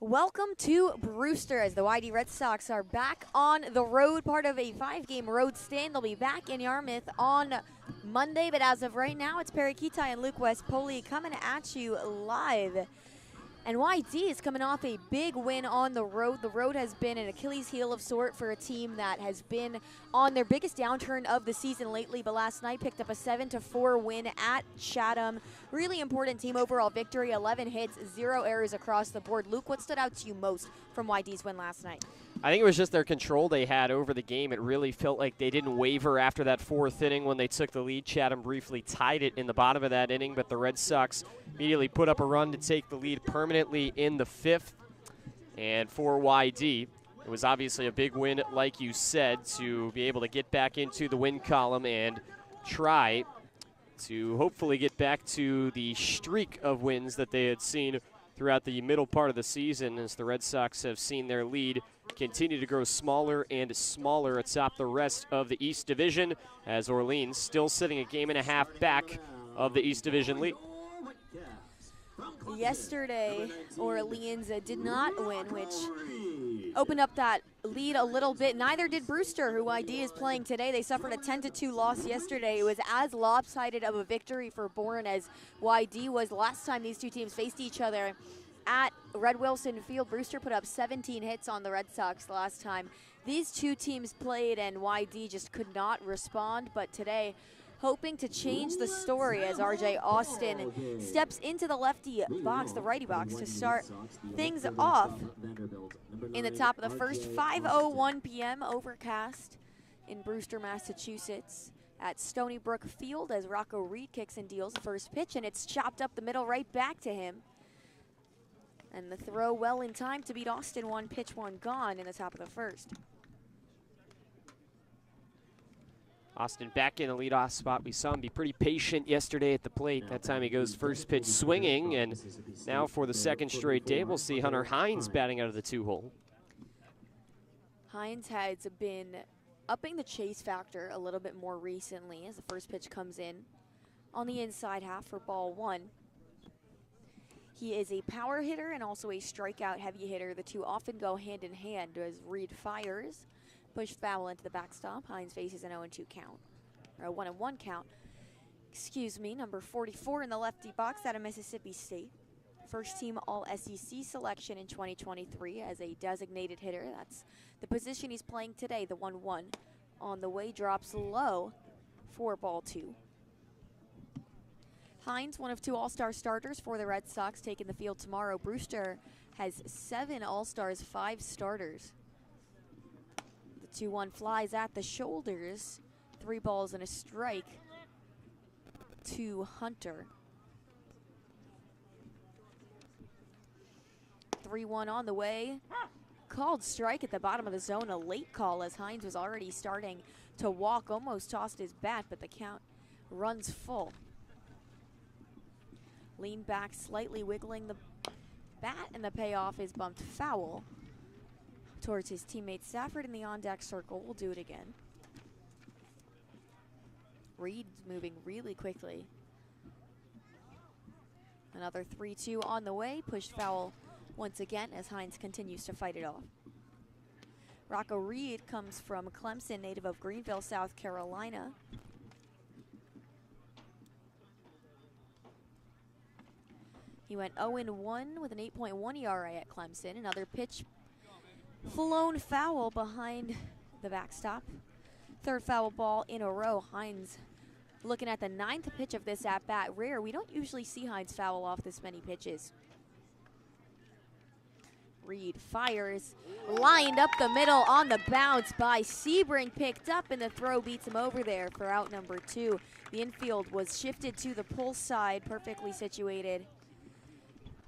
Welcome to Brewster as the YD Red Sox are back on the road, part of a 5-game road stand. They'll be back in Yarmouth on Monday, but as of right now, it's Perri, Kitei, and Poley coming at you live. And YD is coming off a big win on the road. The road has been an Achilles heel of sort for a team that has been on their biggest downturn of the season lately, but last night picked up a 7-4 win at Chatham. Really important team overall victory, 11 hits, 0 errors across the board. Luke, what stood out to you most from YD's win last night? I think it was just their control they had over the game. It really felt like they didn't waver after that fourth inning when they took the lead. Chatham briefly tied it in the bottom of that inning, but the Red Sox immediately put up a run to take the lead permanently in the fifth. And for YD, it was obviously a big win, like you said, to be able to get back into the win column and try to hopefully get back to the streak of wins that they had seen throughout the middle part of the season, as the Red Sox have seen their lead continue to grow smaller and smaller atop the rest of the East Division, as Orleans still sitting a game and a half back of the East Division lead. Yesterday, Orleans did not win, which opened up that lead a little bit. Neither did Brewster, who YD is playing today. They suffered a 10-2 loss yesterday. It was as lopsided of a victory for Bourne as YD was last time these two teams faced each other at Red Wilson Field. Brewster put up 17 hits on the Red Sox last time these two teams played, and YD just could not respond. But today, hoping to change the story as RJ Austin steps into the lefty box, the righty box, to start things off in the top of the first. 5:01 p.m. overcast in Brewster, Massachusetts at Stony Brook Field as Rocco Reed kicks and deals the first pitch, and it's chopped up the middle right back to him. And the throw well in time to beat Austin. 1 pitch, 1 gone in the top of the first. Austin back in the leadoff spot. We saw him be pretty patient yesterday at the plate. That time he goes first pitch swinging, and now for the second straight day, we'll see Hunter Hines batting out of the 2-hole. Hines has been upping the chase factor a little bit more recently as the first pitch comes in on the inside half for ball 1. He is a power hitter and also a strikeout heavy hitter. The two often go hand in hand as Reed fires. Push foul into the backstop. Hines faces an 0-2 count, or a 1-1 count. Excuse me, number 44 in the lefty box out of Mississippi State. First team All-SEC selection in 2023 as a designated hitter. That's the position he's playing today, the 1-1. On the way, drops low for ball 2. Hines, one of 2 All-Star starters for the Red Sox, taking the field tomorrow. Brewster has 7 All-Stars, 5 starters. 2-1 flies at the shoulders. 3 balls and a strike to Hunter. 3-1 on the way. Called strike at the bottom of the zone. A late call as Hines was already starting to walk. Almost tossed his bat, but the count runs full. Lean back, slightly wiggling the bat, and the payoff is bumped foul towards his teammate Stafford in the on-deck circle. We'll do it again. Reed's moving really quickly. Another 3-2 on the way. Pushed foul once again as Hines continues to fight it off. Rocco Reed comes from Clemson, native of Greenville, South Carolina. He went 0-1 with an 8.1 ERA at Clemson. Another pitch flown foul behind the backstop. 3rd foul ball in a row. Hines looking at the 9th pitch of this at-bat. Rare. We don't usually see Hines foul off this many pitches. Reed fires. Lined up the middle on the bounce by Sebring. Picked up, and the throw beats him over there for out number 2. The infield was shifted to the pull side, perfectly situated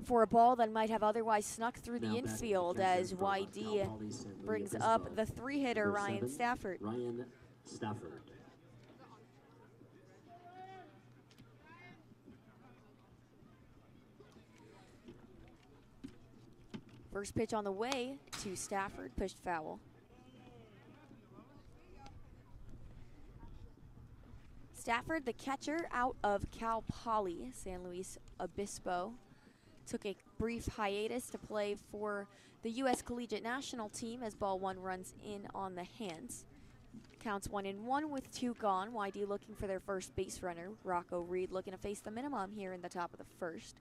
for a ball that might have otherwise snuck through the infield as YD brings up the 3-hitter Ryan Stafford. First pitch on the way to Stafford, pushed foul. Stafford, the catcher out of Cal Poly, San Luis Obispo. took a brief hiatus to play for the U.S. Collegiate National Team as ball 1 runs in on the hands. Counts 1-1 with 2 gone. YD looking for their first base runner. Rocco Reed looking to face the minimum here in the top of the first.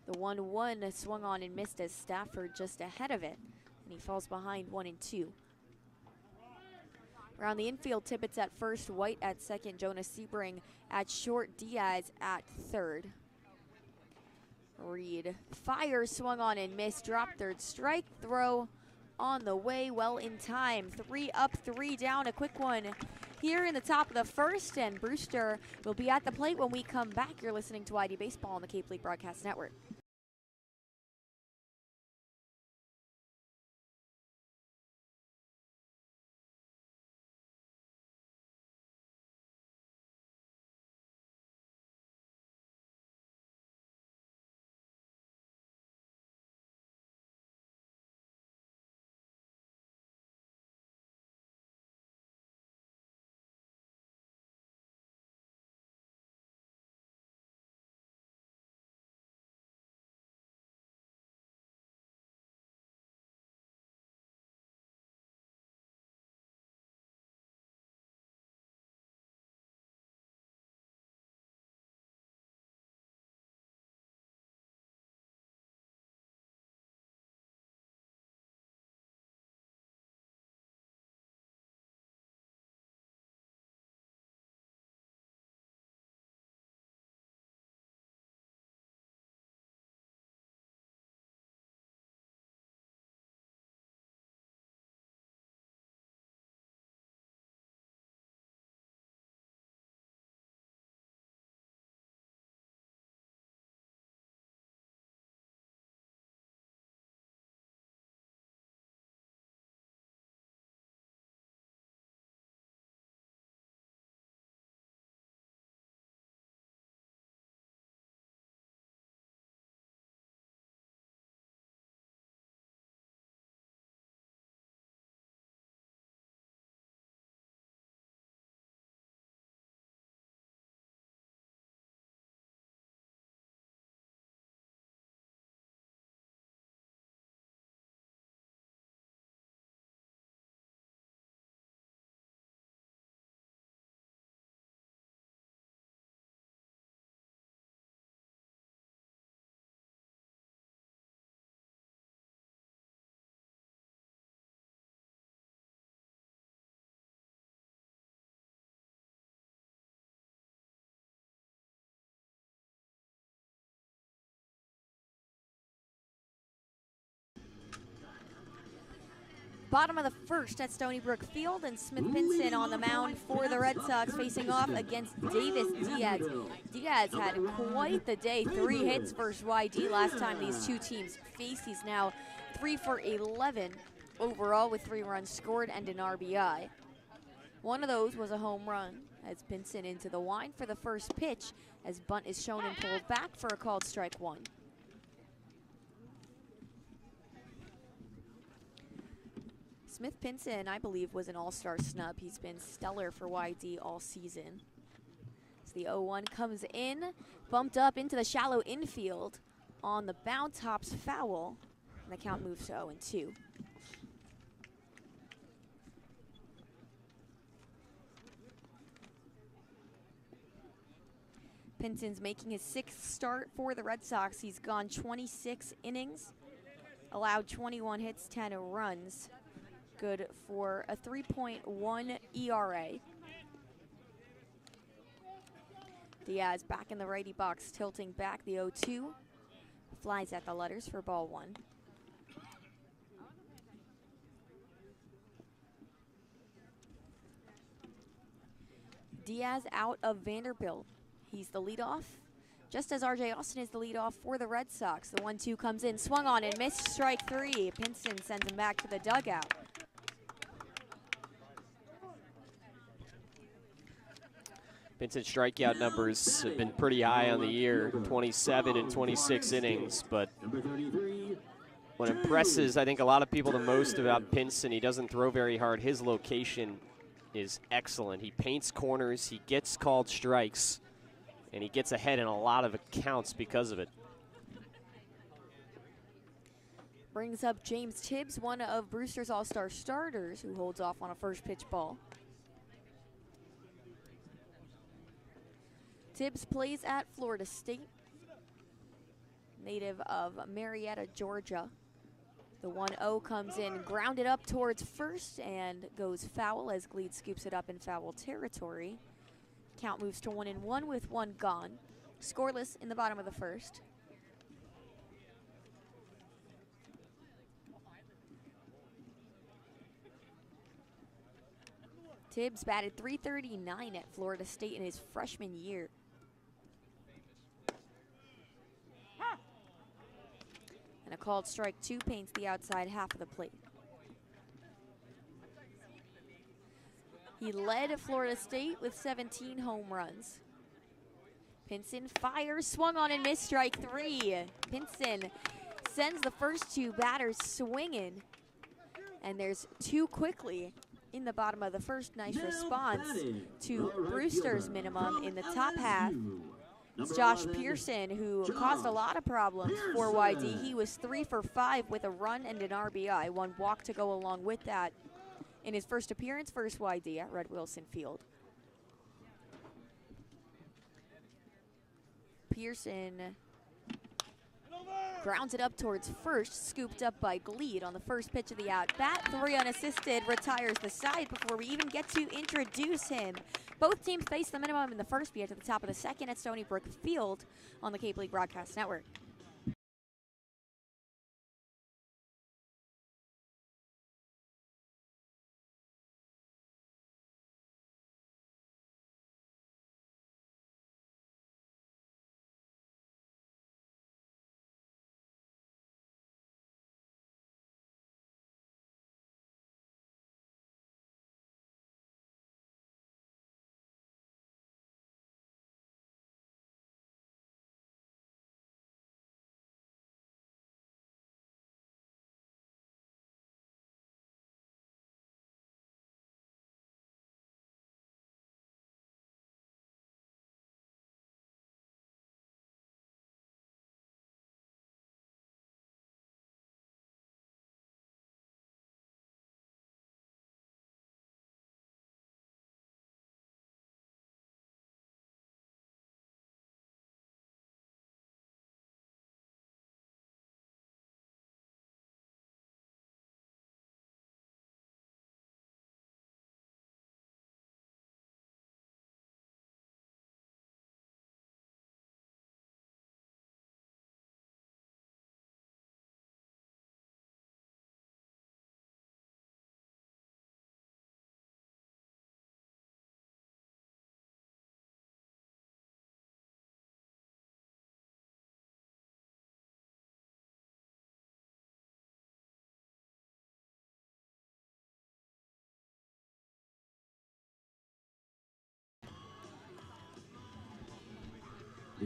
The 1-1 swung on and missed as Stafford just ahead of it, and he falls behind 1-2. Around the infield, Tippett's at first, White at second, Jonas Sebring at short, Diaz at third. Reed fires, swung on and missed, dropped third, strike, throw on the way, well in time. 3 up, 3 down, a quick one here in the top of the first, and Brewster will be at the plate when we come back. You're listening to YD Baseball on the Cape League Broadcast Network. Bottom of the first at Stony Brook Field, and Smith Pinson on the mound for the Red Sox, facing off against Davis Diaz. Diaz had quite the day, 3 hits versus YD last time these two teams faced. He's now 3 for 11 overall with 3 runs scored and an RBI. One of those was a home run as Pinson into the wind for the first pitch as bunt is shown and pulled back for a called strike 1. Smith Pinson, I believe, was an all-star snub. He's been stellar for YD all season. As the 0-1 comes in, bumped up into the shallow infield on the bounce, hops foul, and the count moves to 0-2. Pinson's making his 6th start for the Red Sox. He's gone 26 innings, allowed 21 hits, 10 runs. Good for a 3.1 ERA. Diaz back in the righty box, tilting back. The 0-2 flies at the letters for ball 1. Diaz out of Vanderbilt. He's the leadoff, just as RJ Austin is the leadoff for the Red Sox. The 1-2 comes in, swung on and missed, strike 3. Pinson sends him back to the dugout. Pinson's strikeout numbers have been pretty high on the year, 27 and 26 innings, but what impresses, I think, a lot of people the most about Pinson, he doesn't throw very hard. His location is excellent. He paints corners, he gets called strikes. and he gets ahead in a lot of accounts because of it. Brings up James Tibbs, one of Brewster's all-star starters, who holds off on a first pitch ball. Tibbs plays at Florida State, native of Marietta, Georgia. The 1-0 comes in, grounded up towards first, and goes foul as Gleed scoops it up in foul territory. Count moves to 1-1 with one gone. Scoreless in the bottom of the first. Tibbs batted .339 at Florida State in his freshman year. And a called strike 2 paints the outside half of the plate. He led Florida State with 17 home runs. Pinson fires, swung on and missed, strike 3. Pinson sends the first 2 batters swinging. And there's 2 quickly in the bottom of the first. Nice response to Brewster's minimum in the top half. It's Josh Pearson, who caused a lot of problems for YD. He was 3 for 5 with a run and an RBI, 1 walk to go along with that in his first appearance versus YD at Red Wilson Field. Pearson grounds it up towards first, scooped up by Gleed on the first pitch of the at-bat. 3 unassisted, retires the side before we even get to introduce him. Both teams face the minimum in the first. Be at the top of the second at Stony Brook Field on the Cape League Broadcast Network.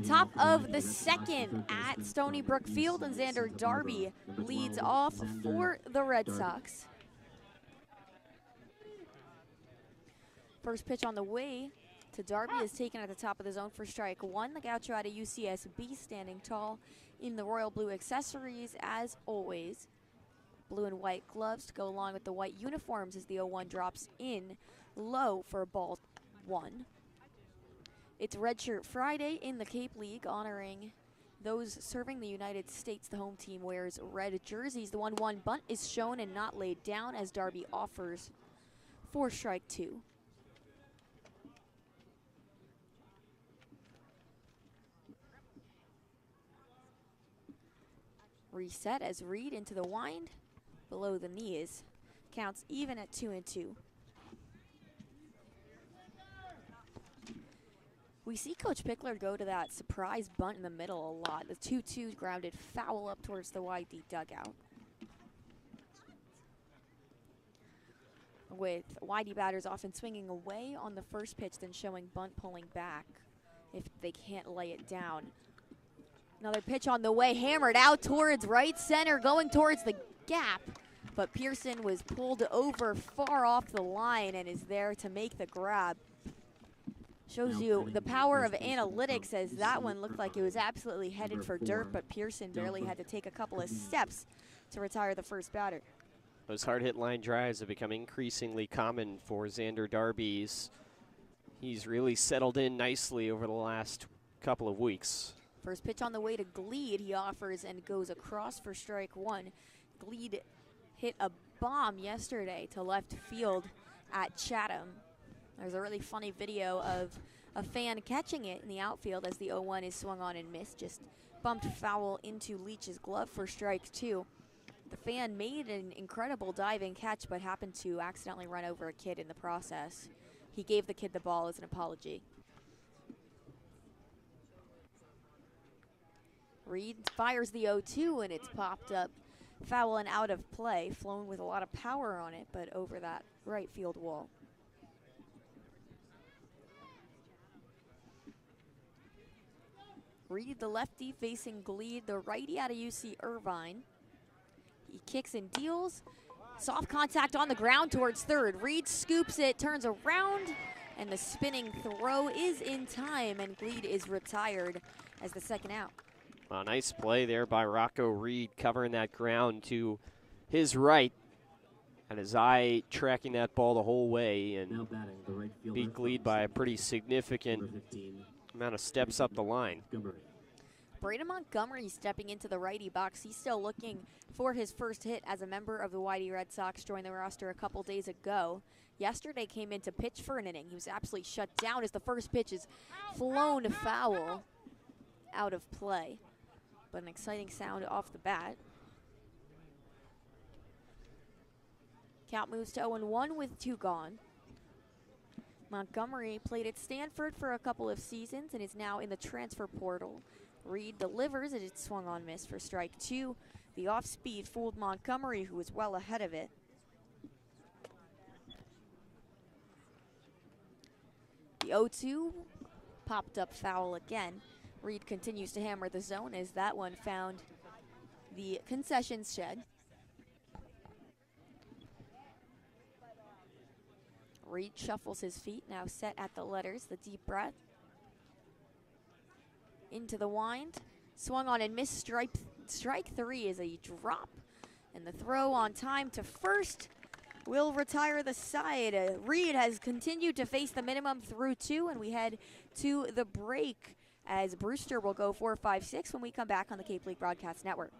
Top of the second at Stony Brook Field, and Xander Darby leads off for the Red Sox. First pitch on the way to Darby is taken at the top of the zone for strike 1. The Gaucho out of UCSB standing tall in the royal blue accessories as always. Blue and white gloves to go along with the white uniforms as the 0-1 drops in low for ball 1. It's Red Shirt Friday in the Cape League, honoring those serving the United States. The home team wears red jerseys. The 1-1 bunt is shown and not laid down as Darby offers for strike 2. Reset as Reed into the wind. Below the knees. Counts even at 2-2. We see Coach Pickler go to that surprise bunt in the middle a lot. The 2-2 grounded foul up towards the YD dugout. With YD batters often swinging away on the first pitch, then showing bunt pulling back if they can't lay it down. Another pitch on the way, hammered out towards right center, going towards the gap. But Pearson was pulled over far off the line and is there to make the grab. Shows you the power of analytics, as that one looked like it was absolutely headed for dirt, but Pearson barely had to take a couple of steps to retire the first batter. Those hard hit line drives have become increasingly common for Xander Darby. He's really settled in nicely over the last couple of weeks. First pitch on the way to Gleed, he offers and goes across for strike one. Gleed hit a bomb yesterday to left field at Chatham. There's a really funny video of a fan catching it in the outfield as the 0-1 is swung on and missed. Just bumped foul into Leach's glove for strike two. The fan made an incredible diving catch, but happened to accidentally run over a kid in the process. He gave the kid the ball as an apology. Reed fires the 0-2, and it's popped up foul and out of play, flown with a lot of power on it, but over that right field wall. Reed, the lefty, facing Gleed, the righty out of UC Irvine. He kicks and deals. Soft contact on the ground towards third. Reed scoops it, turns around, and the spinning throw is in time, and Gleed is retired as the second out. Well, nice play there by Rocco Reed, covering that ground to his right. And his eye tracking that ball the whole way, and beat Gleed by a pretty significant amount of steps up the line. Braden Montgomery stepping into the righty box. He's still looking for his first hit as a member of the Whitey Red Sox. Joined the roster a couple days ago. Yesterday came in to pitch for an inning. He was absolutely shut down as the first pitch is flown foul out of play. But an exciting sound off the bat. Count moves to 0-1 with 2 gone. Montgomery played at Stanford for a couple of seasons and is now in the transfer portal. Reed delivers, and it's swung on miss for strike two. The off-speed fooled Montgomery, who was well ahead of it. The 0-2 popped up foul again. Reed continues to hammer the zone as that one found the concessions shed. Reed shuffles his feet, now set at the letters, the deep breath. Into the wind, swung on and missed. Strike three is a drop, and the throw on time to first will retire the side. Reed has continued to face the minimum through 2, and we head to the break as Brewster will go 4-5-6 when we come back on the Cape League Broadcast Network.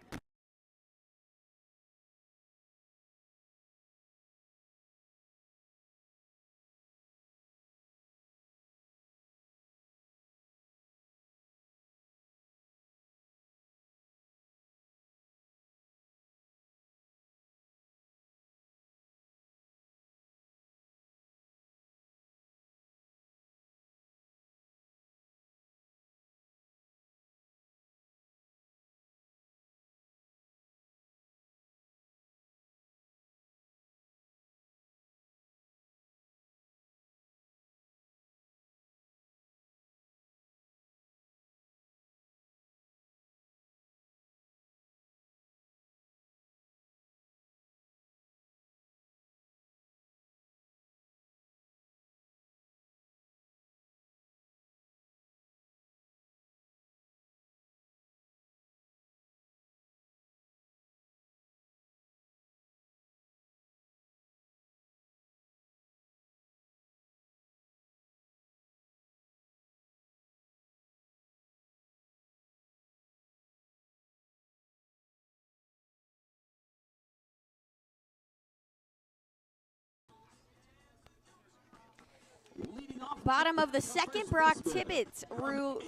Bottom of the second, Brock Tibbetts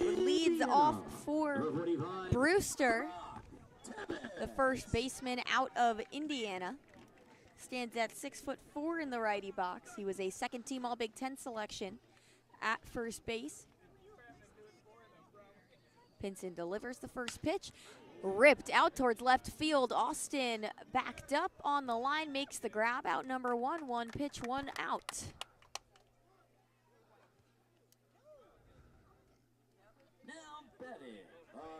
leads off for Brewster. The first baseman out of Indiana stands at 6'4" in the righty box. He was a second-team All-Big Ten selection at first base. Pinson delivers the first pitch. Ripped out towards left field. Austin backed up on the line, makes the grab. Out number 1, 1 pitch, 1 out. Perri,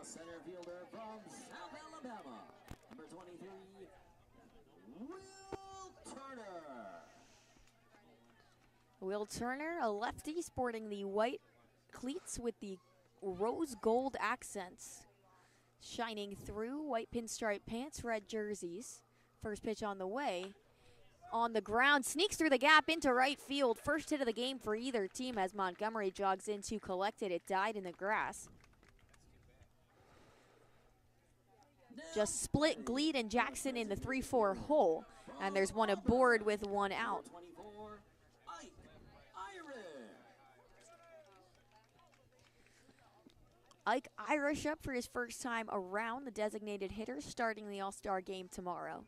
center fielder from South Alabama, number 23, Will Turner. Will Turner, a lefty sporting the white cleats with the rose gold accents shining through. White pinstripe pants, red jerseys. First pitch on the way. On the ground, sneaks through the gap into right field. First hit of the game for either team as Montgomery jogs in to collect it. It died in the grass. Just split Gleed and Jackson in the 3-4 hole. And there's one aboard with one out. Ike Irish up for his first time around, the designated hitter, starting the All-Star game tomorrow.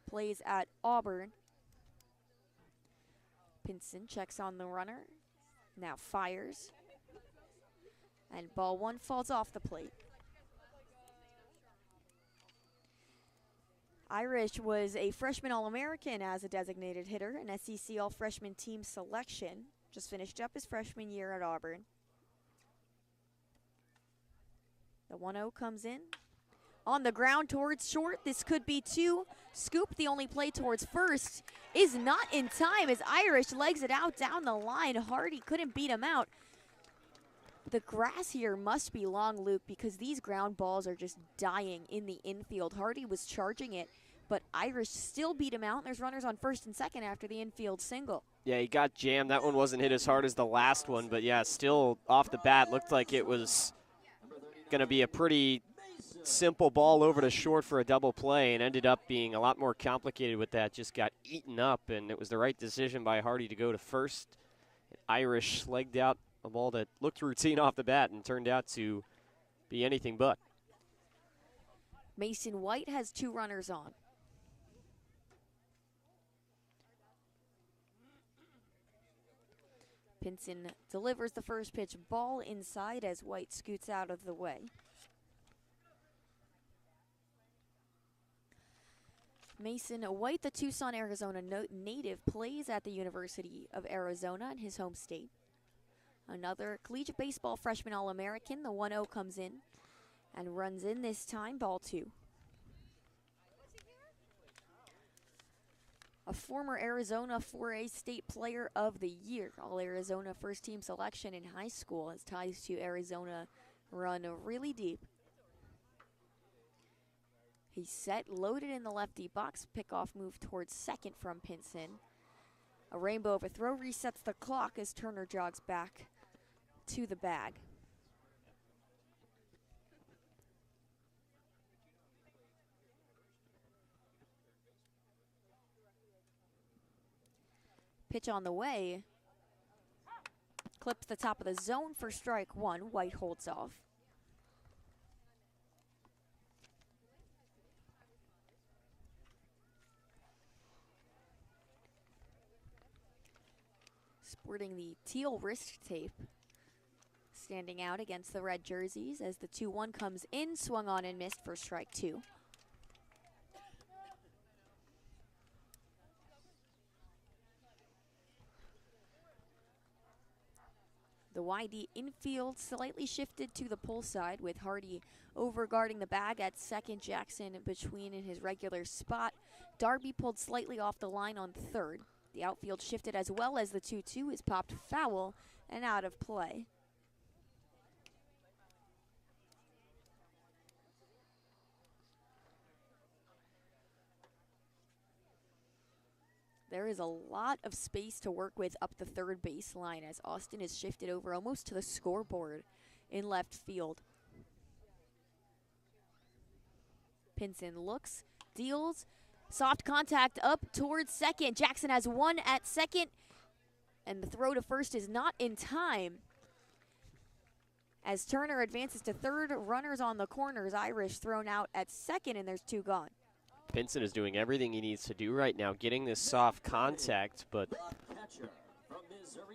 Plays at Auburn. Pinson checks on the runner. Now fires. And ball one falls off the plate. Irish was a freshman All-American as a designated hitter, an SEC All-Freshman team selection. Just finished up his freshman year at Auburn. The 1-0 comes in. On the ground towards short. This could be two. Scoop, the only play towards first, is not in time as Irish legs it out down the line. Hardy couldn't beat him out. The grass here must be long, Luke, because these ground balls are just dying in the infield. Hardy was charging it, but Irish still beat him out. And there's runners on first and second after the infield single. Yeah, he got jammed. That one wasn't hit as hard as the last one, but yeah, still off the bat looked like it was going to be a pretty simple ball over to short for a double play, and ended up being a lot more complicated with that. Just got eaten up, and it was the right decision by Hardy to go to first. Irish legged out a ball that looked routine off the bat and turned out to be anything but. Mason White has two runners on. Pinson delivers the first pitch ball inside as White scoots out of the way. Mason White, the Tucson, Arizona native, plays at the University of Arizona in his home state. Another collegiate baseball freshman All-American. The 1-0 comes in and runs in this time, ball two. A former Arizona 4A State Player of the Year. All-Arizona first-team selection in high school. His ties to Arizona run really deep. He's set, loaded in the lefty box. Pickoff move towards second from Pinson. A rainbow of a throw resets the clock as Turner jogs back to the bag. Pitch on the way. Clips the top of the zone for strike one. White holds off. Sporting the teal wrist tape. Standing out against the red jerseys as the 2-1 comes in. Swung on and missed for strike two. The YD infield slightly shifted to the pull side with Hardy over guarding the bag at second. Jackson between in his regular spot. Darby pulled slightly off the line on third. The outfield shifted as well as the 2-2 is popped foul and out of play. There is a lot of space to work with up the third baseline as Austin is shifted over almost to the scoreboard in left field. Pinson looks, deals, soft contact up towards second. Jackson has one at second, and the throw to first is not in time. As Turner advances to third, runners on the corners. Irish thrown out at second, and there's two gone. Pinson is doing everything he needs to do right now, getting this soft contact, but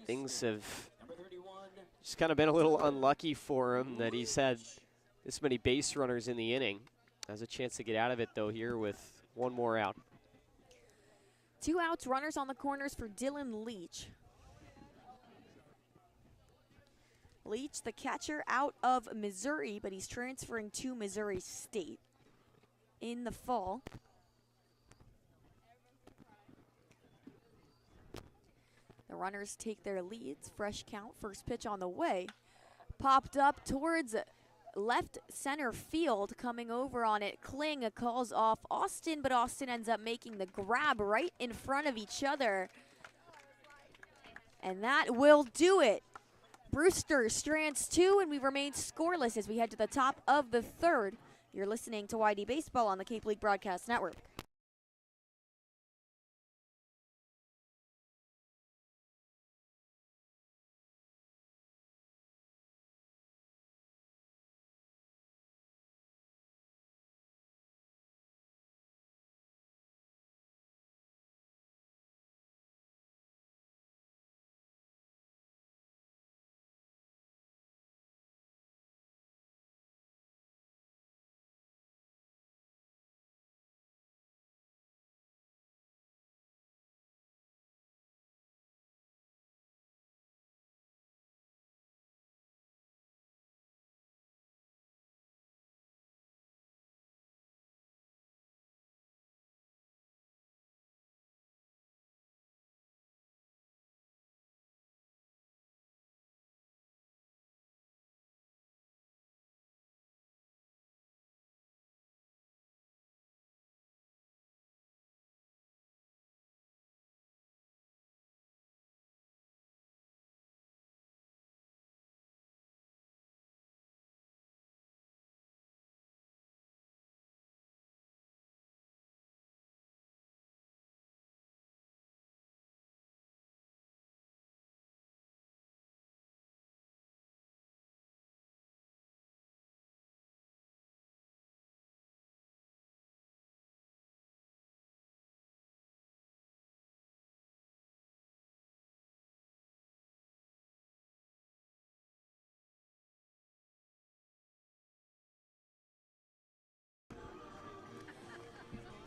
things have just kind of been a little unlucky for him that he's had this many base runners in the inning. Has a chance to get out of it, though, here with one more out. Two outs, runners on the corners for Dylan Leach. Leach, the catcher, out of Missouri, but he's transferring to Missouri State in the fall. The The runners take their leads. Fresh count, first pitch on the way. Popped up towards left center field, coming over on it. Kling calls off Austin, but Austin ends up making the grab right in front of each other. And that will do it. Brewster strands 2, and we remain scoreless as we head to the top of the 3rd. You're listening to YD Baseball on the Cape League Broadcast Network.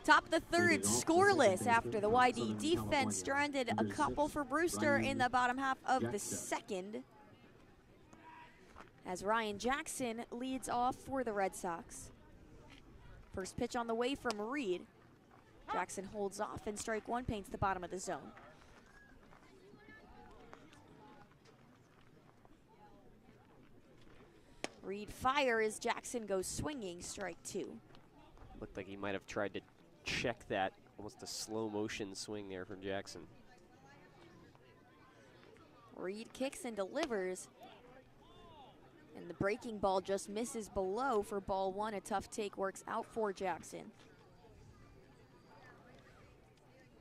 Top of the 3rd, scoreless after the YD defense stranded a couple for Brewster in the bottom half of the 2nd. As Ryan Jackson leads off for the Red Sox. First pitch on the way from Reed. Jackson holds off, and strike 1 paints the bottom of the zone. Reed fires, Jackson goes swinging, strike 2. Looked like he might have tried to check that, almost a slow motion swing there from Jackson. Reed kicks and delivers. And the breaking ball just misses below for ball 1. A tough take works out for Jackson.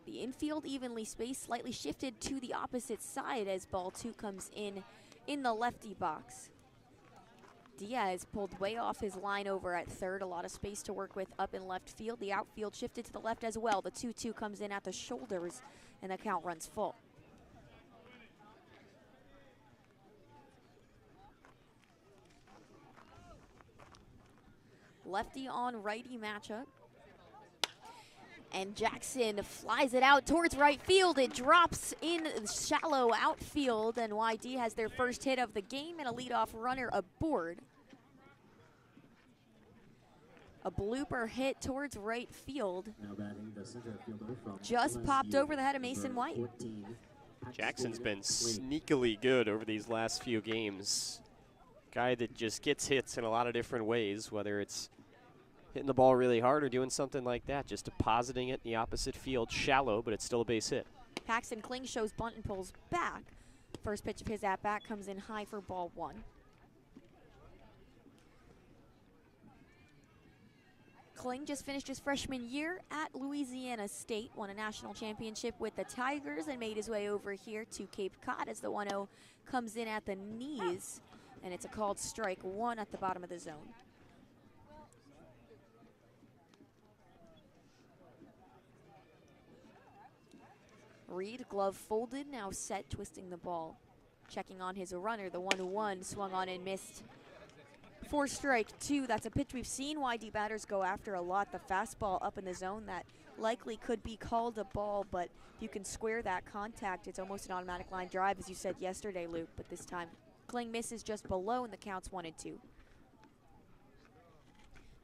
The infield evenly spaced, slightly shifted to the opposite side as ball 2 comes in the lefty box. Diaz pulled way off his line over at 3rd. A lot of space to work with up in left field. The outfield shifted to the left as well. The 2-2 comes in at the shoulders, and the count runs full. Lefty on righty matchup. And Jackson flies it out towards right field. It drops in shallow outfield, and YD has their first hit of the game and a leadoff runner aboard. A blooper hit towards right field. Just popped over the head of Mason White. Jackson's been sneakily good over these last few games. Guy that just gets hits in a lot of different ways, whether it's hitting the ball really hard or doing something like that, just depositing it in the opposite field, shallow, but it's still a base hit. Paxton Kling shows bunt and pulls back. First pitch of his at-bat comes in high for ball 1. Kling just finished his freshman year at Louisiana State, won a national championship with the Tigers, and made his way over here to Cape Cod as the 1-0 comes in at the knees, and it's a called strike 1 at the bottom of the zone. Reed, glove folded, now set, twisting the ball. Checking on his runner, the 1-1 swung on and missed for strike 2. That's a pitch we've seen YD batters go after a lot. The fastball up in the zone that likely could be called a ball, but if you can square that contact, it's almost an automatic line drive, as you said yesterday, Luke, but this time Kling misses just below, and the count's 1-2.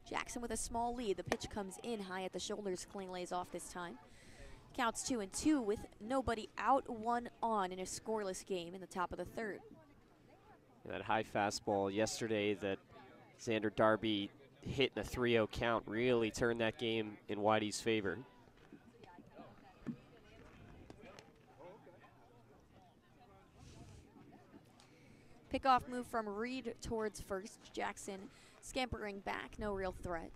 Jackson with a small lead. The pitch comes in high at the shoulders. Kling lays off this time. Counts 2-2 with nobody out, 1 on in a scoreless game in the top of the third. That high fastball yesterday that Xander Darby hit in a 3-0 count really turned that game in Whitey's favor. Pickoff move from Reed towards first. Jackson scampering back, no real threat.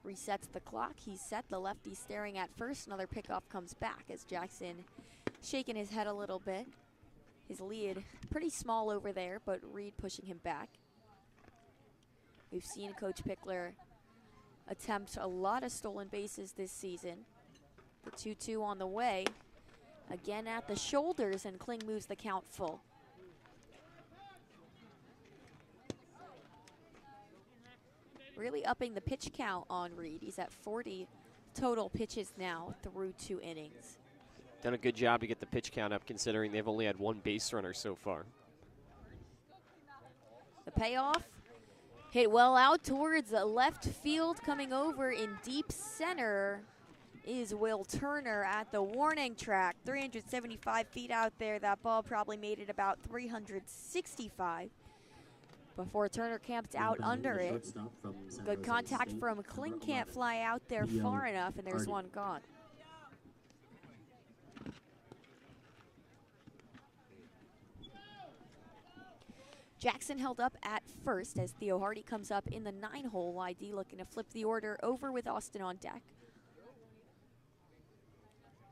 Resets the clock, he's set, the lefty staring at first. Another pickoff comes back as Jackson shaking his head a little bit. His lead pretty small over there, but Reed pushing him back. We've seen Coach Pickler attempt a lot of stolen bases this season. The 2-2 on the way. Again at the shoulders, and Kling moves the count full. Really upping the pitch count on Reed. He's at 40 total pitches now through 2 innings. Done a good job to get the pitch count up considering they've only had 1 base runner so far. The payoff hit well out towards left field. Coming over in deep center is Will Turner at the warning track. 375 feet out there. That ball probably made it about 365 before Turner camped out under it. Good contact from Kling, can't fly out there far enough, and there's one gone. Jackson held up at first as Theo Hardy comes up in the 9-hole. YD looking to flip the order over with Austin on deck.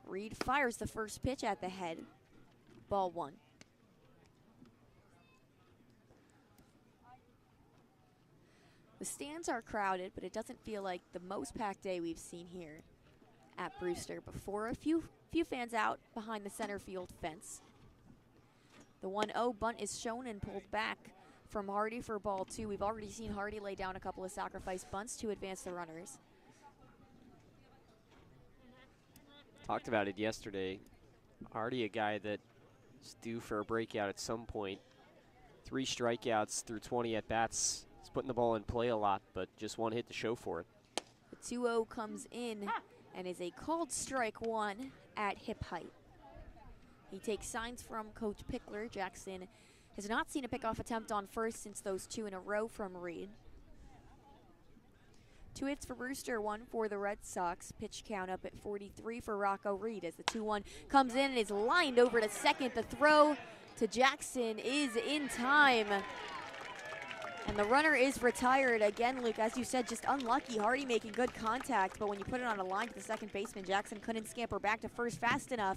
Reed fires the first pitch at the head. Ball 1. The stands are crowded, but it doesn't feel like the most packed day we've seen here at Brewster before. A few fans out behind the center field fence. The 1-0 bunt is shown and pulled back from Hardy for ball 2. We've already seen Hardy lay down a couple of sacrifice bunts to advance the runners. Talked about it yesterday. Hardy, a guy that's due for a breakout at some point. 3 strikeouts through 20 at-bats. He's putting the ball in play a lot, but just 1 hit to show for it. The 2-0 comes in and is a called strike 1 at hip height. He takes signs from Coach Pickler. Jackson has not seen a pickoff attempt on first since those 2 in a row from Reed. 2 hits for Brewster, 1 for the Red Sox. Pitch count up at 43 for Rocco Reed as the 2-1 comes in and is lined over to second. The throw to Jackson is in time. And the runner is retired. Again, Luke, as you said, just unlucky. Hardy making good contact, but when you put it on a line to the second baseman, Jackson couldn't scamper back to first fast enough.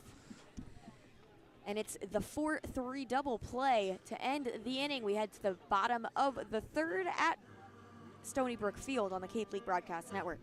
And it's the 4-3 double play to end the inning. We head to the bottom of the third at Stony Brook Field on the Cape League Broadcast Network.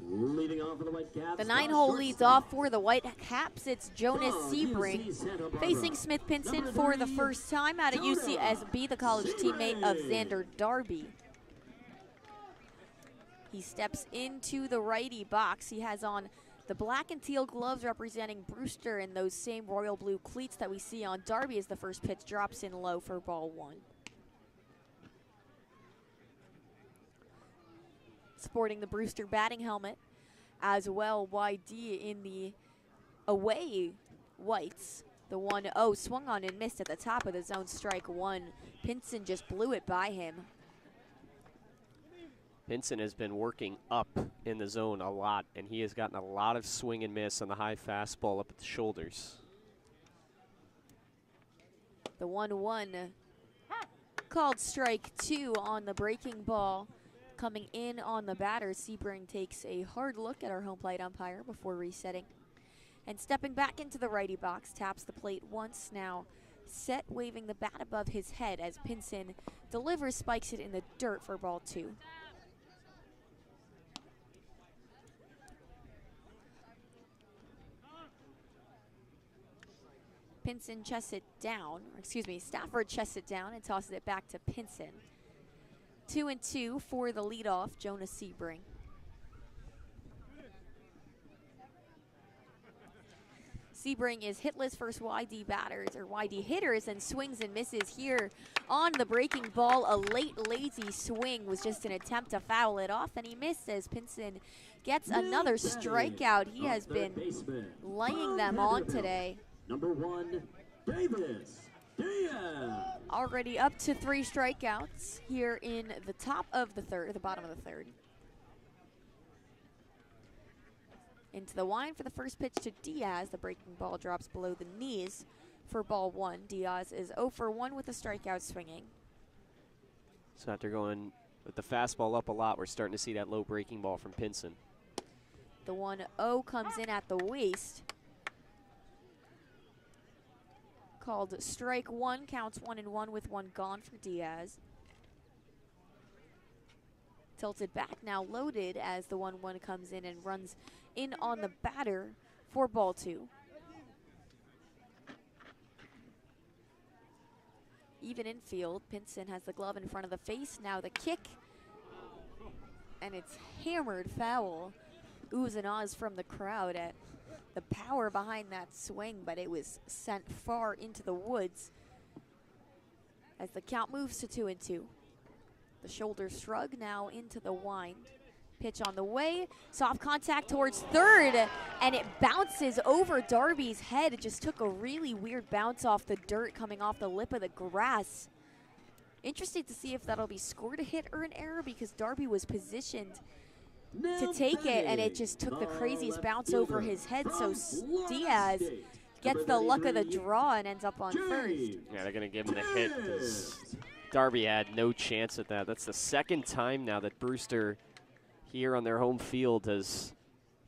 Leading off for the Whitecaps. The 9-hole leads off for the Whitecaps. It's Jonas Sebring facing Smith Pinson for the first time out of UCSB, the college teammate of Xander Darby. He steps into the righty box. He has on The black and teal gloves representing Brewster and those same royal blue cleats that we see on Darby as the first pitch drops in low for ball 1. Sporting the Brewster batting helmet as well, YD in the away whites. The 1-0 swung on and missed at the top of the zone, strike 1. Pinson just blew it by him. Pinson has been working up in the zone a lot, and he has gotten a lot of swing and miss on the high fastball up at the shoulders. The 1-1 called strike 2 on the breaking ball. Coming in on the batter, Sebring takes a hard look at our home plate umpire before resetting. And stepping back into the righty box, taps the plate once, now set, waving the bat above his head as Pinson delivers, spikes it in the dirt for ball 2. Pinson chests it down, or excuse me, Stafford chests it down and tosses it back to Pinson. 2-2 for the leadoff, Jonah Sebring. Sebring is hitless versus YD batters, or YD hitters, and swings and misses here on the breaking ball. A late lazy swing was just an attempt to foul it off, and he missed as Pinson gets another strikeout. He has been laying them on today. Number 1, Davis Diaz. Already up to 3 strikeouts here in the top of the third, the bottom of the third. Into the wind for the first pitch to Diaz. The breaking ball drops below the knees for ball 1. Diaz is 0 for 1 with a strikeout swinging. So after going with the fastball up a lot, we're starting to see that low breaking ball from Pinson. The 1-0 comes in at the waist. Called strike 1, counts 1-1 with 1 gone for Diaz. Tilted back, now loaded as the 1-1 comes in and runs in on the batter for ball 2. Even infield, Pinson has the glove in front of the face. Now the kick, and it's hammered foul. Oohs and ahs from the crowd at the power behind that swing, but it was sent far into the woods as the count moves to 2-2. The shoulder shrug now into the wind. Pitch on the way, soft contact towards third, and it bounces over Darby's head. It just took a really weird bounce off the dirt coming off the lip of the grass. Interesting to see if that'll be scored a hit or an error, because Darby was positioned to take it, and it just took the craziest bounce over his head. So Diaz gets the luck of the draw and ends up on first. Yeah, they're going to give him the hit because Darby had no chance at that. That's the second time now that Brewster here on their home field has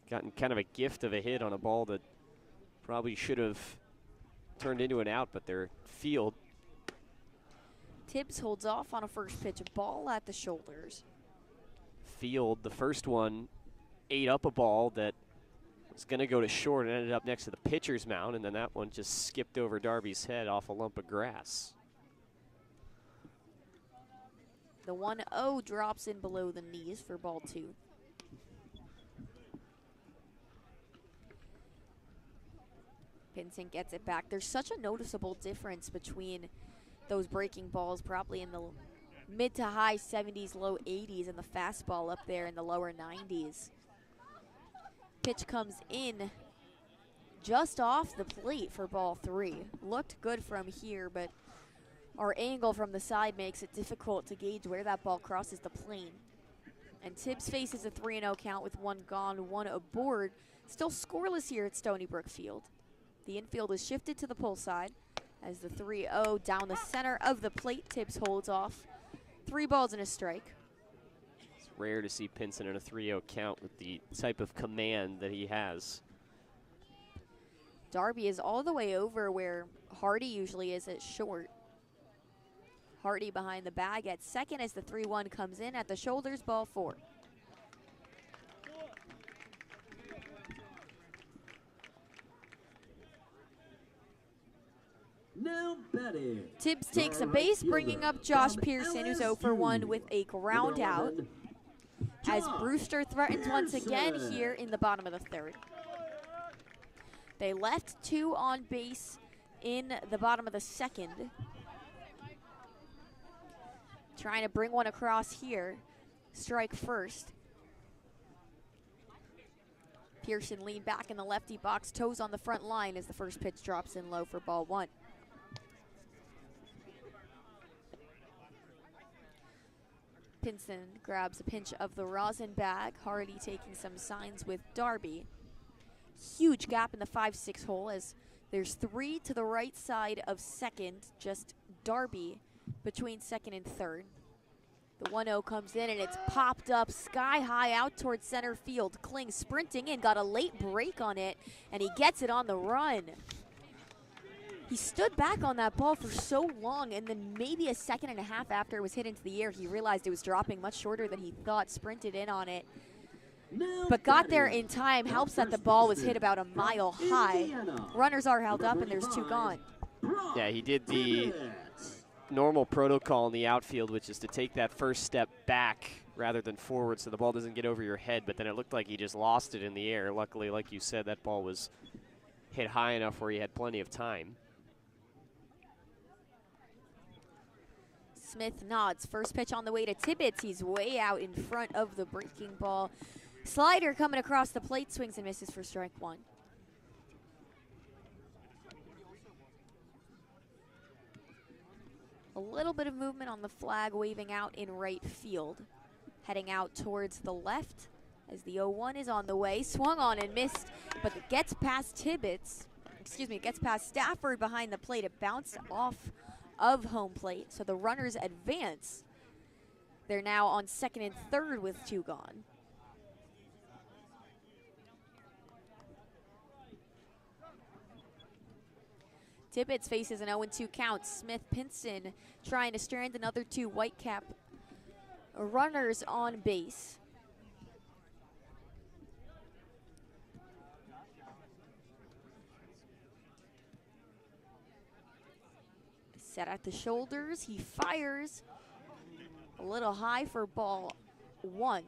gotten kind of a gift of a hit on a ball that probably should have turned into an out, but their field. Tibbs holds off on a first pitch ball at the shoulders. Field, the first one, ate up a ball that was going to go to short and ended up next to the pitcher's mound, and then that one just skipped over Darby's head off a lump of grass. The 1-0 drops in below the knees for ball 2. Pinson gets it back. There's such a noticeable difference between those breaking balls, probably in the mid to high 70s, low 80s, and the fastball up there in the lower 90s. Pitch comes in just off the plate for ball 3. Looked good from here, but our angle from the side makes it difficult to gauge where that ball crosses the plane. And Tibbs faces a 3-0 count with 1 gone, 1 aboard. Still scoreless here at Stony Brook Field. The infield is shifted to the pull side as the 3-0 down the center of the plate. Tibbs holds off. 3 balls and a strike. It's rare to see Pinson in a 3-0 count with the type of command that he has. Darby is all the way over where Hardy usually is at short. Hardy behind the bag at second as the 3-1 comes in at the shoulders, ball 4. Now batting. Tibbs takes a base, bringing up Josh Pearson, who's 0 for 1 with a ground out, as Brewster threatens once again here in the bottom of the third. They left 2 on base in the bottom of the second. Trying to bring one across here. Strike first. Pearson lean back in the lefty box, toes on the front line as the first pitch drops in low for ball 1. Pinson grabs a pinch of the rosin bag. Hardy taking some signs with Darby. Huge gap in the 5-6 hole as there's 3 to the right side of second, just Darby between second and third. The 1-0 comes in and it's popped up sky high out towards center field. Kling sprinting in, got a late break on it, and he gets it on the run. He stood back on that ball for so long, and then maybe a second and a half after it was hit into the air, he realized it was dropping much shorter than he thought, sprinted in on it, but got there in time. Helps that the ball was hit about a mile high. Runners are held up and there's 2 gone. Yeah, he did the normal protocol in the outfield, which is to take that first step back rather than forward so the ball doesn't get over your head, but then it looked like he just lost it in the air. Luckily, like you said, that ball was hit high enough where he had plenty of time. Smith nods. First pitch on the way to Tibbetts. He's way out in front of the breaking ball. Slider coming across the plate, swings and misses for strike 1. A little bit of movement on the flag, waving out in right field. Heading out towards the left as the 0-1 is on the way. Swung on and missed, but it gets past Tibbetts. It gets past Stafford behind the plate. It bounced off of home plate, so the runners advance. They're now on second and third with 2 gone. Tibbetts faces an 0-2 count. Smith Pinson trying to strand another 2 Whitecap runners on base. Set at the shoulders, he fires a little high for ball 1.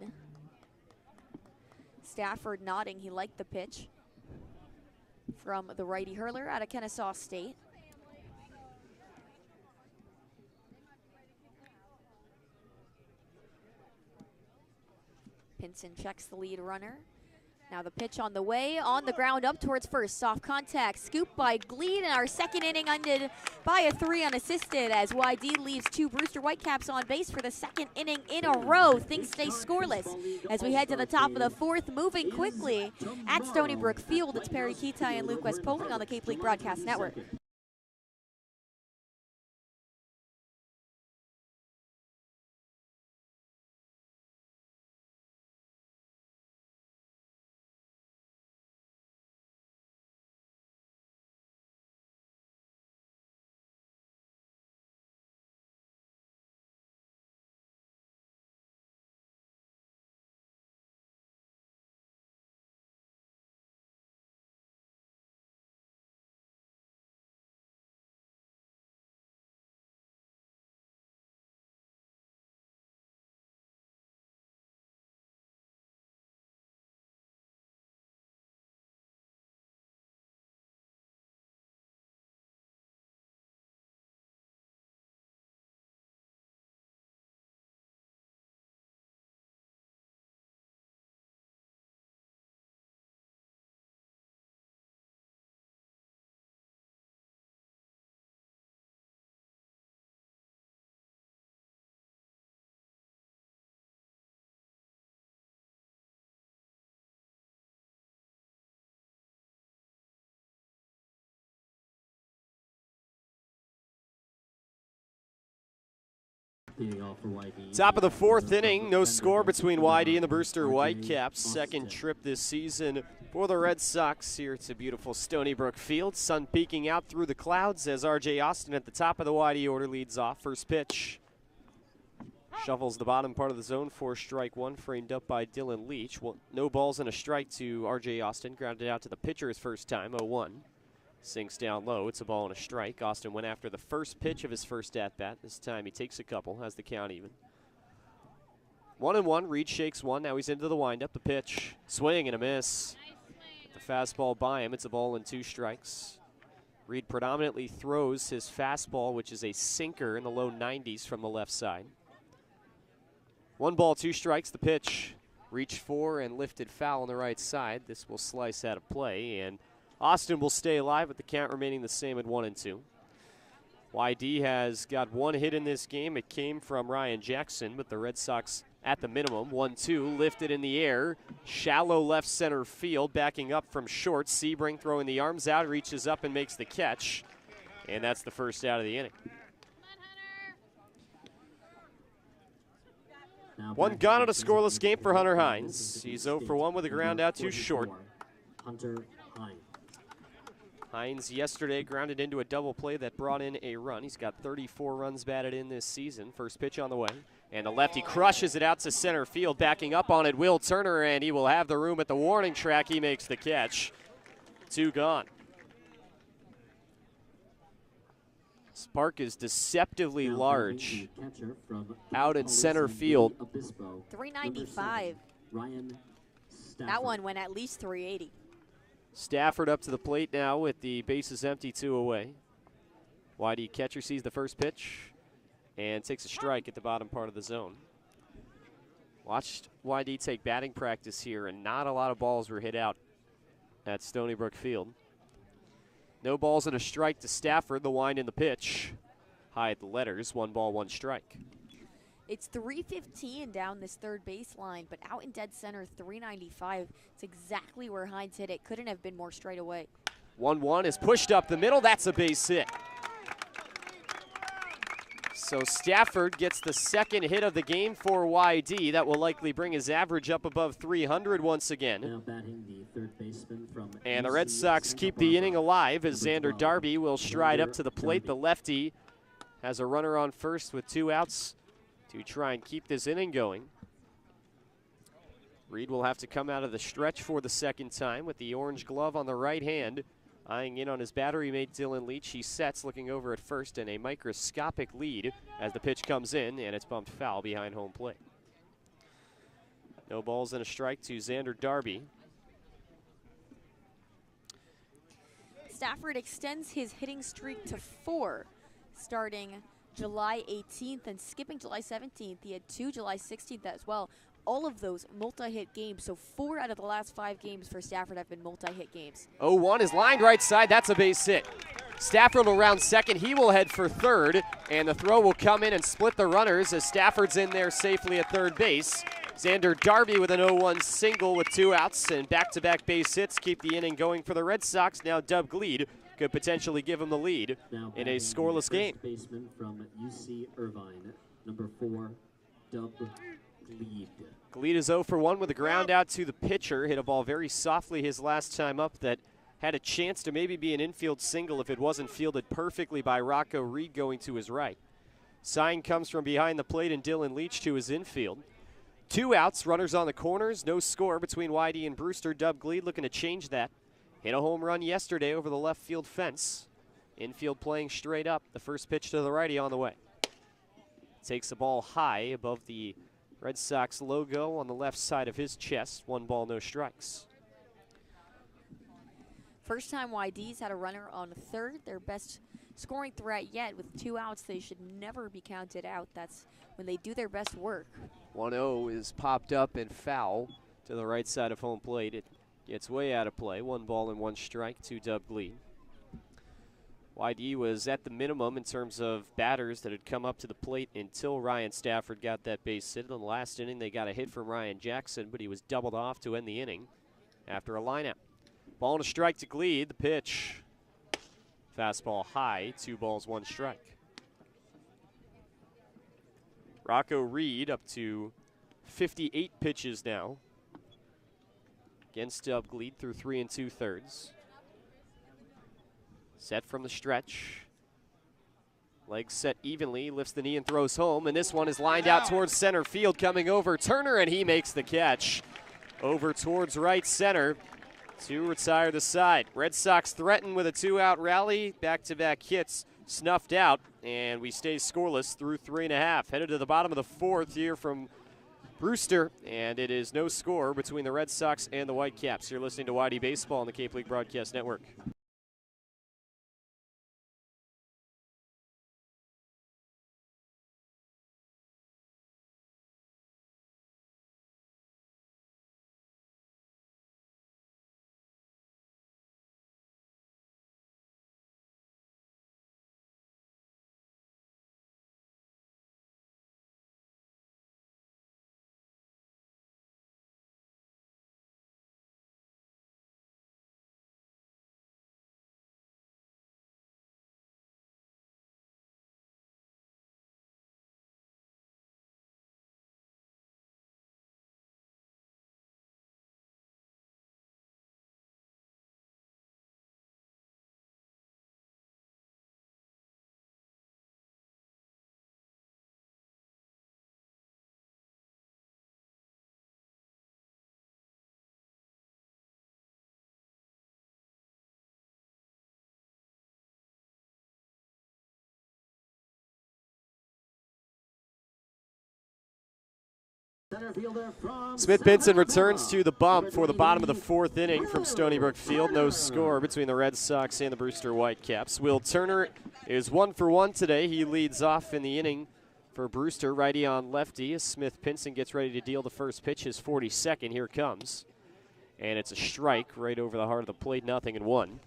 Stafford nodding, he liked the pitch from the righty hurler out of Kennesaw State. Pinson checks the lead runner. Now the pitch on the way, on the ground up towards first. Soft contact, scoop by Gleed, and our second inning ended by a 3 unassisted as YD leaves 2 Brewster Whitecaps on base for the second inning in a row. Things stay scoreless as we head to the top of the 4th, moving quickly at Stony Brook Field. It's Perri, Kitei, and Luke West Poley on the Cape League Broadcast Network. Top of the 4th inning, no score between YD and the Brewster Whitecaps. Second trip this season for the Red Sox here to beautiful Stony Brook Field. Sun peeking out through the clouds as RJ Austin at the top of the YD order leads off. First pitch. Shuffles the bottom part of the zone for strike 1, framed up by Dylan Leach. Well, no balls and a strike to RJ Austin. Grounded out to the pitcher his first time, 0-1. Sinks down low. It's a ball and a strike. Austin went after the first pitch of his first at-bat. This time he takes a couple, has the count even. 1-1. Reed shakes one. Now he's into the windup. The pitch. Swing and a miss. The fastball by him. It's a ball and 2 strikes. Reed predominantly throws his fastball, which is a sinker in the low 90s from the left side. 1 ball, 2 strikes. The pitch reached for and lifted foul on the right side. This will slice out of play, and Austin will stay alive with the count remaining the same at 1-2. YD has got 1 hit in this game. It came from Ryan Jackson, but the Red Sox at the minimum. 1-2, lifted in the air. Shallow left center field, backing up from short. Sebring throwing the arms out, reaches up and makes the catch. And that's the first out of the inning. 1 gone at a scoreless game for Hunter Hines. He's 0 for 1 with a ground out too short. Hunter Hines. Hines yesterday grounded into a double play that brought in a run. He's got 34 runs batted in this season. First pitch on the way. And the lefty crushes it out to center field. Backing up on it, Will Turner, and he will have the room at the warning track. He makes the catch. 2 gone. This park is deceptively large out in center field. 395. That one went at least 380. Stafford up to the plate now with the bases empty, 2 away. YD catcher sees the first pitch and takes a strike at the bottom part of the zone. Watched YD take batting practice here, and not a lot of balls were hit out at Stony Brook Field. No balls and a strike to Stafford. The wind in the pitch. Hide the letters. 1 ball, 1 strike. It's 315 down this third baseline, but out in dead center, 395. It's exactly where Hines hit it. Couldn't have been more straight away. 1-1 is pushed up the middle. That's a base hit. So Stafford gets the second hit of the game for YD. That will likely bring his average up above 300 once again. Now batting the third baseman from And the Red Sox keep the inning alive as Xander Darby will stride up to the plate. The lefty has a runner on first with 2 outs to try and keep this inning going. Reed will have to come out of the stretch for the second time with the orange glove on the right hand. Eyeing in on his battery mate Dylan Leach. He sets, looking over at first, and a microscopic lead as the pitch comes in, and it's bumped foul behind home plate. No balls and a strike to Xander Darby. Stafford extends his hitting streak to 4, starting July 18th and skipping July 17th. He had 2 July 16th as well. All of those multi-hit games, so 4 out of the last 5 games for Stafford have been multi-hit games. 0-1 is lined right side. That's a base hit. Stafford will round second. He will head for third, and the throw will come in and split the runners as Stafford's in there safely at third base. Xander Darby with an 0-1 single with 2 outs, and back-to-back base hits keep the inning going for the Red Sox. Now Dub Gleed could potentially give him the lead in a scoreless game. Baseman from UC Irvine, number 4, Dub Gleed. Gleed is 0 for 1 with a ground out to the pitcher. Hit a ball very softly his last time up that had a chance to maybe be an infield single if it wasn't fielded perfectly by Rocco Reed going to his right. Sign comes from behind the plate and Dylan Leach to his infield. 2 outs, runners on the corners, no score between YD and Brewster. Dub Gleed looking to change that. Hit a home run yesterday over the left field fence. Infield playing straight up. The first pitch to the righty on the way. Takes the ball high above the Red Sox logo on the left side of his chest. 1 ball, no strikes. First time YD's had a runner on third, their best scoring threat yet. With 2 outs, they should never be counted out. That's when they do their best work. 1-0 is popped up and foul to the right side of home plate. It gets way out of play. 1 ball and 1 strike to Dub Gleed. YD was at the minimum in terms of batters that had come up to the plate until Ryan Stafford got that base hit. In the last inning, they got a hit from Ryan Jackson, but he was doubled off to end the inning after a lineout. Ball and a strike to Gleed. The pitch. Fastball high. 2 balls, 1 strike. Rocco Reed up to 58 pitches now against Dub Gleed through 3 2/3. Set from the stretch. Legs set evenly, lifts the knee and throws home, and this one is lined out towards center field, coming over Turner, and he makes the catch. Over towards right center to retire the side. Red Sox threaten with a 2-out rally. Back-to-back hits snuffed out, and we stay scoreless through 3 1/2. Headed to the bottom of the 4th here from Brewster, and it is no score between the Red Sox and the Whitecaps. You're listening to YD Baseball on the Cape League Broadcast Network. Smith Pinson returns to the bump for the bottom of the fourth inning from Stony Brook Field. No score between the Red Sox and the Brewster Whitecaps. Will Turner is 1 for 1 today. He leads off in the inning for Brewster, righty on lefty, as Smith Pinson gets ready to deal the first pitch, his 42nd. Here comes. And it's a strike right over the heart of the plate, 0-1.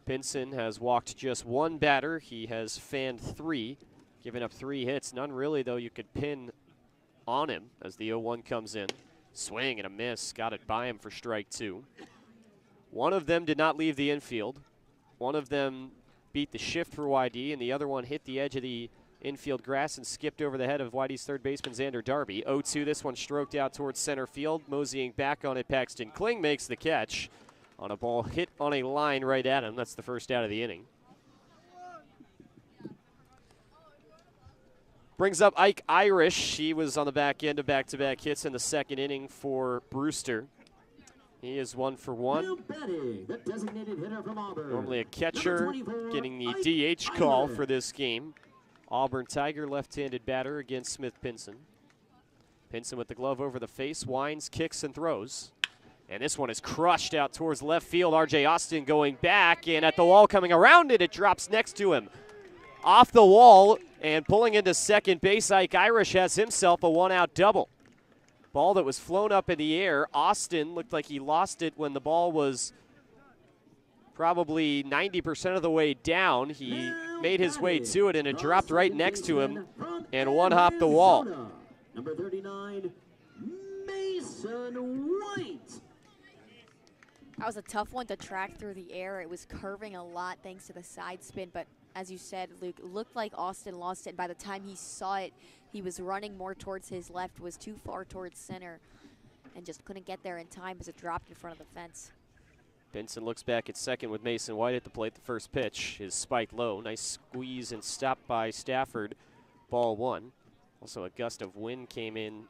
Pinson has walked just one batter. He has fanned 3, given up 3 hits. None really, though, you could pin on him as the 0-1 comes in. Swing and a miss. Got it by him for strike 2. One of them did not leave the infield. One of them beat the shift for YD, and the other one hit the edge of the infield grass and skipped over the head of YD's third baseman, Xander Darby. 0-2, this one stroked out towards center field. Moseying back on it, Paxton Kling makes the catch on a ball hit on a line right at him. That's the first out of the inning. Brings up Ike Irish. He was on the back end of back-to-back hits in the second inning for Brewster. He is 1 for 1. Normally a catcher getting the DH call for this game. Auburn Tiger left-handed batter against Smith Pinson. Pinson with the glove over the face, winds, kicks, and throws. And this one is crushed out towards left field. R.J. Austin going back, and at the wall coming around it, it drops next to him. Off the wall and pulling into second base, Ike Irish has himself a one-out double. Ball that was flown up in the air. Austin looked like he lost it when the ball was probably 90% of the way down. He made his way to it, and it dropped right next to him and one-hopped the wall. Number 39, Mason White. That was a tough one to track through the air. It was curving a lot thanks to the side spin, but as you said, Luke, it looked like Austin lost it. By the time he saw it, he was running more towards his left, was too far towards center, and just couldn't get there in time as it dropped in front of the fence. Benson looks back at second with Mason White at the plate. The first pitch is spiked low. Nice squeeze and stop by Stafford. Ball 1. Also a gust of wind came in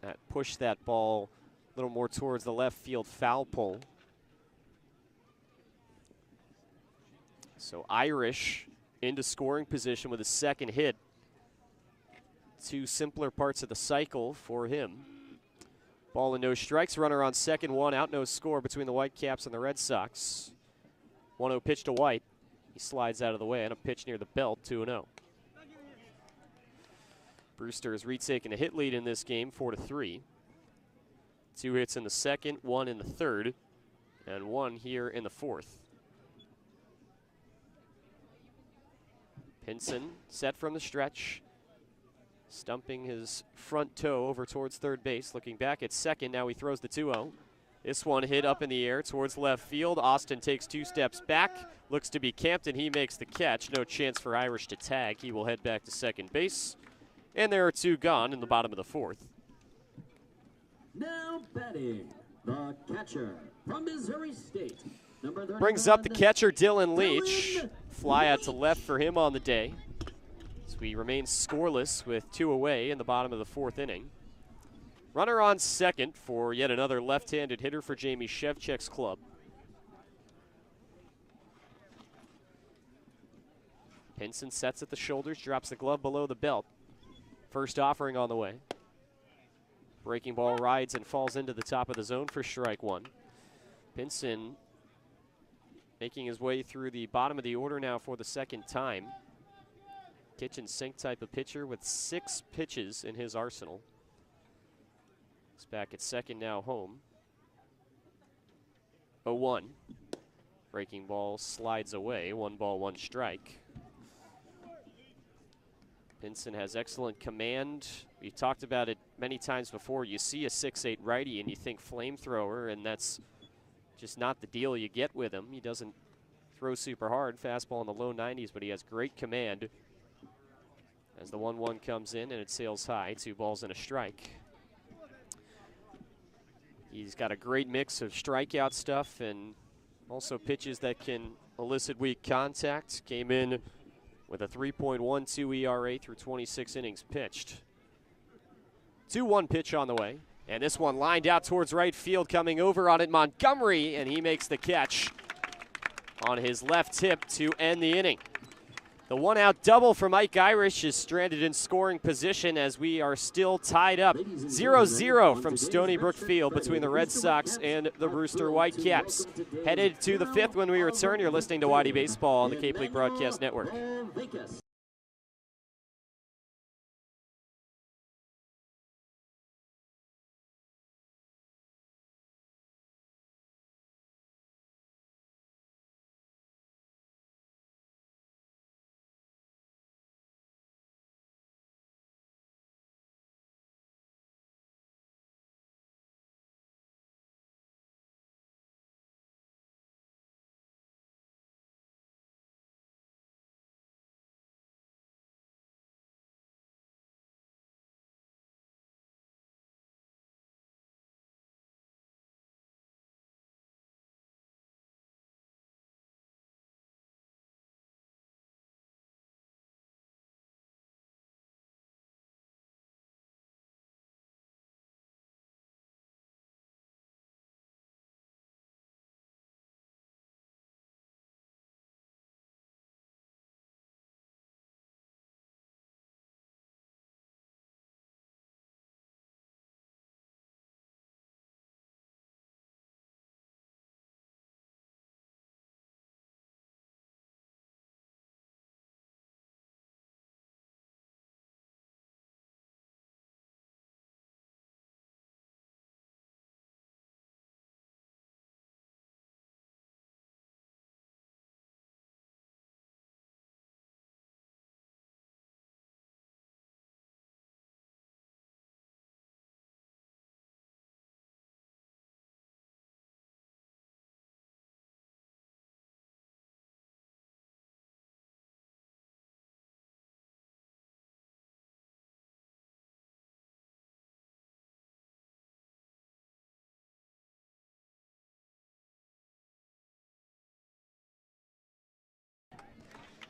that pushed that ball a little more towards the left field foul pole. So Irish into scoring position with his second hit. 2 simpler parts of the cycle for him. Ball and no strikes. Runner on second, 1 out, no score between the Whitecaps and the Red Sox. 1-0 pitch to White. He slides out of the way and a pitch near the belt, 2-0. Brewster has retaken a hit lead in this game, 4-3. 2 hits in the second, 1 in the third, and 1 here in the fourth. Pinson set from the stretch, stumping his front toe over towards third base, looking back at second. Now he throws the 2-0. This one hit up in the air towards left field. Austin takes 2 steps back, looks to be camped, and he makes the catch. No chance for Irish to tag. He will head back to second base, and there are 2 gone in the bottom of the fourth. Now batting, the catcher from Missouri State. Brings up the catcher, Dylan Leach. Fly out to left for him on the day. So we remain scoreless with 2 away in the bottom of the fourth inning. Runner on second for yet another left-handed hitter for Jamie Shevchek's club. Pinson sets at the shoulders, drops the glove below the belt. First offering on the way. Breaking ball rides and falls into the top of the zone for strike one. Pinson making his way through the bottom of the order now for the second time. Kitchen sink type of pitcher with 6 pitches in his arsenal. He's back at second, now home. 0-1. Breaking ball slides away. 1 ball, 1 strike. Pinson has excellent command. We've talked about it many times before. You see a 6'8" righty and you think flamethrower, and that's just not the deal you get with him. He doesn't throw super hard. Fastball in the low 90s, but he has great command. As the 1-1 comes in and it sails high, 2 balls and a strike. He's got a great mix of strikeout stuff and also pitches that can elicit weak contact. Came in with a 3.12 ERA through 26 innings pitched. 2-1 pitch on the way. And this one lined out towards right field, coming over on it, Montgomery, and he makes the catch on his left hip to end the inning. The 1-out double for Mike Irish is stranded in scoring position as we are still tied up 0-0 from Stony Brook Field between the Red Sox and the Brewster Whitecaps. Headed to the 5th when we return. You're listening to YD Baseball on the Cape League Broadcast Network.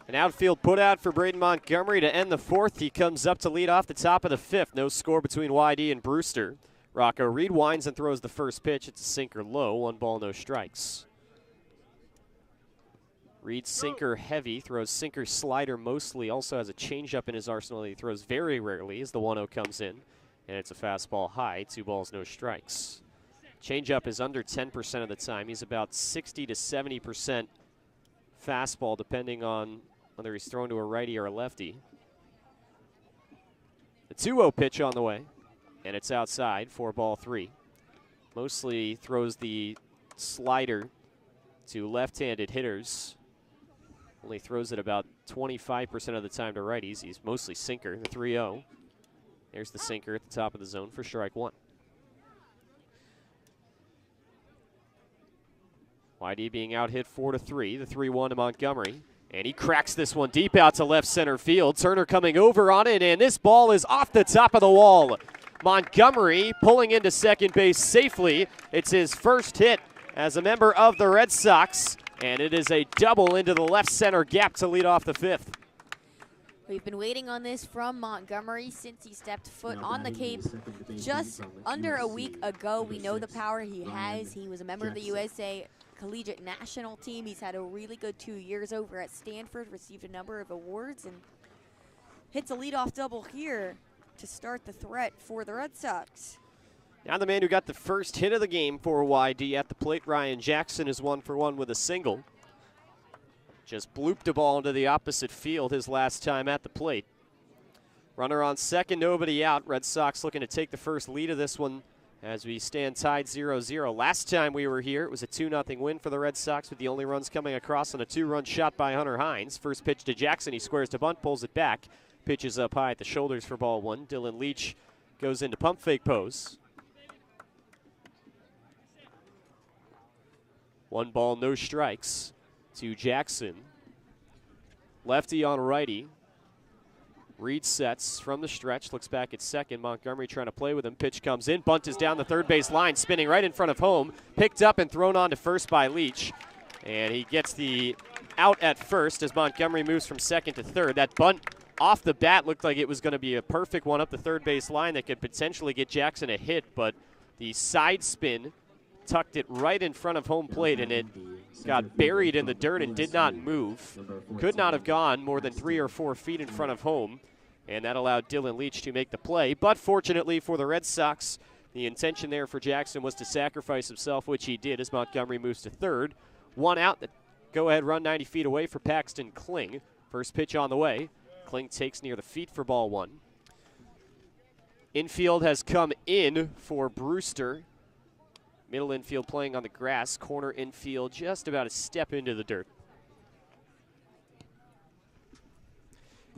An outfield putout for Braden Montgomery to end the 4th. He comes up to lead off the top of the 5th. No score between YD and Brewster. Rocco Reed winds and throws the first pitch. It's a sinker low. 1 ball, no strikes. Reed sinker heavy, throws sinker slider mostly. Also has a changeup in his arsenal that he throws very rarely as the 1-0 comes in. And it's a fastball high. 2 balls, no strikes. Changeup is under 10% of the time. He's about 60 to 70% fastball, depending on whether he's thrown to a righty or a lefty. The 2-0 pitch on the way, and it's outside, 4 ball 3. Mostly throws the slider to left-handed hitters. Only throws it about 25% of the time to righties. He's mostly sinker, the 3-0. There's the sinker at the top of the zone for strike 1. YD being out hit 4-3, the 3-1 to Montgomery. And he cracks this one deep out to left center field. Turner coming over on it, and this ball is off the top of the wall. Montgomery pulling into second base safely. It's his first hit as a member of the Red Sox, and it is a double into the left center gap to lead off the 5th. We've been waiting on this from Montgomery since he stepped foot on the Cape just under a week ago. We know the power he has. He was a member of the USA Collegiate National Team. He's had a really good 2 years over at Stanford, received a number of awards, and hits a leadoff double here to start the threat for the Red Sox. Now the man who got the first hit of the game for YD at the plate, Ryan Jackson, is 1 for 1 with a single. Just blooped a ball into the opposite field his last time at the plate. Runner on second, nobody out. Red Sox looking to take the first lead of this one as we stand tied 0-0. Last time we were here, it was a 2-0 win for the Red Sox with the only runs coming across on a 2-run shot by Hunter Hines. First pitch to Jackson, he squares to bunt, pulls it back. Pitches up high at the shoulders for ball 1. Dylan Leach goes into pump fake pose. 1 ball, no strikes to Jackson. Lefty on righty. Reed sets from the stretch, looks back at second. Montgomery trying to play with him. Pitch comes in. Bunt is down the third base line, spinning right in front of home. Picked up and thrown on to first by Leach. And he gets the out at first as Montgomery moves from second to third. That bunt off the bat looked like it was going to be a perfect one up the third base line that could potentially get Jackson a hit, but the side spin tucked it right in front of home plate, and it got buried in the dirt and did not move. Could not have gone more than 3 or 4 feet in front of home, and that allowed Dylan Leach to make the play. But fortunately for the Red Sox, the intention there for Jackson was to sacrifice himself, which he did as Montgomery moves to third. 1 out, the go-ahead run 90 feet away for Paxton Kling. First pitch on the way. Kling takes near the feet for ball 1. Infield has come in for Brewster. Middle infield playing on the grass. Corner infield just about a step into the dirt.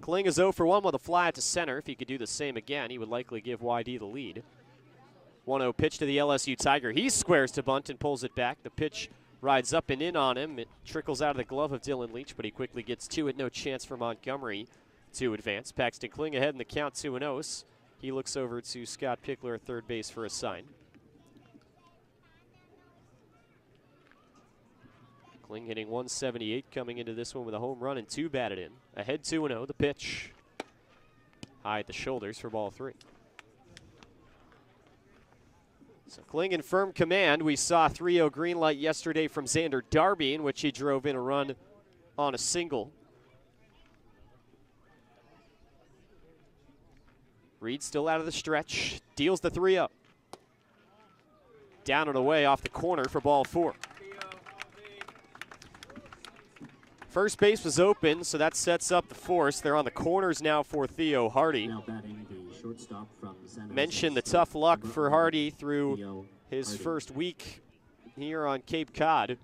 Kling is 0 for 1 with a fly out to center. If he could do the same again, he would likely give YD the lead. 1-0 pitch to the LSU Tiger. He squares to bunt and pulls it back. The pitch rides up and in on him. It trickles out of the glove of Dylan Leach, but he quickly gets to it. No chance for Montgomery to advance. Paxton Kling ahead in the count 2-0. He looks over to Scott Pickler at third base for a sign. Kling hitting 178 coming into this one with a home run and 2 batted in. Ahead 2-0, the pitch. High at the shoulders for ball 3. So Kling in firm command. We saw 3-0 green light yesterday from Xander Darby, in which he drove in a run on a single. Reed still out of the stretch. Deals the 3-0. Down and away off the corner for ball 4. First base was open, so that sets up the force. They're on the corners now for Theo Hardy. Mentioned the tough luck for Hardy through his first week here on Cape Cod.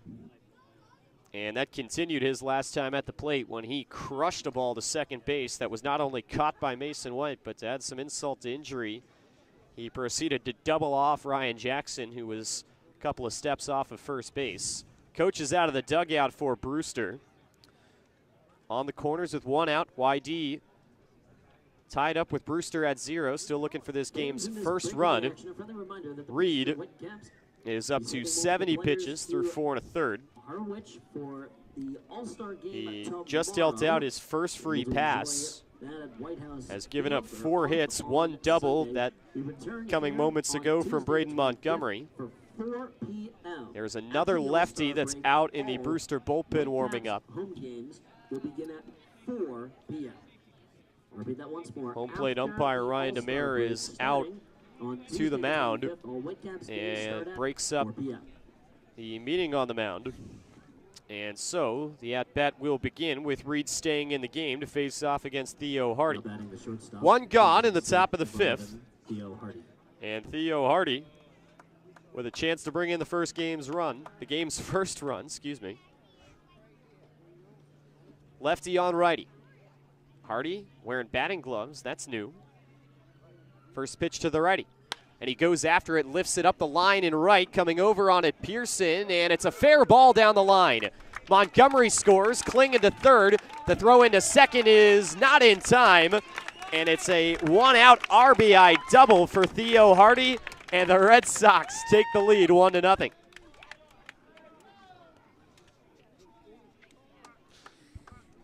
And that continued his last time at the plate when he crushed a ball to second base that was not only caught by Mason White, but to add some insult to injury, he proceeded to double off Ryan Jackson, who was a couple of steps off of first base. Coach is out of the dugout for Brewster. On the corners with 1 out, YD tied up with Brewster at 0, still looking for this game's first run. Reed is up to 70 pitches through 4 1/3. He just dealt out his first free pass. Has given up 4 hits, 1 double, that coming moments ago from Braden Montgomery. There's another lefty that's out in the Brewster bullpen warming up. Will begin at 4 p.m. Repeat that once more. Home plate umpire Ryan DeMere is out to the mound and breaks up the meeting on the mound. And so the at-bat will begin with Reed staying in the game to face off against Theo Hardy. 1 gone in the top of the 5th. And Theo Hardy with a chance to bring in the game's first run, excuse me. Lefty on righty. Hardy wearing batting gloves. That's new. First pitch to the righty. And he goes after it, lifts it up the line in right, coming over on it Pearson, and it's a fair ball down the line. Montgomery scores, Kling into third. The throw into second is not in time, and it's a 1-out RBI double for Theo Hardy, and the Red Sox take the lead 1-0.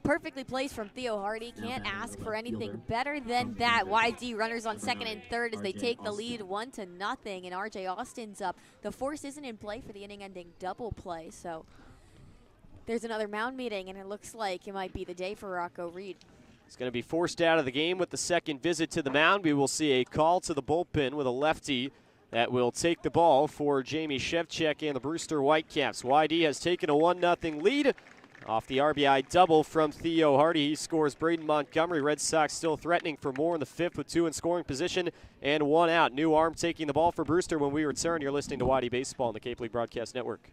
Perfectly placed from Theo Hardy. Can't ask for anything better than that. YD runners on second and third as they take the lead 1-0, and RJ Austin's up. The force isn't in play for the inning-ending double play, so there's another mound meeting, and it looks like it might be the day for Rocco Reed. He's going to be forced out of the game with the second visit to the mound. We will see a call to the bullpen with a lefty that will take the ball for Jamie Shevchuk and the Brewster Whitecaps. YD has taken a 1-0 lead off the RBI double from Theo Hardy. He scores Braden Montgomery. Red Sox still threatening for more in the fifth with 2 in scoring position and 1 out. New arm taking the ball for Brewster. When we return, you're listening to YD Baseball on the Cape League Broadcast Network.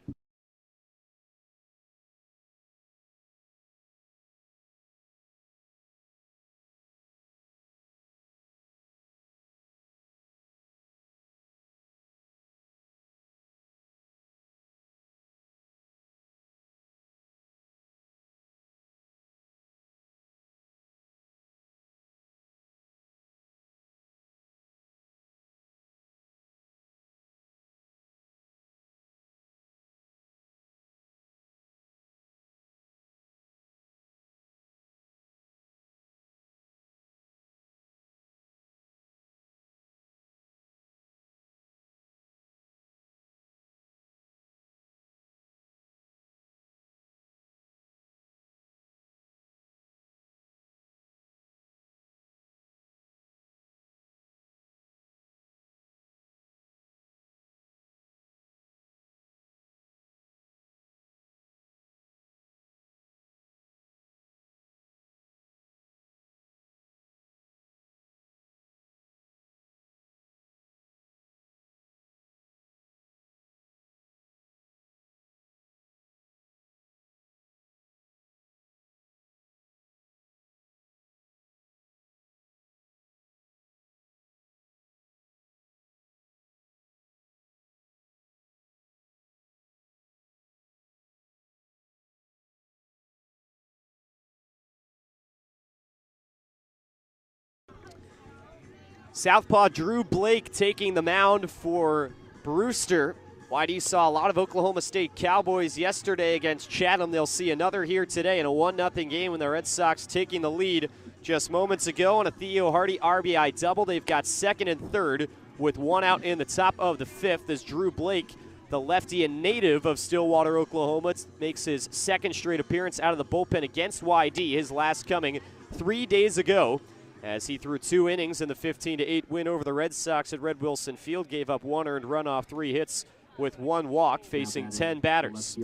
Southpaw Drew Blake taking the mound for Brewster. YD saw a lot of Oklahoma State Cowboys yesterday against Chatham. They'll see another here today in a 1-0 game when the Red Sox taking the lead just moments ago on a Theo Hardy RBI double. They've got second and third with 1 out in the top of the fifth as Drew Blake, the lefty and native of Stillwater, Oklahoma, makes his second straight appearance out of the bullpen against YD, his last coming 3 days ago, as he threw 2 innings in the 15-8 win over the Red Sox at Red Wilson Field, gave up 1 earned run off 3 hits with 1 walk, facing 10 batters.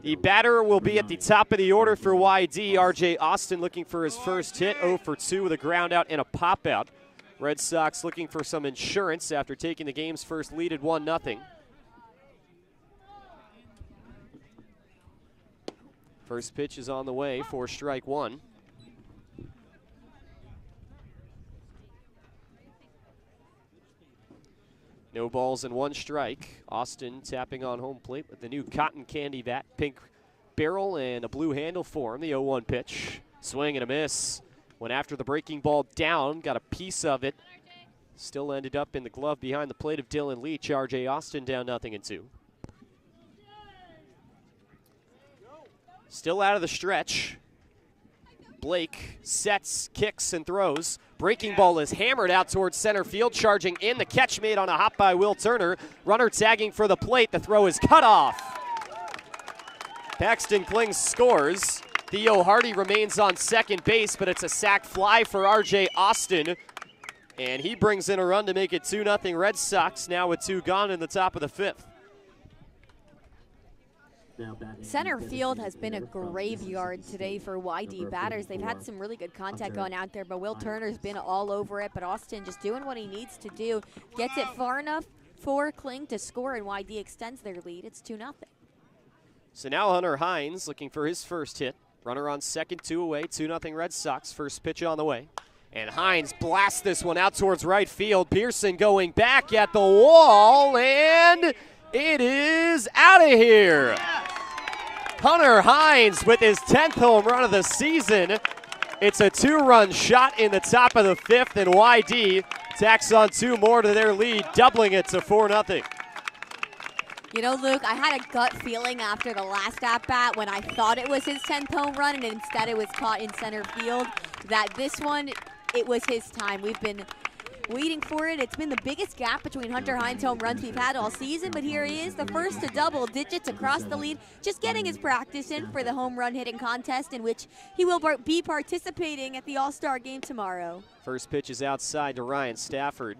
The batter will be at the top of the order for YD. RJ Austin looking for his first hit, 0 for 2 with a ground out and a pop out. Red Sox looking for some insurance after taking the game's first lead at 1-0. First pitch is on the way for strike 1. No balls and 1 strike. Austin tapping on home plate with the new cotton candy bat, pink barrel and a blue handle for him. The 0-1 pitch. Swing and a miss. Went after the breaking ball down, got a piece of it. Still ended up in the glove behind the plate of Dylan Leach. RJ Austin down 0-2. Still out of the stretch. Blake sets, kicks, and throws. Breaking ball is hammered out towards center field, charging in. The catch made on a hop by Will Turner. Runner tagging for the plate. The throw is cut off. Paxton Kling scores. Theo Hardy remains on second base, but it's a sac fly for RJ Austin. And he brings in a run to make it 2-0 Red Sox, now with 2 gone in the top of the 5th. Center field has been a graveyard today for YD batters. They've had some really good contact going out there, but Will Turner's been all over it. But Austin just doing what he needs to do. Gets it far enough for Kling to score, and YD extends their lead. It's 2-0. So now Hunter Hines looking for his first hit. Runner on second, 2 away, 2-0 Red Sox. First pitch on the way. And Hines blasts this one out towards right field. Pearson going back at the wall, and it is out of here. Hunter Hines with his 10th home run of the season. It's a 2-run shot in the top of the 5th, and YD tacks on 2 more to their lead, doubling it to 4-0. You know, Luke, I had a gut feeling after the last at-bat when I thought it was his 10th home run and instead it was caught in center field, that this one, it was his time. We've been waiting for it. It's been the biggest gap between Hunter Hines home runs we've had all season, but here he is, the first to double digits across the lead, just getting his practice in for the home run hitting contest in which he will be participating at the All-Star game tomorrow. First pitch is outside to Ryan Stafford.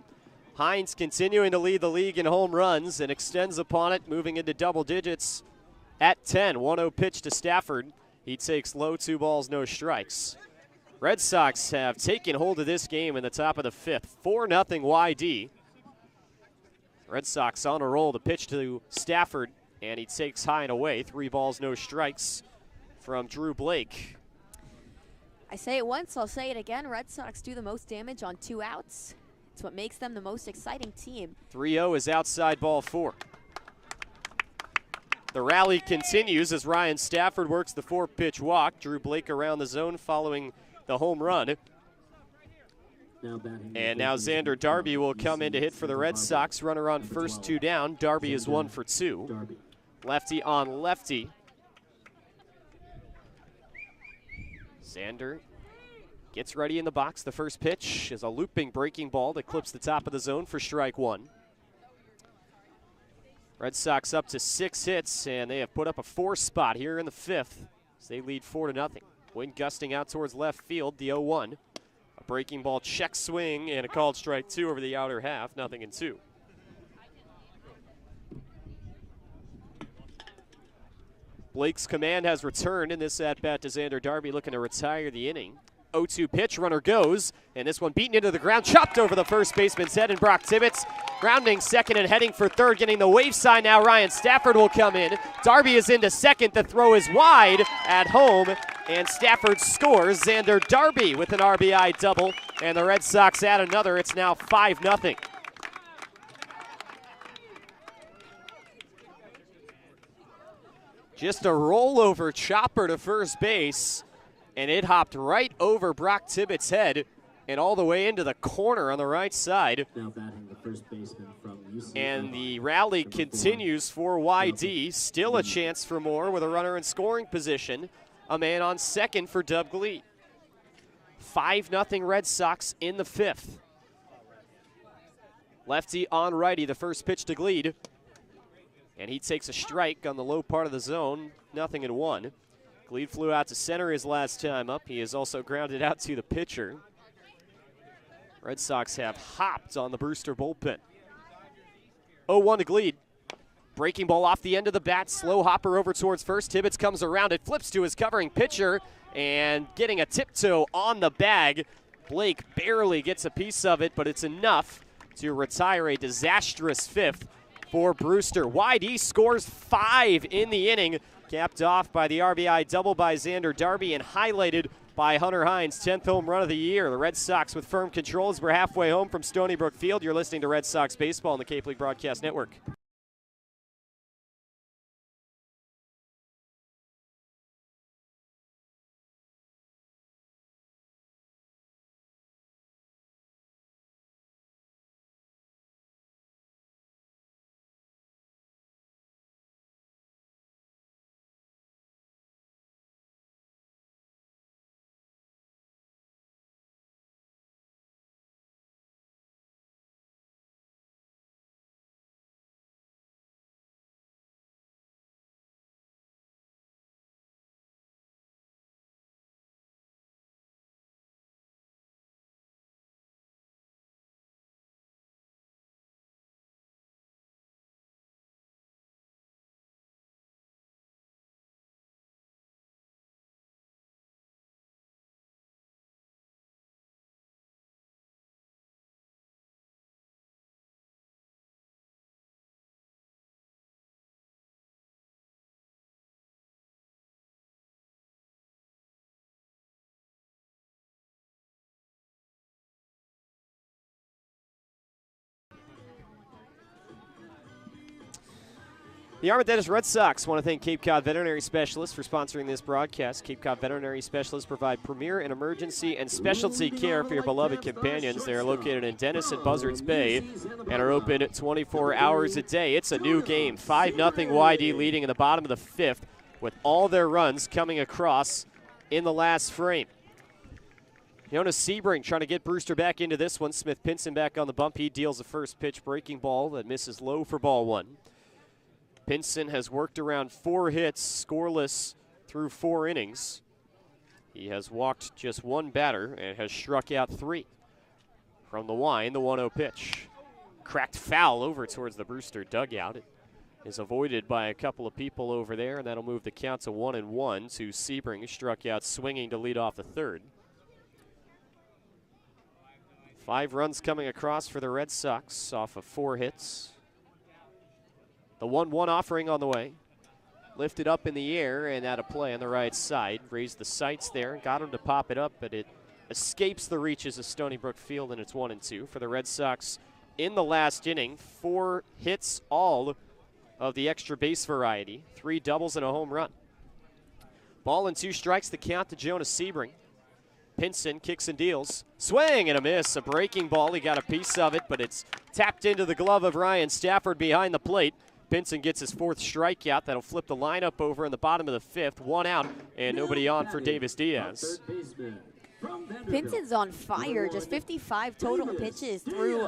Hines continuing to lead the league in home runs and extends upon it, moving into double digits at 10. 1-0 pitch to Stafford. He takes low, 2 balls, no strikes. Red Sox have taken hold of this game in the top of the 5th. 4-0 YD. Red Sox on a roll. The pitch to Stafford, and he takes high and away. 3 balls, no strikes from Drew Blake. I say it once, I'll say it again. Red Sox do the most damage on 2 outs. It's what makes them the most exciting team. 3-0 is outside ball 4. The rally continues as Ryan Stafford works the 4-pitch walk. Drew Blake around the zone following the home run. And now Xander Darby will come in to hit for the Red Sox. Runner on first, 2 down. Darby is 1 for 2. Lefty on lefty. Xander gets ready in the box. The first pitch is a looping breaking ball that clips the top of the zone for strike 1. Red Sox up to 6 hits, and they have put up a 4 spot here in the 5th as they lead 4-0. Wind gusting out towards left field, the 0-1. A breaking ball check swing and a called strike 2 over the outer half, 0-2. Blake's command has returned in this at-bat to Xander Darby, looking to retire the inning. 0-2 pitch, runner goes, and this one beaten into the ground, chopped over the first baseman's head, and Brock Tibbetts grounding second and heading for third, getting the wave sign now. Ryan Stafford will come in. Darby is into second. The throw is wide at home, and Stafford scores. Xander Darby with an RBI double, and the Red Sox add another. It's now 5-0. Just a rollover chopper to first base, and it hopped right over Brock Tibbetts' head and all the way into the corner on the right side. Now batting the first baseman from UC. And the rally continues for YD. Still a chance for more with a runner in scoring position. A man on second for Dub Gleed. 5-0 Red Sox in the 5th. Lefty on righty, the first pitch to Gleed. And he takes a strike on the low part of the zone, 0-1. Gleed flew out to center his last time up. He is also grounded out to the pitcher. Red Sox have hopped on the Brewster bullpen. 0-1 to Gleed. Breaking ball off the end of the bat. Slow hopper over towards first. Tibbetts comes around it, flips to his covering pitcher, and getting a tiptoe on the bag. Blake barely gets a piece of it, but it's enough to retire a disastrous 5th for Brewster. YD scores 5 in the inning, capped off by the RBI double by Xander Darby and highlighted by Hunter Hines, 10th home run of the year. The Red Sox with firm control as we're halfway home from Stony Brook Field. You're listening to Red Sox Baseball on the Cape League Broadcast Network. The Armageddon Red Sox want to thank Cape Cod Veterinary Specialists for sponsoring this broadcast. Cape Cod Veterinary Specialists provide premier and emergency and specialty care for your beloved companions. They are located in Dennis and Buzzards Bay and are open 24 hours a day. It's a new game. 5-0 YD leading in the bottom of the 5th with all their runs coming across in the last frame. Jonas Sebring trying to get Brewster back into this one. Smith Pinson back on the bump. He deals the first pitch breaking ball that misses low for ball 1. Pinson has worked around 4 hits, scoreless through 4 innings. He has walked just 1 batter and has struck out 3. From the line, the 1-0 pitch. cracked foul over towards the Brewster dugout. It is avoided by a couple of people over there, and that'll move the count to 1-1 to Sebring, who struck out swinging to lead off the third. 5 runs coming across for the Red Sox off of 4 hits. The 1-1 offering on the way. Lifted up in the air and out of play on the right side. Raised the sights there, got him to pop it up, but it escapes the reaches of Stony Brook Field, and it's 1-2 for the Red Sox in the last inning. 4 hits, all of the extra base variety. 3 doubles and a home run. Ball and 2 strikes, the count to Jonas Sebring. Pinson kicks and deals. Swing and a miss. A breaking ball. He got a piece of it, but it's tapped into the glove of Ryan Stafford behind the plate. Pinson gets his 4th strikeout. That'll flip the lineup over in the bottom of the 5th. 1 out and nobody on for Davis Diaz. Pinson's on fire. Just 55 total pitches through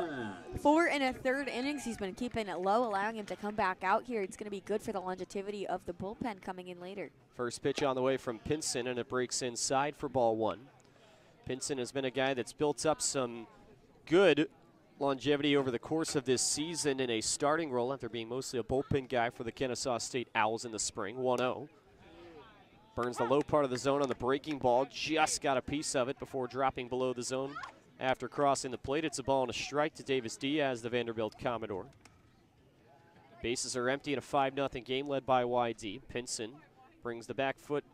4 1/3 innings. He's been keeping it low, allowing him to come back out here. It's going to be good for the longevity of the bullpen coming in later. First pitch on the way from Pinson, and it breaks inside for ball 1. Pinson has been a guy that's built up some good longevity over the course of this season in a starting role after being mostly a bullpen guy for the Kennesaw State Owls in the spring. 1-0. Burns the low part of the zone on the breaking ball. Just got a piece of it before dropping below the zone after crossing the plate. It's a ball and a strike to Davis Diaz, the Vanderbilt Commodore. Bases are empty in a 5-0 game led by YD. Pinson brings the back foot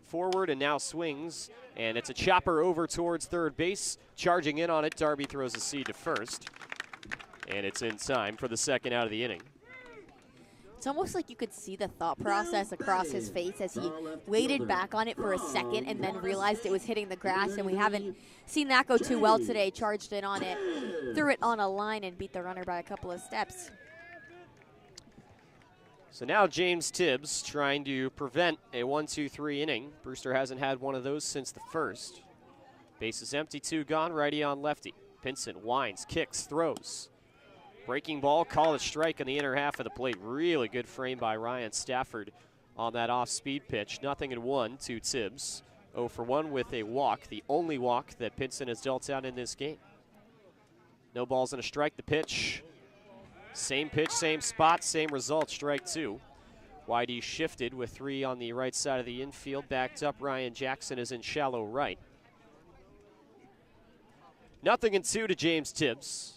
forward and now swings, and it's a chopper over towards third base. Charging in on it, Darby throws a seed to first, and it's in time for the 2nd out of the inning. It's almost like you could see the thought process across his face as he waited back on it for a second and then realized it was hitting the grass, and we haven't seen that go too well today. Charged in on it, threw it on a line, and beat the runner by a couple of steps. So now James Tibbs trying to prevent a 1-2-3 inning. Brewster hasn't had one of those since the first. Bases empty, 2 gone, righty on lefty. Pinson winds, kicks, throws. Breaking ball, call it strike on the inner half of the plate. Really good frame by Ryan Stafford on that off-speed pitch. 0-1 to Tibbs. 0 for 1 with a walk, the only walk that Pinson has dealt out in this game. No balls and a strike, the pitch. Same pitch, same spot, same result, strike 2. YD shifted with 3 on the right side of the infield. Backed up, Ryan Jackson is in shallow right. 0-2 to James Tibbs.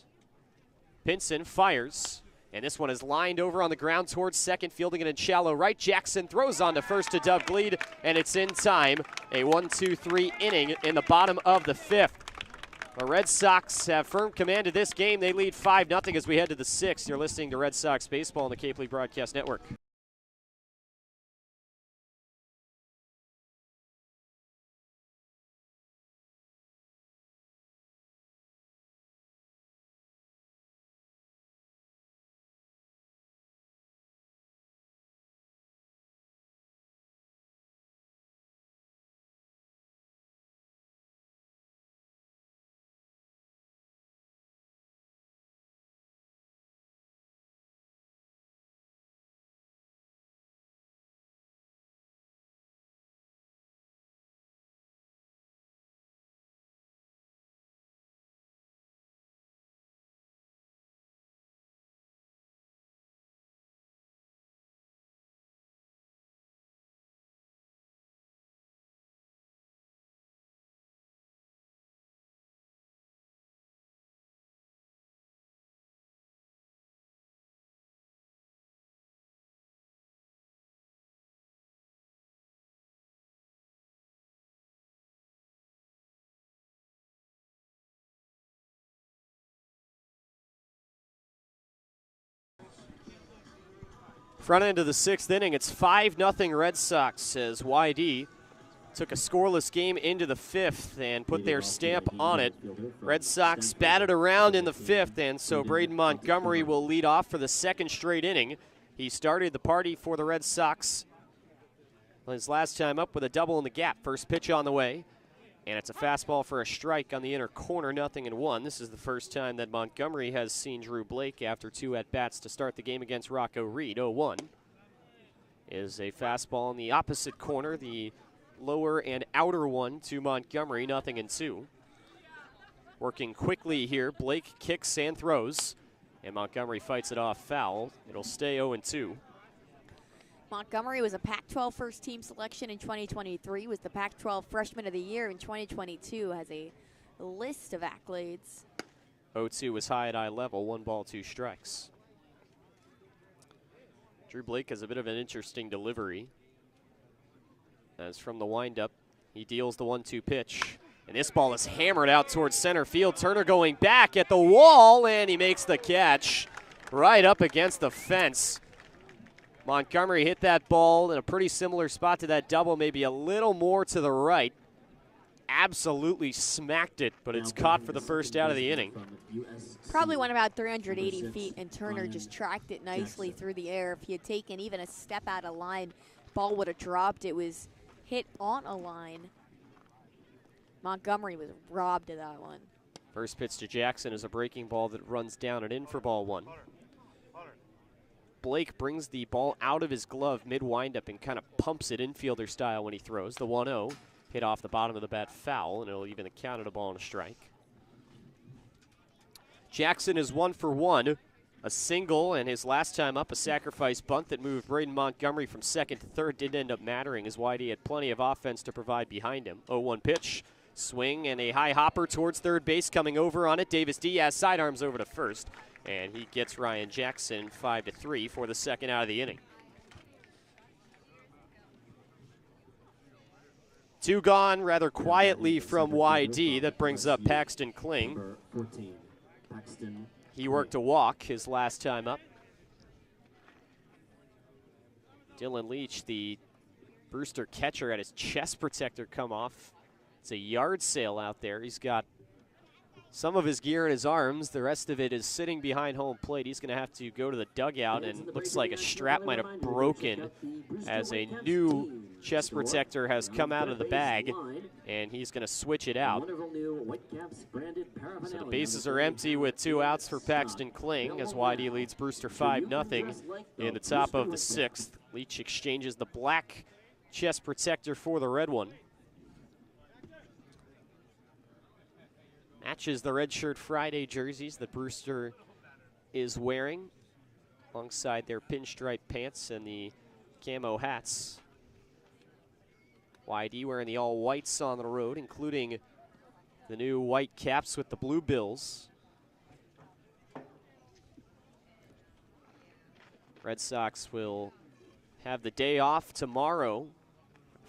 Pinson fires, and this one is lined over on the ground towards second, fielding it in shallow right. Jackson throws on to first to Dub lead, and it's in time. A 1-2-3 inning in the bottom of the 5th. The Red Sox have firm command of this game. They lead 5-0 as we head to the 6th. You're listening to Red Sox Baseball on the Cape League Broadcast Network. Front end of the 6th inning, it's 5-0 Red Sox as YD took a scoreless game into the 5th and put their stamp on it. Red Sox batted around in the 5th, and so Braden Montgomery will lead off for the 2nd straight inning. He started the party for the Red Sox his last time up with a double in the gap. First pitch on the way, and it's a fastball for a strike on the inner corner, 0-1. This is the first time that Montgomery has seen Drew Blake after 2 at-bats to start the game against Rocco Reed. 0-1 is a fastball in the opposite corner, the lower and outer one to Montgomery, 0-2. Working quickly here, Blake kicks and throws. And Montgomery fights it off foul. It'll stay 0-2. Montgomery was a Pac-12 first team selection in 2023, was the Pac-12 Freshman of the Year in 2022, has a list of accolades. 0-2 was high at eye level, 1 ball, 2 strikes. Drew Blake has a bit of an interesting delivery. As from the windup, he deals the 1-2 pitch. And this ball is hammered out towards center field. Turner going back at the wall, and he makes the catch right up against the fence. Montgomery hit that ball in a pretty similar spot to that double, maybe a little more to the right. Absolutely smacked it, but it's caught for the first out of the inning. Probably went about 380 feet, and Turner just tracked it nicely through the air. If he had taken even a step out of line, ball would have dropped. It was hit on a line. Montgomery was robbed of that one. First pitch to Jackson is a breaking ball that runs down and in for ball 1. Blake brings the ball out of his glove mid-windup and kind of pumps it infielder style when he throws. The 1-0 hit off the bottom of the bat foul, and it'll even account at a ball and a strike. Jackson is 1 for 1. A single, and his last time up, a sacrifice bunt that moved Braden Montgomery from second to third. Didn't end up mattering as Whitey had plenty of offense to provide behind him. 0-1 pitch. Swing and a high hopper towards third base coming over on it. Davis Diaz sidearms over to first, and he gets Ryan Jackson 5-3 for the second out of the inning. 2 gone rather quietly from YD. That brings up Paxton Kling. Number 14, Paxton. He worked a walk his last time up. Dylan Leach, the Brewster catcher, had his chest protector come off. It's a yard sale out there. He's got some of his gear in his arms. The rest of it is sitting behind home plate. He's going to have to go to the dugout, and looks like a strap might have broken as a new chest protector has come out of the bag, and he's going to switch it out. So the bases are empty with 2 outs for Paxton Kling as YD leads Brewster 5-0 in the top of the 6th. Leach exchanges the black chest protector for the red one. Matches the Red Shirt Friday jerseys that Brewster is wearing alongside their pinstripe pants and the camo hats. YD wearing the all whites on the road, including the new white caps with the blue bills. Red Sox will have the day off tomorrow.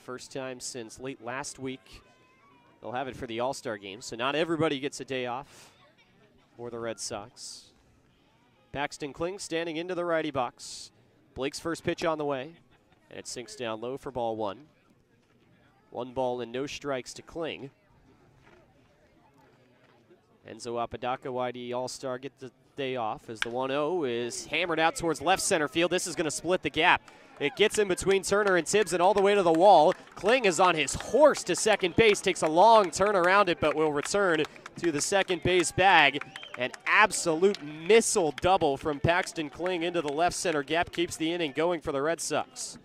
First time since late last week. They'll have it for the All-Star game, so not everybody gets a day off for the Red Sox. Paxton Kling standing into the righty box. Blake's first pitch on the way, and it sinks down low for ball 1. 1 ball and no strikes to Kling. Enzo Apodaca, YD All-Star, get the day off as the 1-0 is hammered out towards left center field. This is going to split the gap. It gets in between Turner and Tibbs and all the way to the wall. Kling is on his horse to second base, takes a long turn around it, but will return to the second base bag. An absolute missile double from Paxton Kling into the left center gap keeps the inning going for the Red Sox.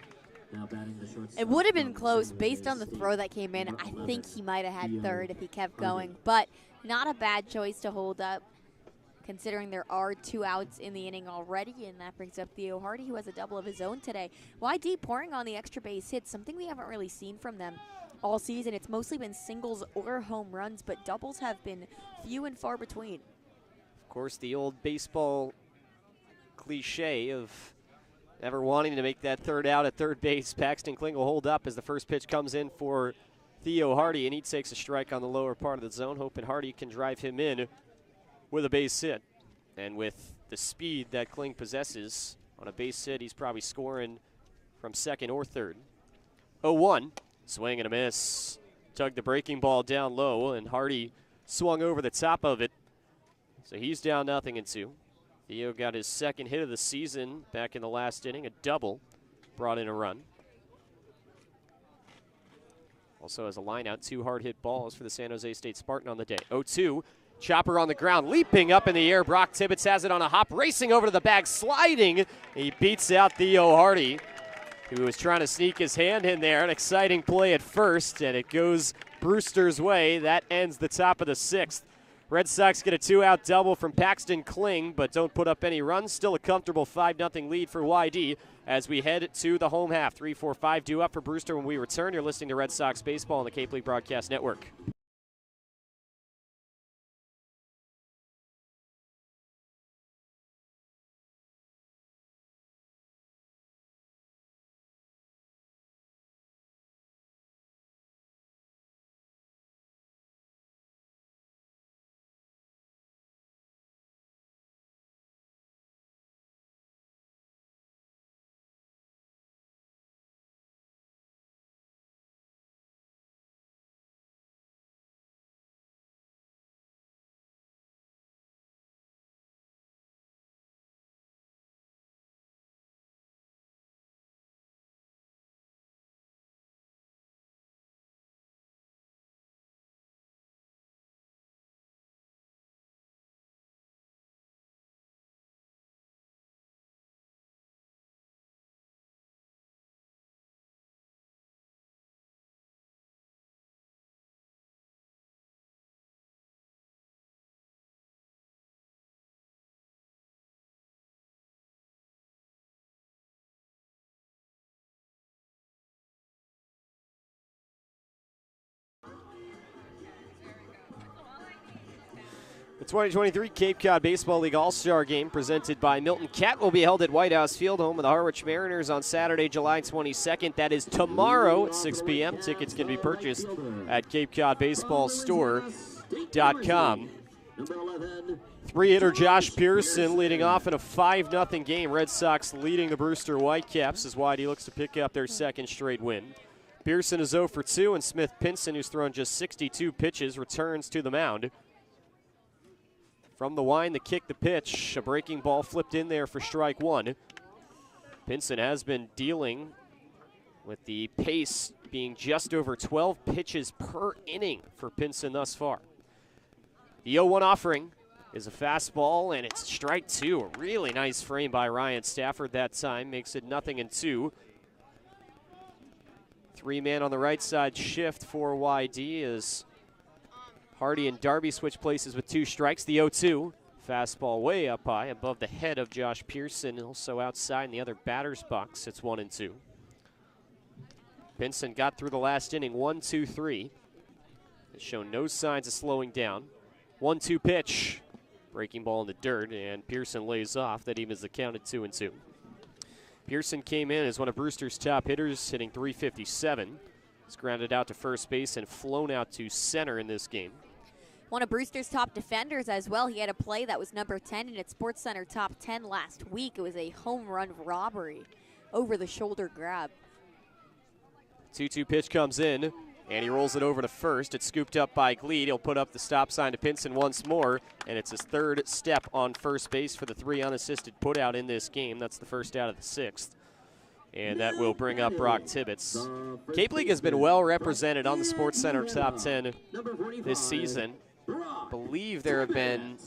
It would have been close based on the throw that came in. I think he might have had third if he kept going, but not a bad choice to hold up, considering there are 2 outs in the inning already, and that brings up Theo Hardy, who has a double of his own today. YD pouring on the extra base hits, something we haven't really seen from them all season. It's mostly been singles or home runs, but doubles have been few and far between. Of course, the old baseball cliche of never wanting to make that third out at third base. Paxton Kling will hold up as the first pitch comes in for Theo Hardy, and he takes a strike on the lower part of the zone, hoping Hardy can drive him in with a base hit. And with the speed that Kling possesses on a base hit, he's probably scoring from second or third. 0-1, swing and a miss. Tugged the breaking ball down low, and Hardy swung over the top of it. So he's down 0-2. Theo got his second hit of the season back in the last inning, a double, brought in a run. Also has a line out, 2 hard hit balls for the San Jose State Spartan on the day. 0-2. Chopper on the ground, leaping up in the air. Brock Tibbetts has it on a hop, racing over to the bag, sliding. He beats out Theo Hardy, who was trying to sneak his hand in there. An exciting play at first, and it goes Brewster's way. That ends the top of the 6th. Red Sox get a 2-out double from Paxton Kling, but don't put up any runs. Still a comfortable 5-0 lead for YD as we head to the home half. 3-4-5 due up for Brewster when we return. You're listening to Red Sox Baseball on the Cape League Broadcast Network. The 2023 Cape Cod Baseball League All-Star Game presented by Milton Cat will be held at White House Field, home of the Harwich Mariners on Saturday, July 22nd. That is tomorrow at 6 p.m. Tickets can be purchased at CapeCodBaseballStore.com. Three-hitter Josh Pearson leading off in a 5-0 game. Red Sox leading the Brewster Whitecaps as YD looks to pick up their second straight win. Pearson is 0 for 2, and Smith Pinson, who's thrown just 62 pitches, returns to the mound. From the wind, the kick, the pitch. A breaking ball flipped in there for strike one. Pinson has been dealing with the pace being just over 12 pitches per inning for Pinson thus far. The 0-1 offering is a fastball, and it's strike two. A really nice frame by Ryan Stafford that time. Makes it 0-2. Three-man on the right side shift for YD as Hardy and Darby switch places with 2 strikes. The 0-2. Fastball way up high above the head of Josh Pearson. Also outside in the other batter's box. It's 1-2. Pinson got through the last inning 1-2-3. Has shown no signs of slowing down. 1-2 pitch. Breaking ball in the dirt, and Pearson lays off. That evens the count at 2-2. Pearson came in as one of Brewster's top hitters, hitting .357. He's grounded out to first base and flown out to center in this game. One of Brewster's top defenders as well. He had a play that was number 10 in its SportsCenter top 10 last week. It was a home run robbery, over the shoulder grab. 2-2 pitch comes in, and he rolls it over to first. It's scooped up by Gleed. He'll put up the stop sign to Pinson once more, and it's his third step on first base for the 3 unassisted putout in this game. That's the first out of the 6th. And that will bring up Brock Tibbetts. Cape League has been well represented on the SportsCenter top 10 this season. I believe there have been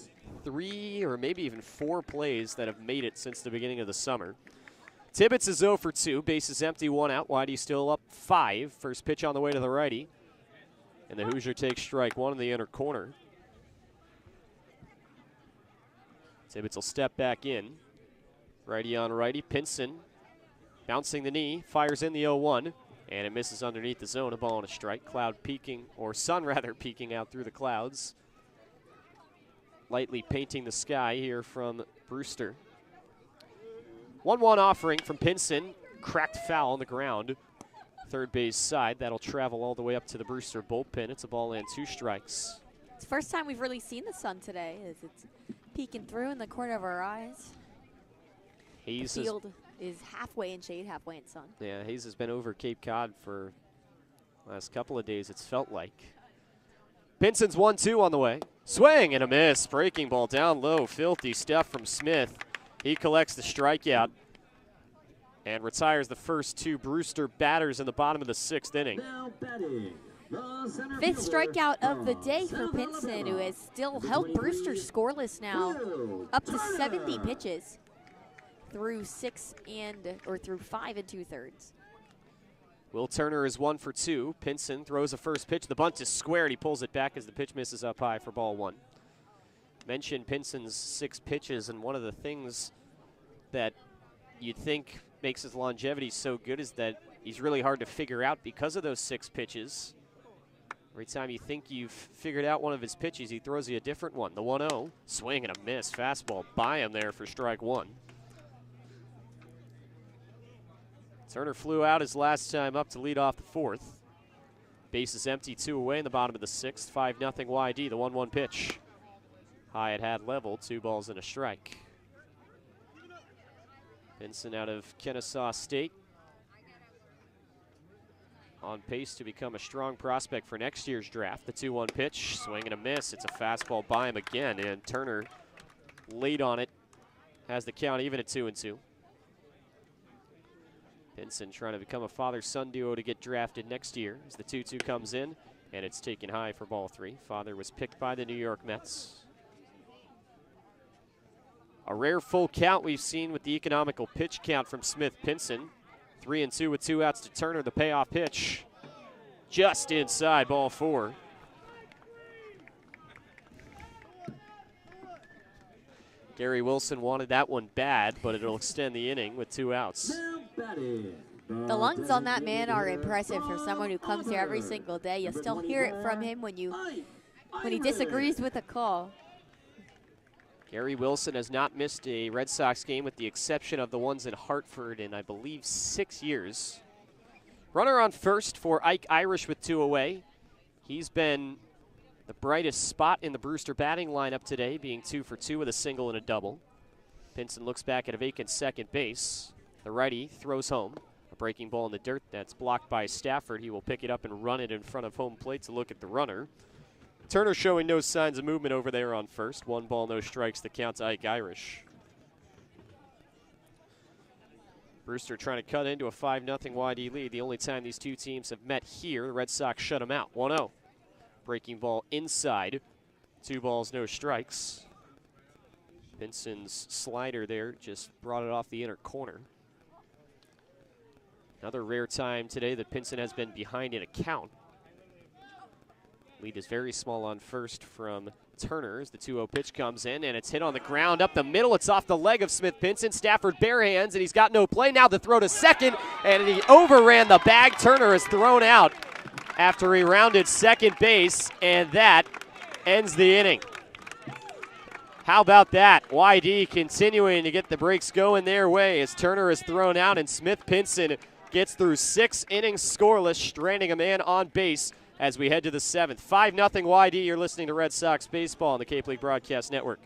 3 or maybe even 4 plays that have made it since the beginning of the summer. Tibbetts is 0 for 2. Bases empty, 1 out. YD still up 5. First pitch on the way to the righty. And the Hoosier takes strike 1 in the inner corner. Tibbetts will step back in. Righty on righty. Pinson bouncing the knee, fires in the 0-1, and it misses underneath the zone. A ball and a strike. Cloud peeking, or sun rather, peeking out through the clouds. Lightly painting the sky here from Brewster. 1-1 offering from Pinson. Cracked foul on the ground. Third base side. That'll travel all the way up to the Brewster bullpen. It's a ball and 2 strikes. It's the first time we've really seen the sun today, as it's peeking through in the corner of our eyes. Hayes the field is halfway in shade, halfway in sun. Yeah, Hayes has been over Cape Cod for the last couple of days, it's felt like. Pinson's 1-2 on the way. Swing and a miss. Breaking ball down low. Filthy stuff from Smith. He collects the strikeout and retires the first 2 Brewster batters in the bottom of the 6th inning. Fifth strikeout of the day for Pinson, who has still held Brewster scoreless now, up to 70 pitches through 5 2/3. Will Turner is 1 for 2. Pinson throws a first pitch. The bunt is squared. He pulls it back as the pitch misses up high for ball 1. Mentioned Pinson's 6 pitches, and one of the things that you'd think makes his longevity so good is that he's really hard to figure out because of those 6 pitches. Every time you think you've figured out one of his pitches, he throws you a different one. The 1-0, swing and a miss. Fastball by him there for strike 1. Turner flew out his last time up to lead off the 4th. Base is empty, 2 away in the bottom of the 6th. 5-0 YD, the 1-1 pitch. High it had level, 2 balls and a strike. Pinson out of Kennesaw State. On pace to become a strong prospect for next year's draft. The 2-1 pitch, swing and a miss. It's a fastball by him again, and Turner late on it. Has the count even at 2-2. Pinson trying to become a father-son duo to get drafted next year as the 2-2 comes in, and it's taken high for ball 3. Father was picked by the New York Mets. A rare full count we've seen with the economical pitch count from Smith Pinson. 3-2 with 2 outs to Turner. The payoff pitch just inside, ball 4. Gary Wilson wanted that one bad, but it'll extend the inning with 2 outs. The lungs on that man are impressive for someone who comes here every single day. You still hear it from him when he disagrees with a call. Gary Wilson has not missed a Red Sox game with the exception of the ones in Hartford in, I believe, 6 years. Runner on first for Ike Irish with 2 away. He's been the brightest spot in the Brewster batting lineup today, being 2 for 2 with a single and a double. Pinson looks back at a vacant second base. The righty throws home. A breaking ball in the dirt that's blocked by Stafford. He will pick it up and run it in front of home plate to look at the runner. Turner showing no signs of movement over there on first. 1 ball, no strikes, the count to Ike Irish. Brewster trying to cut into a 5-0 YD lead. The only time these two teams have met here, the Red Sox shut them out. 1-0. Breaking ball inside. 2 balls, no strikes. Pinson's slider there just brought it off the inner corner. Another rare time today that Pinson has been behind in a count. Lead is very small on first from Turner as the 2-0 pitch comes in, and it's hit on the ground up the middle. It's off the leg of Smith Pinson. Stafford bare hands, and he's got no play. Now the throw to second, and he overran the bag. Turner is thrown out after he rounded second base, and that ends the inning. How about that? YD continuing to get the breaks going their way as Turner is thrown out, and Smith Pinson gets through 6 innings scoreless, stranding a man on base as we head to the 7th. 5-0 YD. You're listening to Red Sox Baseball on the Cape League Broadcast Network.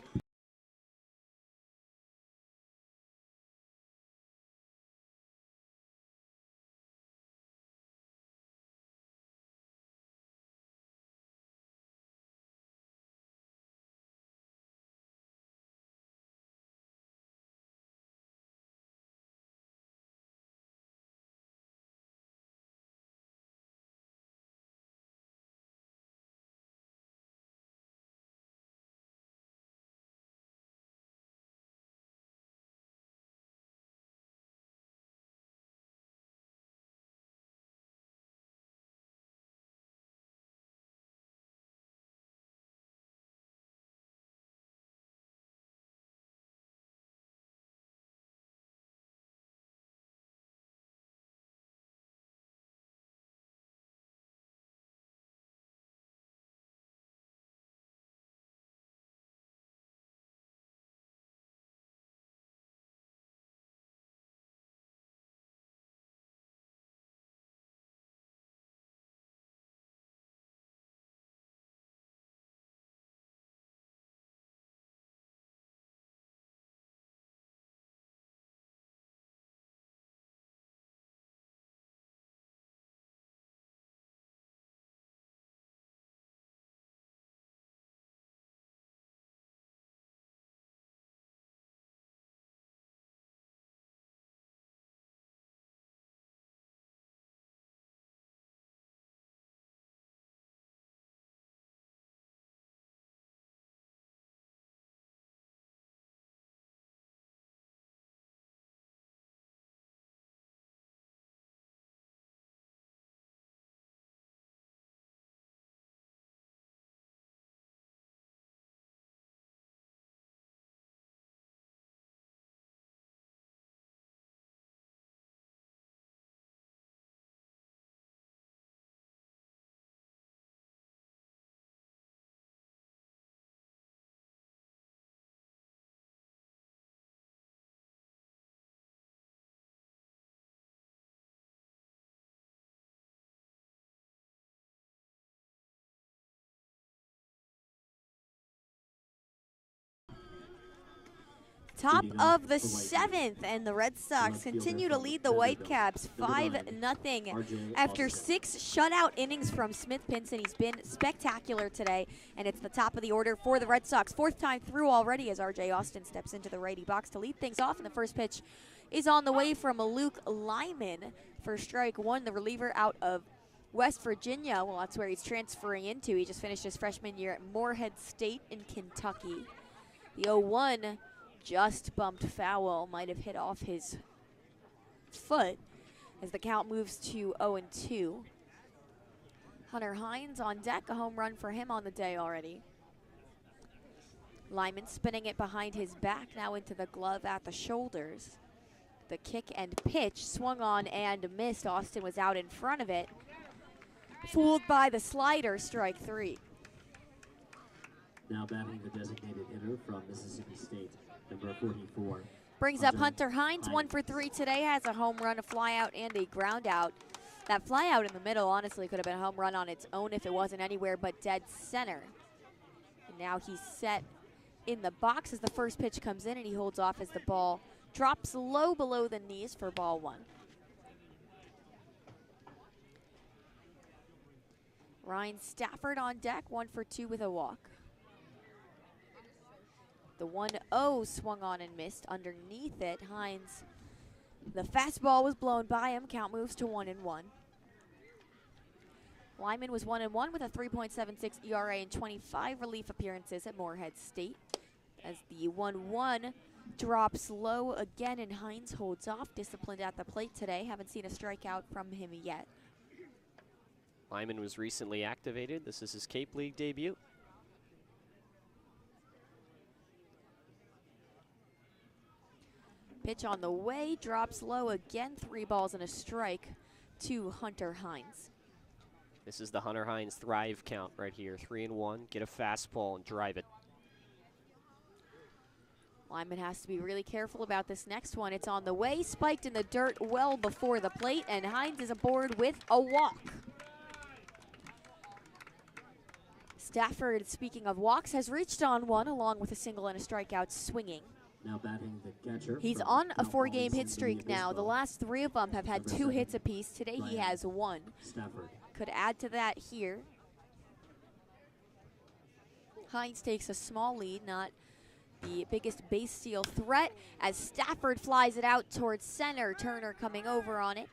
Top of the 7th, and the Red Sox continue to lead the Whitecaps 5-0 after 6 shutout innings from Smith Pinson. He's been spectacular today, and it's the top of the order for the Red Sox. 4th time through already as R.J. Austin steps into the righty box to lead things off, and the first pitch is on the way from Luke Lyman for strike 1, the reliever out of West Virginia. Well, that's where he's transferring into. He just finished his freshman year at Morehead State in Kentucky. The 0-1 just bumped foul, might have hit off his foot as the count moves to 0-2. Hunter Hines on deck, a home run for him on the day already. Lyman spinning it behind his back, now into the glove at the shoulders. The kick and pitch swung on and missed. Austin was out in front of it. Fooled by the slider, strike 3. Now batting the designated hitter from Mississippi State, number 44. Brings up Hunter Hines, 1 for 3 today, has a home run, a fly out, and a ground out. That fly out in the middle honestly could have been a home run on its own if it wasn't anywhere but dead center. And now he's set in the box as the first pitch comes in, and he holds off as the ball drops low below the knees for ball 1. Ryan Stafford on deck, 1 for 2 with a walk. The 1-0 swung on and missed. Underneath it, Hines, the fastball was blown by him. Count moves to 1-1. Lyman was 1-1 with a 3.76 ERA and 25 relief appearances at Morehead State. As the 1-1 drops low again, and Hines holds off, disciplined at the plate today. Haven't seen a strikeout from him yet. Lyman was recently activated. This is his Cape League debut. Pitch on the way, drops low again, 3 balls and a strike to Hunter Hines. This is the Hunter Hines thrive count right here. 3-1, get a fastball and drive it. Lyman has to be really careful about this next one. It's on the way, spiked in the dirt well before the plate, and Hines is aboard with a walk. Stafford, speaking of walks, has reached on one along with a single and a strikeout swinging. Now batting the catcher. He's on a 4-game hit streak now. The last 3 of them have had 2 hits apiece. Today he has 1. Stafford. Could add to that here. Hines takes a small lead, not the biggest base steal threat, as Stafford flies it out towards center. Turner coming over on it,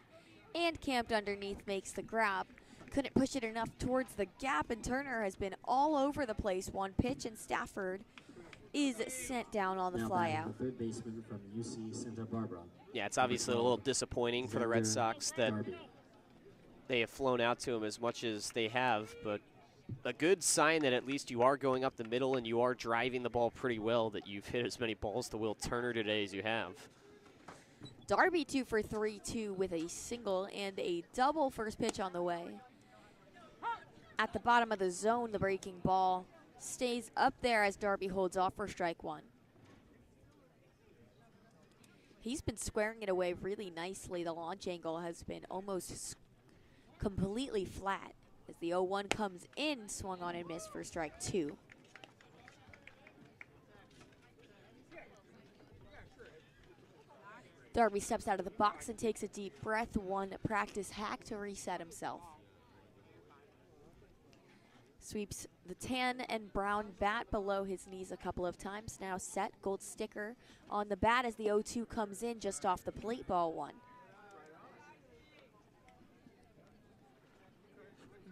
and camped underneath makes the grab. Couldn't push it enough towards the gap, and Turner has been all over the place. 1 pitch, and Stafford is sent down on the fly out. The third baseman from UC Santa Barbara. Yeah, it's obviously a little disappointing for the Red Sox that they have flown out to him as much as they have, but a good sign that at least you are going up the middle and you are driving the ball pretty well, that you've hit as many balls to Will Turner today as you have. Darby 2 for 3, too, with a single and a double. First pitch on the way. At the bottom of the zone, the breaking ball stays up there as Darby holds off for strike 1. He's been squaring it away really nicely. The launch angle has been almost completely flat as the 0-1 comes in, swung on and missed for strike 2. Darby steps out of the box and takes a deep breath. 1 practice hack to reset himself. Sweeps the tan and brown bat below his knees a couple of times. Now set, gold sticker on the bat as the 0-2 comes in just off the plate, ball 1.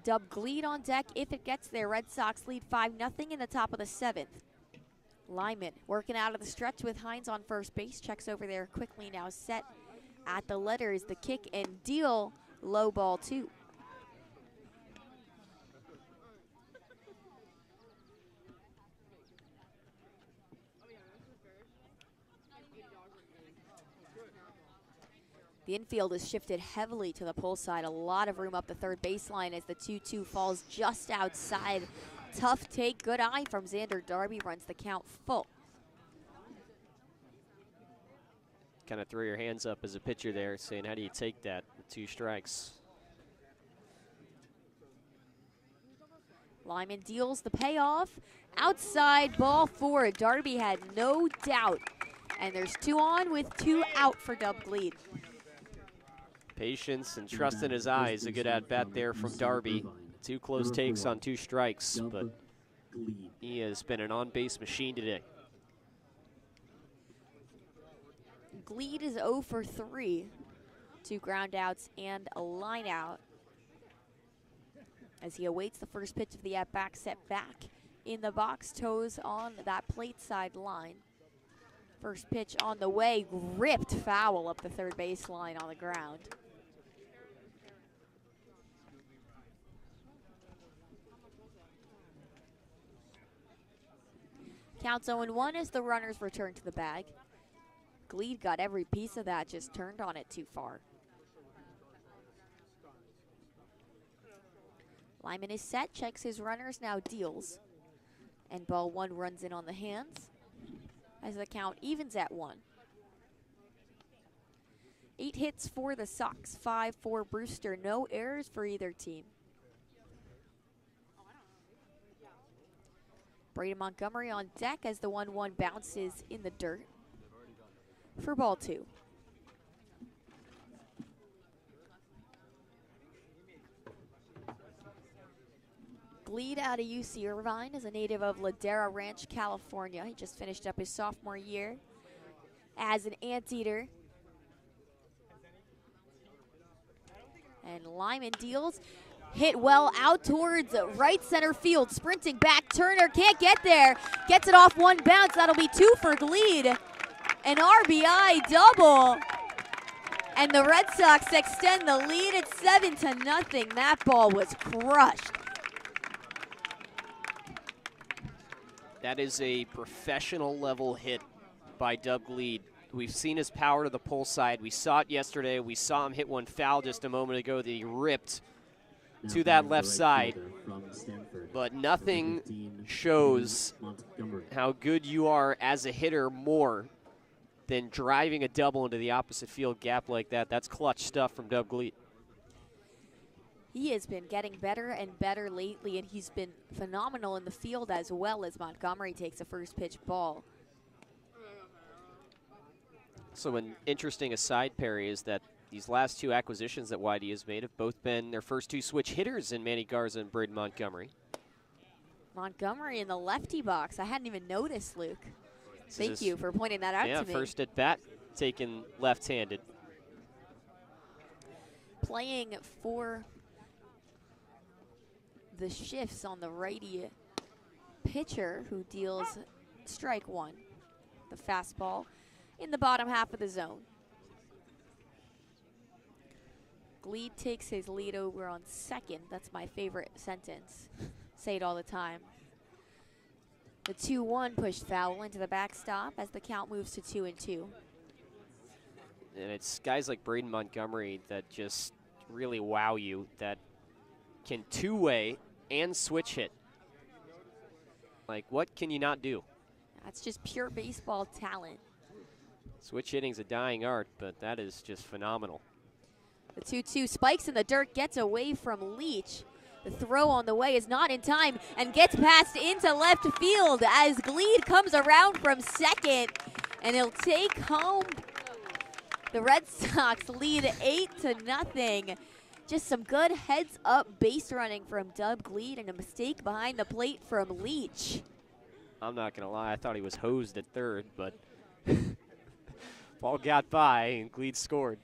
Dub Gleed on deck if it gets there. Red Sox lead 5-0 in the top of the 7th. Lyman working out of the stretch with Hines on first base. Checks over there quickly, now set at the letters. The kick and deal, low ball 2. The infield is shifted heavily to the pull side. A lot of room up the third baseline as the 2-2 falls just outside. Tough take, good eye from Xander Darby, runs the count full. Kind of throw your hands up as a pitcher there, saying, how do you take that with 2 strikes? Lyman deals the payoff. Outside, ball 4. Darby had no doubt And there's 2 on with 2 out for Dub Glebe. Patience and trust in his eyes. A good at-bat there from Darby. 2 close takes on 2 strikes, but he has been an on-base machine today. Glebe is 0 for 3. 2 ground outs and a line out as he awaits the first pitch of the at-bat, set back in the box, toes on that plate side line. First pitch on the way, ripped foul up the third baseline on the ground. Counts 0-1 as the runners return to the bag. Glebe got every piece of that, just turned on it too far. Lyman is set, checks his runners, now deals. And ball 1 runs in on the hands as the count evens at 1. 8 hits for the Sox, 5 for Brewster. No errors for either team. Braden Montgomery on deck as the 1-1 bounces in the dirt for ball 2. Glebe out of UC Irvine is a native of Ladera Ranch, California. He just finished up his sophomore year as an anteater. And Lyman deals. Hit well out towards right center field. Sprinting back, Turner can't get there. Gets it off 1 bounce. That'll be 2 for Glebe. An RBI double. And the Red Sox extend the lead at 7-0. That ball was crushed. That is a professional level hit by Dub Glebe. We've seen his power to the pull side. We saw it yesterday. We saw him hit one foul just a moment ago that he ripped to that left side. But nothing shows how good you are as a hitter more than driving a double into the opposite field gap like that. That's clutch stuff from Dub Glebe. He has been getting better and better lately, and he's been phenomenal in the field as well as Montgomery takes a first pitch ball. So an interesting aside, Perry, is that these last 2 acquisitions that YD has made have both been their first 2 switch hitters in Manny Garza and Braden Montgomery. Montgomery in the lefty box. I hadn't even noticed, Luke. Thank you for pointing that out to me. Yeah, first at bat taken left-handed. Playing for the shifts on the righty pitcher who deals strike 1. The fastball in the bottom half of the zone. Glebe takes his lead over on second. That's my favorite sentence. Say it all the time. The 2-1 pushed foul into the backstop as the count moves to 2-2. And it's guys like Braden Montgomery that just really wow you, that can two-way and switch hit. Like, what can you not do? That's just pure baseball talent. Switch hitting's a dying art, but that is just phenomenal. The 2-2 spikes in the dirt, gets away from Leach. The throw on the way is not in time and gets passed into left field as Glebe comes around from second, and he'll take home. The Red Sox lead 8-0. Just some good heads-up base running from Dub Glebe and a mistake behind the plate from Leach. I'm not going to lie, I thought he was hosed at third, but ball got by and Glebe scored.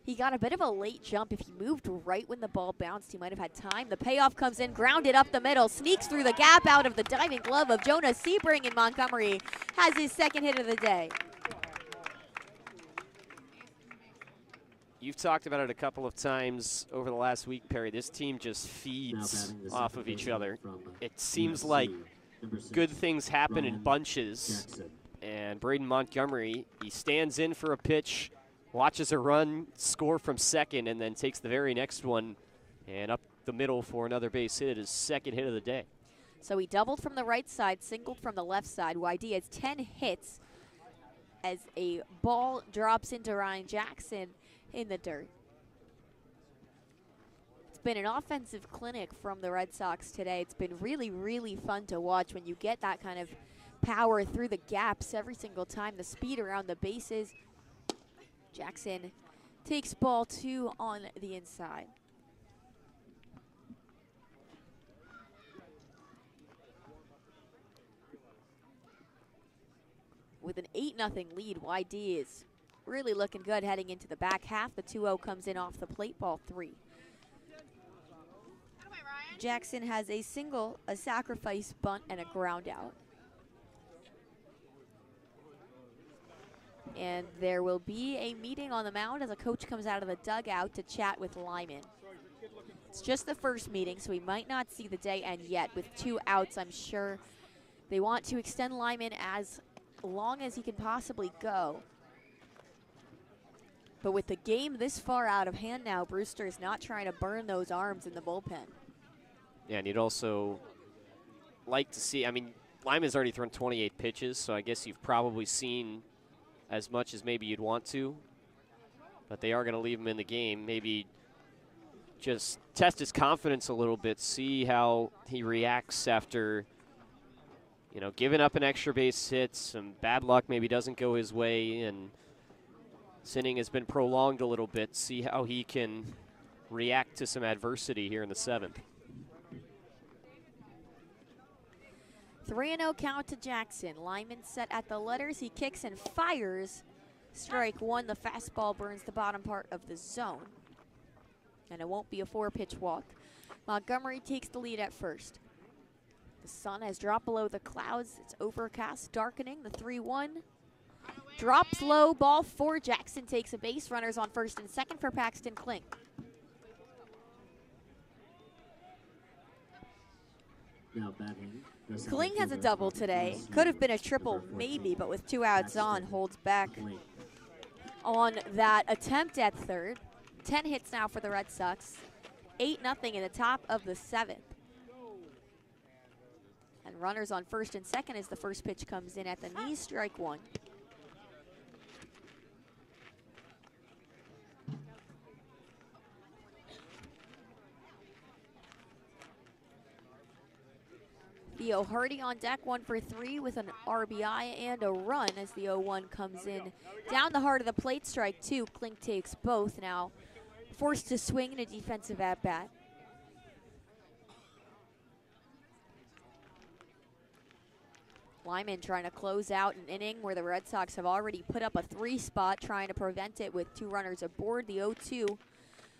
He got a bit of a late jump. If he moved right when the ball bounced, he might have had time. The payoff comes in, grounded up the middle, sneaks through the gap out of the diving glove of Jonah Sebring, and Montgomery has his second hit of the day. You've talked about it a couple of times over the last week, Perry. This team just feeds off of each other. It seems like good things happen in bunches. And Braden Montgomery, he stands in for a pitch, watches a run score from second, and then takes the very next one and up the middle for another base hit, his second hit of the day. So he doubled from the right side, singled from the left side. YD has 10 hits as a ball drops into Ryan Jackson in the dirt. It's been an offensive clinic from the Red Sox today. It's been really, really fun to watch when you get that kind of power through the gaps every single time. The speed around the bases. Jackson takes ball 2 on the inside. With an 8-0 lead, YD is really looking good heading into the back half. The 2-0 comes in off the plate, ball 3. Jackson has a single, a sacrifice bunt, and a ground out. And there will be a meeting on the mound as a coach comes out of the dugout to chat with Lyman. It's just the first meeting, so we might not see the day end yet. With 2 outs, I'm sure they want to extend Lyman as long as he can possibly go. But with the game this far out of hand now, Brewster is not trying to burn those arms in the bullpen. Yeah, and you'd also like to see, I mean, Lyman's already thrown 28 pitches, so I guess you've probably seen as much as maybe you'd want to. But they are going to leave him in the game. Maybe just test his confidence a little bit, see how he reacts after, you know, giving up an extra base hit, some bad luck maybe doesn't go his way, and this inning has been prolonged a little bit. See how he can react to some adversity here in the 7th. 3-0 count to Jackson. Lyman set at the letters. He kicks and fires. Strike 1. The fastball burns the bottom part of the zone. And it won't be a 4-pitch walk. Montgomery takes the lead at first. The sun has dropped below the clouds. It's overcast, darkening. The 3-1 drops low, ball 4. Jackson takes a base. Runners on first and second for Paxton Kling. Now batting. Kling has a double today. Could have been a triple maybe, but with 2 outs on, holds back on that attempt at third. 10 hits now for the Red Sox. 8-0 in the top of the 7th. And runners on first and second as the first pitch comes in at the knee, strike 1. Theo Hardy on deck, 1 for 3 with an RBI and a run as the 0-1 comes in. Down the heart of the plate, strike 2. Kling takes both now. Forced to swing in a defensive at-bat. Lyman trying to close out an inning where the Red Sox have already put up a 3 spot, trying to prevent it with 2 runners aboard. The 0-2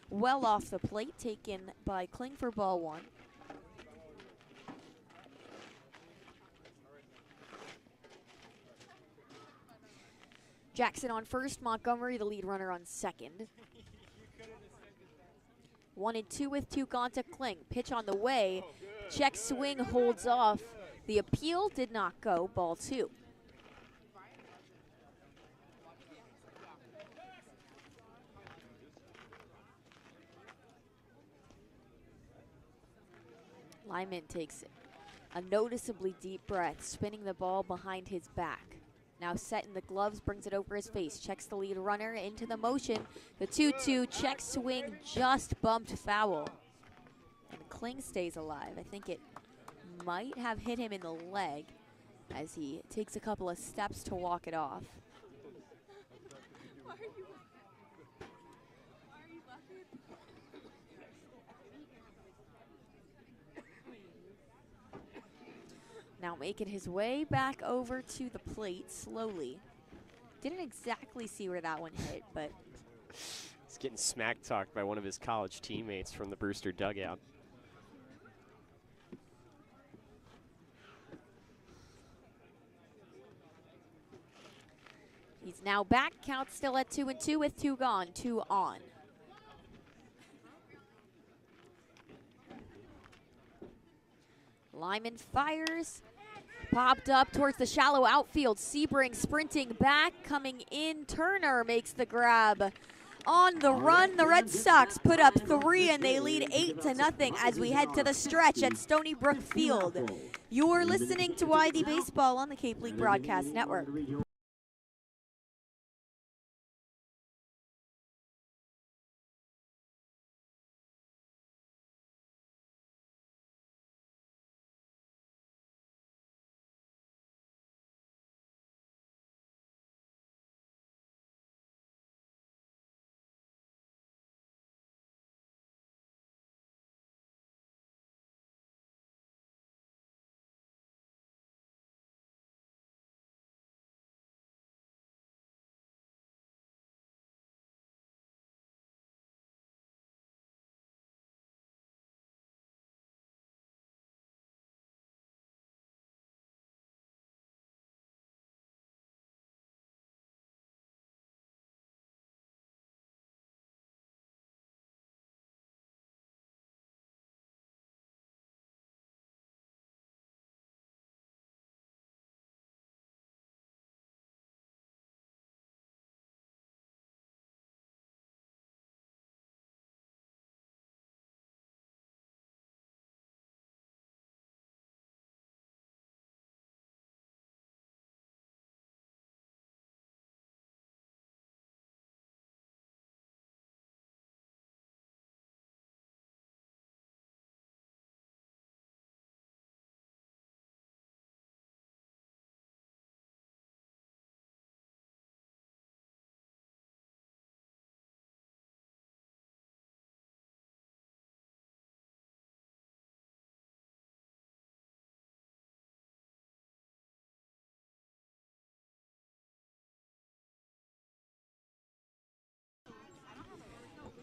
well off the plate, taken by Kling for ball 1. Jackson on first, Montgomery the lead runner on second. 1-2 with 2 gone to Kling. Pitch on the way. Check swing, holds off. The appeal did not go, ball 2. Lyman takes a noticeably deep breath, spinning the ball behind his back. Now set in the gloves, brings it over his face, checks the lead runner into the motion. The 2-2 check swing just bumped foul. And Kling stays alive. I think it might have hit him in the leg as he takes a couple of steps to walk it off. Now making his way back over to the plate slowly. Didn't exactly see where that one hit, but he's getting smack talked by one of his college teammates from the Brewster dugout. He's now back. Count still at 2-2 with 2 gone, 2 on. Lyman fires. Popped up towards the shallow outfield. Sebring sprinting back, coming in. Turner makes the grab. On the run, the Red Sox put up 3 and they lead 8-0 as we head to the stretch at Stony Brook Field. You're listening to YD Baseball on the Cape League Broadcast Network.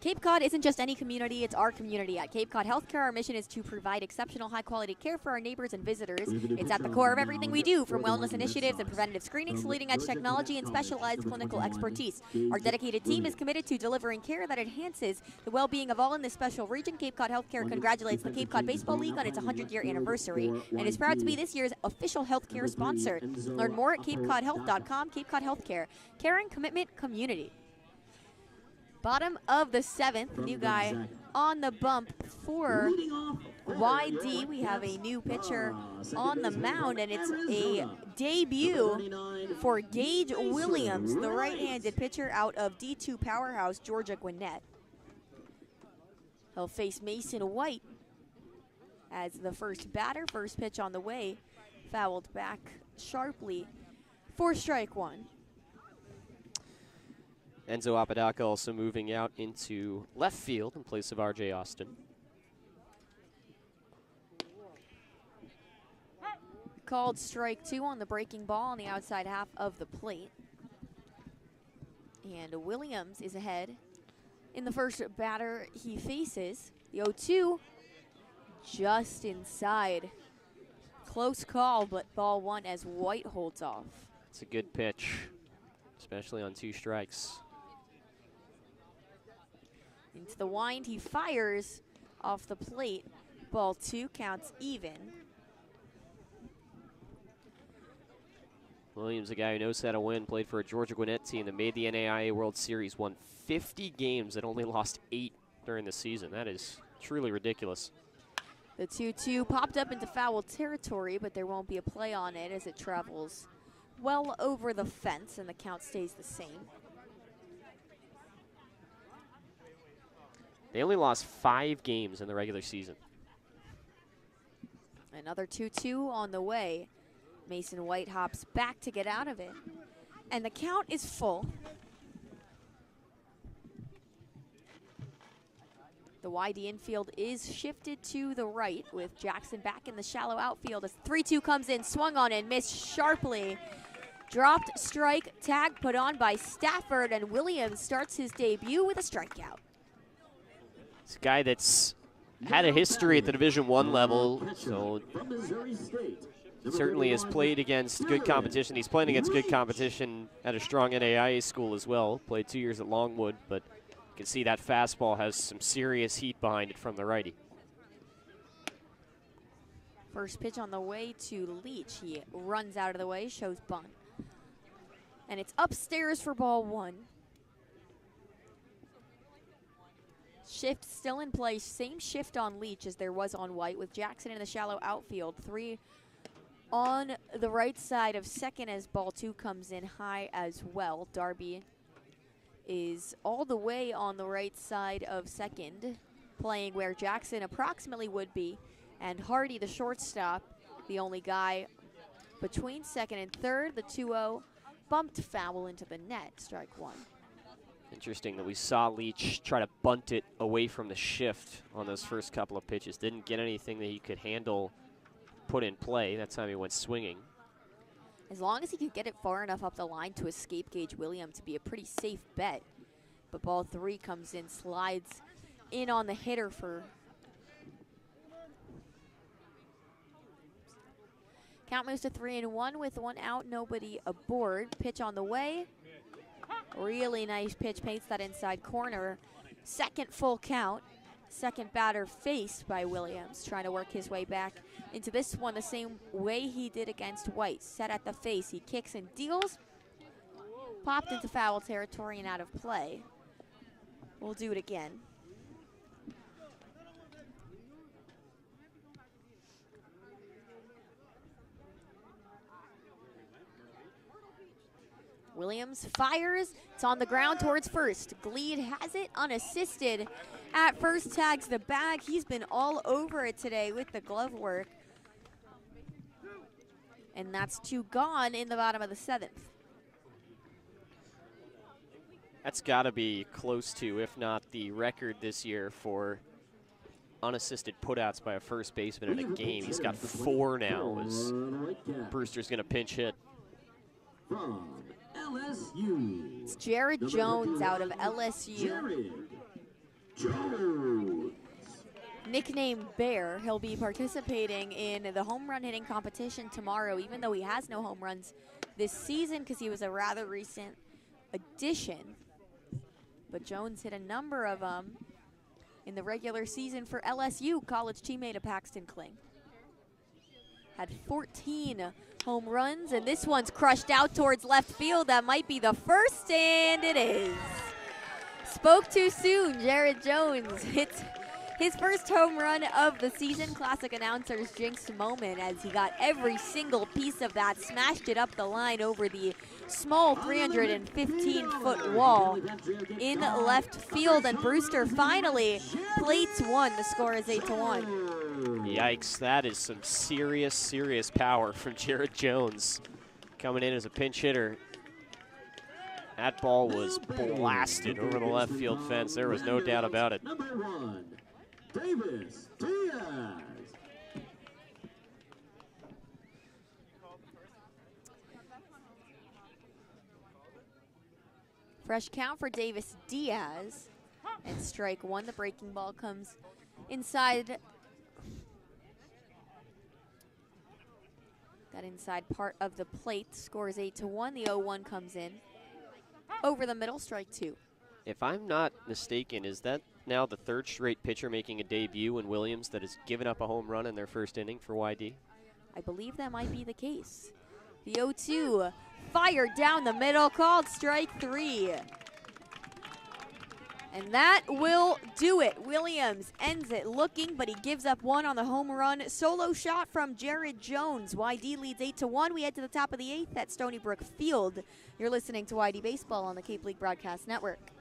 Cape Cod isn't just any community, it's our community. At Cape Cod Healthcare, our mission is to provide exceptional high-quality care for our neighbors and visitors. It's at the core of everything we do, from wellness initiatives and preventative screenings to leading-edge technology and specialized clinical expertise. Our dedicated team is committed to delivering care that enhances the well-being of all in this special region. Cape Cod Healthcare congratulates the Cape Cod Baseball League on its 100-year anniversary and is proud to be this year's official healthcare sponsor. Learn more at CapeCodHealth.com. Cape Cod Healthcare. Caring, commitment, community. Bottom of the 7th, new guy on the bump for YD. We have a new pitcher on the mound, and it's a debut for Gage Williams, the right-handed pitcher out of D2 powerhouse Georgia Gwinnett. He'll face Mason White as the first batter. First pitch on the way, fouled back sharply for strike one. Enzo Apodaca also moving out into left field in place of R.J. Austin. Called strike two on the breaking ball on the outside half of the plate. And Williams is ahead. In the first batter he faces, the 0-2 just inside. Close call, but ball one as White holds off. It's a good pitch, especially on 2 strikes. Into the wind, he fires off the plate. Ball 2 counts even. Williams, a guy who knows how to win, played for a Georgia Gwinnett team that made the NAIA World Series, won 50 games and only lost 8 during the season. That is truly ridiculous. The 2-2 popped up into foul territory, but there won't be a play on it as it travels well over the fence and the count stays the same. They only lost 5 games in the regular season. Another 2-2 on the way. Mason White hops back to get out of it. And the count is full. The YD infield is shifted to the right with Jackson back in the shallow outfield as 3-2 comes in, swung on and missed sharply. Dropped strike, tag put on by Stafford, and Williams starts his debut with a strikeout. It's a guy that's had a history at the Division I level, so certainly has played against good competition. He's playing against good competition at a strong NAIA school as well. Played 2 years at Longwood, but you can see that fastball has some serious heat behind it from the righty. First pitch on the way to Leach. He runs out of the way, shows bunt. And it's upstairs for ball 1. Shift still in place. Same shift on Leach as there was on White with Jackson in the shallow outfield. 3 on the right side of second as ball 2 comes in high as well. Darby is all the way on the right side of second, playing where Jackson approximately would be. And Hardy, the shortstop, the only guy between second and third. The 2-0 bumped foul into the net, strike one. Interesting that we saw Leach try to bunt it away from the shift on those first couple of pitches. Didn't get anything that he could handle, put in play. That time he went swinging. As long as he could get it far enough up the line to escape Gage Williams to be a pretty safe bet. But ball 3 comes in, slides in on the hitter for... Count moves to 3-1 with 1 out, nobody aboard. Pitch on the way. Really nice pitch, paints that inside corner. Second full count. Second batter faced by Williams, trying to work his way back into this one the same way he did against White. Set at the face, he kicks and deals. Popped into foul territory and out of play. We'll do it again. Williams fires, it's on the ground towards first. Gleed has it unassisted at first, tags the bag. He's been all over it today with the glove work. And that's 2 gone in the bottom of the 7th. That's got to be close to, if not the record this year for unassisted putouts by a first baseman in a game. He's got 4 now as Brewster's going to pinch hit. From LSU. It's Jared Jones out of LSU. Jones. Nicknamed Bear, he'll be participating in the home run hitting competition tomorrow, even though he has no home runs this season because he was a rather recent addition. But Jones hit a number of them in the regular season for LSU, college teammate of Paxton Kling. Had 14 home runs, and this one's crushed out towards left field. That might be the first, and it is. Spoke too soon. Jared Jones hits his first home run of the season. Classic announcers jinx moment as he got every single piece of that, smashed it up the line over the small 315-foot wall in left field, and Brewster finally plates one. The score is 8-1. Yikes, that is some serious, serious power from Jared Jones coming in as a pinch hitter. That ball was blasted over the left field fence. There was no doubt about it. Number 1, Davis Diaz. Fresh count for Davis Diaz, and strike one. The breaking ball comes inside that inside part of the plate. Score is 8-1. The 0-1 comes in over the middle. Strike two. If I'm not mistaken, is that now the third straight pitcher making a debut in Williams that has given up a home run in their first inning for YD? I believe that might be the case. The 0-2 fired down the middle, called strike three. And that will do it. Williams ends it looking, but he gives up one on the home run solo shot from Jared Jones. YD leads 8-1. We head to the top of the 8th at Stony Brook Field. You're listening to YD Baseball on the Cape League Broadcast Network.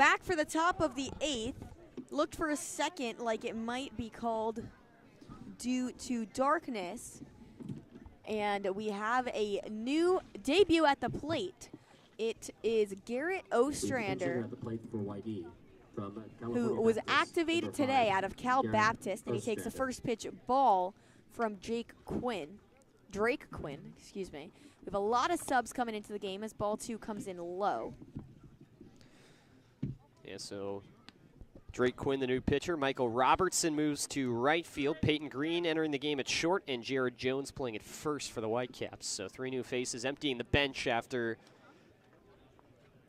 back for the top of the 8th. Looked for a second like it might be called due to darkness. And we have a new debut at the plate. It is Garrett Ostrander, who was activated today out of Cal Baptist, and he takes the first pitch ball from Drake Quinn, excuse me. We have a lot of subs coming into the game as ball 2 comes in low. Yeah, so Drake Quinn, the new pitcher. Michael Robertson moves to right field. Peyton Green entering the game at short, and Jared Jones playing at first for the Whitecaps. So 3 new faces emptying the bench after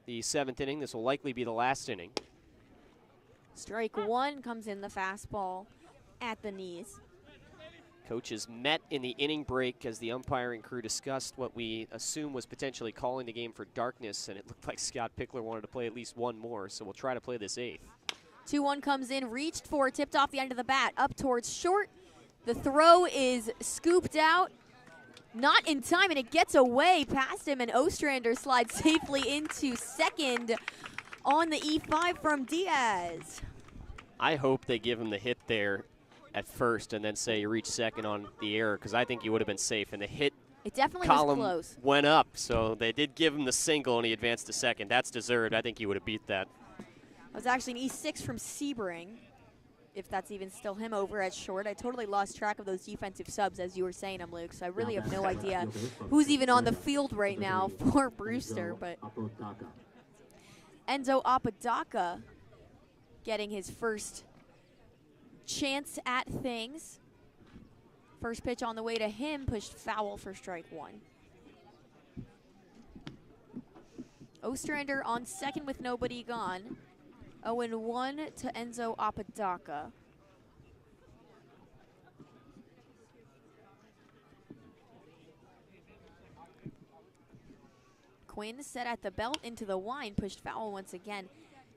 the 7th inning. This will likely be the last inning. Strike 1 comes in the fastball at the knees. Coaches met in the inning break as the umpiring crew discussed what we assume was potentially calling the game for darkness, and it looked like Scott Pickler wanted to play at least one more, so we'll try to play this 8th. 2-1 comes in, reached for, tipped off the end of the bat, up towards short. The throw is scooped out, not in time, and it gets away past him, and Ostrander slides safely into second on the E5 from Diaz. I hope they give him the hit there at first and then say you reach second on the error, because I think he would have been safe. And the hit it definitely column was close. Went up, so they did give him the single and he advanced to second. That's deserved. I think he would have beat that. It was actually an E6 from Sebring, if that's even still him over at short. I totally lost track of those defensive subs, as you were saying them, Luke, so I really have no idea who's even on the field right now for Brewster. But Enzo Apodaca getting his first chance at things. First pitch on the way to him, pushed foul for strike 1. Ostrander on second with nobody gone. 0-1 to Enzo Apodaca. Quinn set at the belt into the line, pushed foul once again.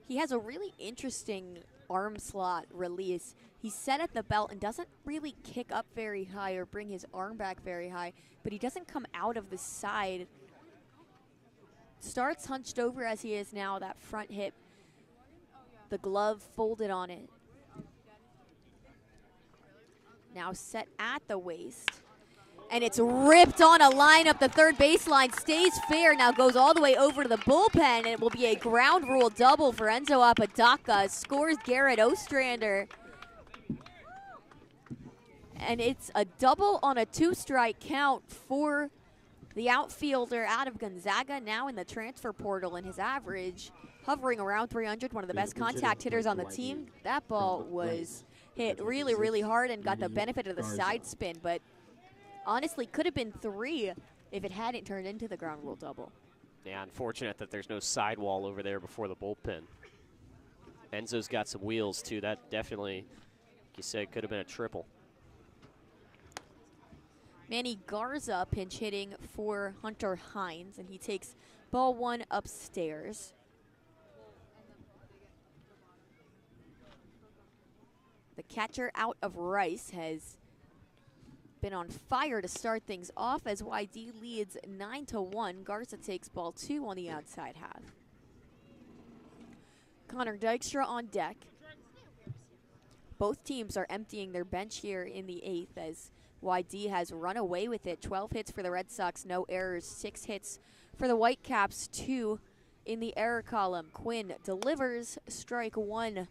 He has a really interesting arm slot release. He's set at the belt and doesn't really kick up very high or bring his arm back very high, but he doesn't come out of the side. Starts hunched over as he is now, that front hip, the glove folded on it. Now set at the waist. And it's ripped on a line up the third baseline, stays fair, now goes all the way over to the bullpen, and it will be a ground rule double for Enzo Apodaca. Scores Garrett Ostrander. And it's a double on a 2-strike count for the outfielder out of Gonzaga, now in the transfer portal, and his average hovering around 300, one of the best contact hitters on the team. That ball was hit really, really hard and got the benefit of the side spin, but honestly could have been 3 if it hadn't turned into the ground rule double. Yeah, unfortunate that there's no sidewall over there before the bullpen. Enzo's got some wheels, too. That definitely, like you said, could have been a triple. Manny Garza pinch hitting for Hunter Hines, and he takes ball 1 upstairs. The catcher out of Rice has been on fire to start things off as YD leads 9-1. Garza takes ball 2 on the outside half. Connor Dykstra on deck. Both teams are emptying their bench here in the 8th as YD has run away with it. 12 hits for the Red Sox, no errors. 6 hits for the Whitecaps, 2 in the error column. Quinn delivers strike 1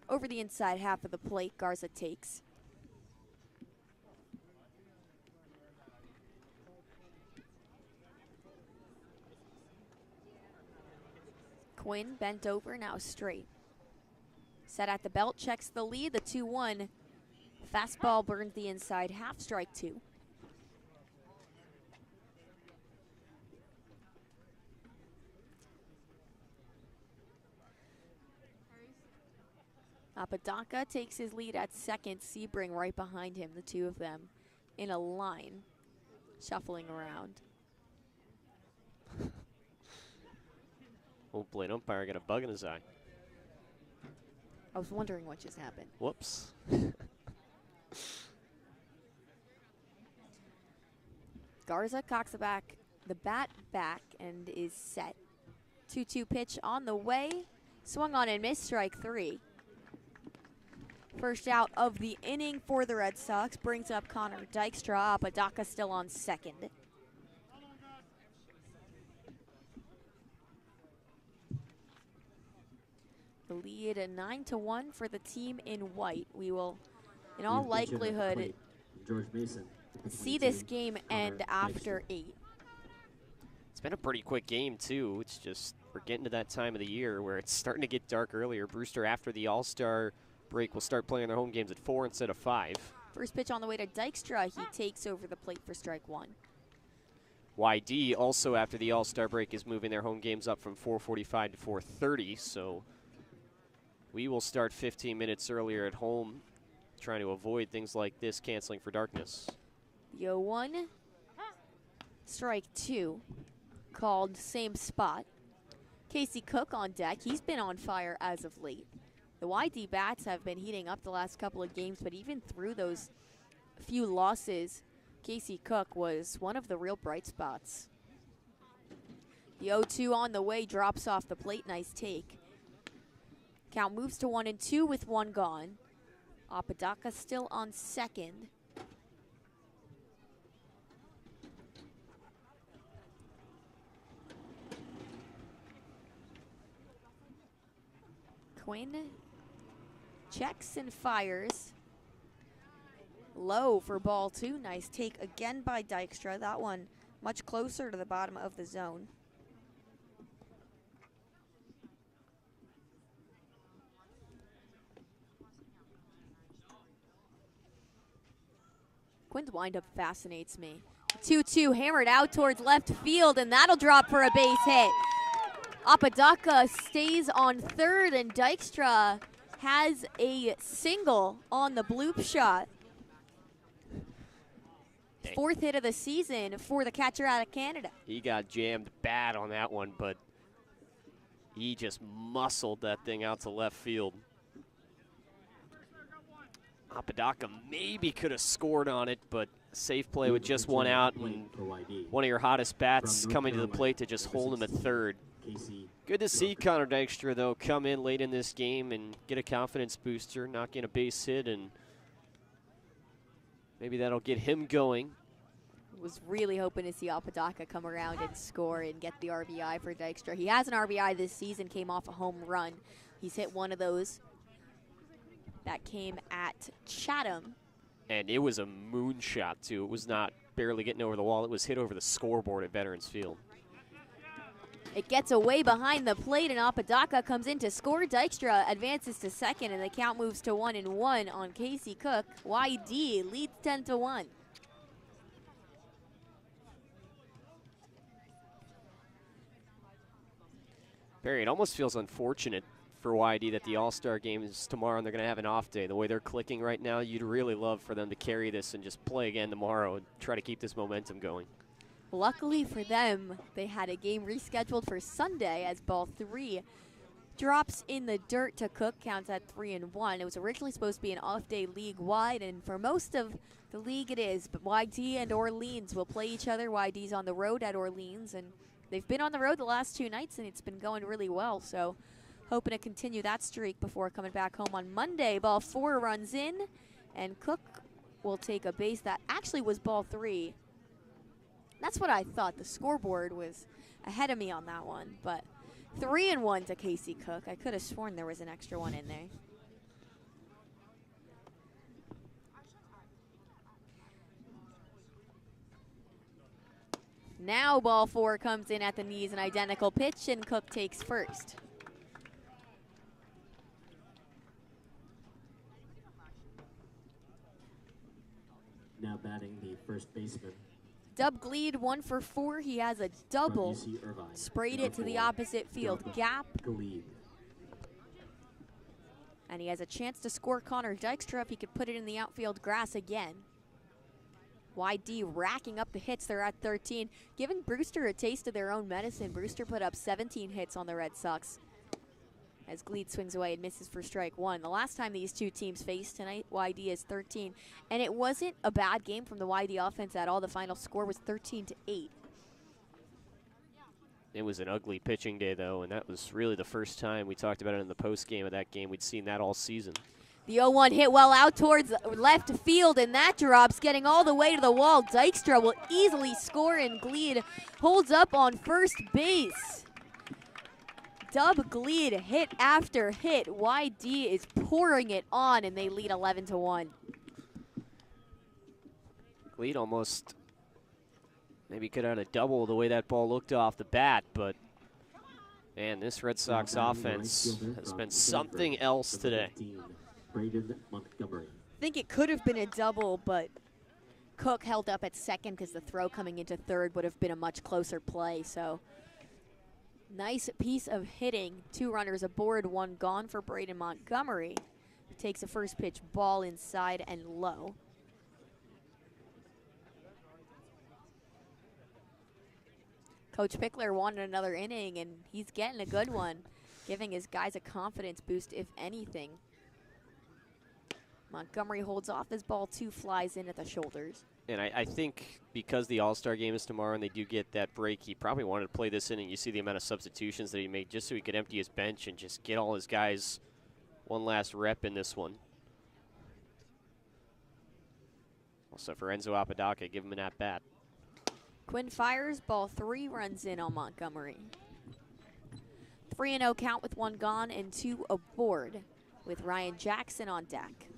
over the inside half of the plate. Garza takes. Quinn bent over, now straight. Set at the belt, checks the lead, the 2-1. Fastball burns the inside half, strike 2. Apodaca takes his lead at second, Sebring right behind him, the two of them in a line, shuffling around. Old plate umpire got a bug in his eye. I was wondering what just happened. Whoops. Garza cocks the bat back and is set. 2-2 pitch on the way. Swung on and missed, strike 3. First out of the inning for the Red Sox brings up Connor Dykstra. Apodaca still on second. The lead a 9-1 for the team in white. We will, in all likelihood, George Mason, see this game end after 8. It's been a pretty quick game, too. It's just we're getting to that time of the year where it's starting to get dark earlier. Brewster, after the All-Star break, will start playing their home games at 4 instead of 5. First pitch on the way to Dykstra. He takes over the plate for strike 1. YD also after the All-Star break is moving their home games up from 4:45 to 4:30, so we will start 15 minutes earlier at home, trying to avoid things like this canceling for darkness. The 0-1, strike 2, called same spot. Casey Cook on deck. He's been on fire as of late. The YD bats have been heating up the last couple of games, but even through those few losses, Casey Cook was one of the real bright spots. The 0-2 on the way, drops off the plate. Nice take. Count moves to 1-2 with 1 gone. Apodaca still on second. Quinn checks and fires. Low for ball 2. Nice take again by Dykstra. That one much closer to the bottom of the zone. Quinn's windup fascinates me. 2-2 hammered out towards left field, and that'll drop for a base hit. Apodaca stays on third, and Dykstra has a single on the bloop shot. Dang. 4th hit of the season for the catcher out of Canada. He got jammed bad on that one, but he just muscled that thing out to left field. Apodaca maybe could have scored on it, but safe play with just 1 out, and one of your hottest bats coming to the plate to just hold him at third. Good to see Connor Dykstra, though, come in late in this game and get a confidence booster, knock in a base hit, and maybe that'll get him going. Was really hoping to see Apodaca come around and score and get the RBI for Dykstra. He has an RBI this season, came off a home run. He's hit one of those. That came at Chatham. And it was a moonshot, too. It was not barely getting over the wall. It was hit over the scoreboard at Veterans Field. It gets away behind the plate, and Apodaca comes in to score. Dykstra advances to second, and the count moves to 1-1 on Casey Cook. YD leads 10-1. Perri, it almost feels unfortunate for YD that the All-Star game is tomorrow and they're going to have an off day. The way they're clicking right now, you'd really love for them to carry this and just play again tomorrow and try to keep this momentum going. Luckily for them, they had a game rescheduled for Sunday as ball 3 drops in the dirt to Cook, counts at 3-1. It was originally supposed to be an off-day league-wide, and for most of the league it is, but YD and Orleans will play each other. YD's on the road at Orleans, and they've been on the road the last 2 nights, and it's been going really well, so hoping to continue that streak before coming back home on Monday. Ball 4 runs in, and Cook will take a base that actually was ball 3. That's what I thought. The scoreboard was ahead of me on that one, but 3-1 to Casey Cook. I could have sworn there was an extra one in there. Now ball 4 comes in at the knees, an identical pitch, and Cook takes first. Now batting the first baseman. Dub Gleed 1 for 4. He has a double, sprayed it to the opposite field gap. And he has a chance to score Connor Dykstra if he could put it in the outfield grass again. YD racking up the hits. They're at 13, giving Brewster a taste of their own medicine. Brewster put up 17 hits on the Red Sox as Gleed swings away and misses for strike 1. The last time these two teams faced tonight, YD is 13. And it wasn't a bad game from the YD offense at all. The final score was 13-8. It was an ugly pitching day, though, and that was really the first time we talked about it in the post game of that game. We'd seen that all season. The 0-1 hit well out towards left field, and that drops, getting all the way to the wall. Dykstra will easily score, and Gleed holds up on first base. Dub Gleed hit after hit. YD is pouring it on, and they lead 11-1. Gleed almost maybe could have had a double the way that ball looked off the bat, but man, this Red Sox offense has been something else today. Montgomery. I think it could have been a double, but Cook held up at second because the throw coming into third would have been a much closer play. So nice piece of hitting. 2 runners aboard, 1 gone for Braden Montgomery. Takes a first pitch ball inside and low. Coach Pickler wanted another inning, and he's getting a good one, giving his guys a confidence boost, if anything. Montgomery holds off his ball, 2 flies in at the shoulders. And I think because the All-Star game is tomorrow and they do get that break, he probably wanted to play this inning. You see the amount of substitutions that he made just so he could empty his bench and just get all his guys one last rep in this one. Also for Enzo Apodaca, give him an at-bat. Quinn fires, ball 3, runs in on Montgomery. 3-0 count with 1 gone and 2 aboard, with Ryan Jackson on deck.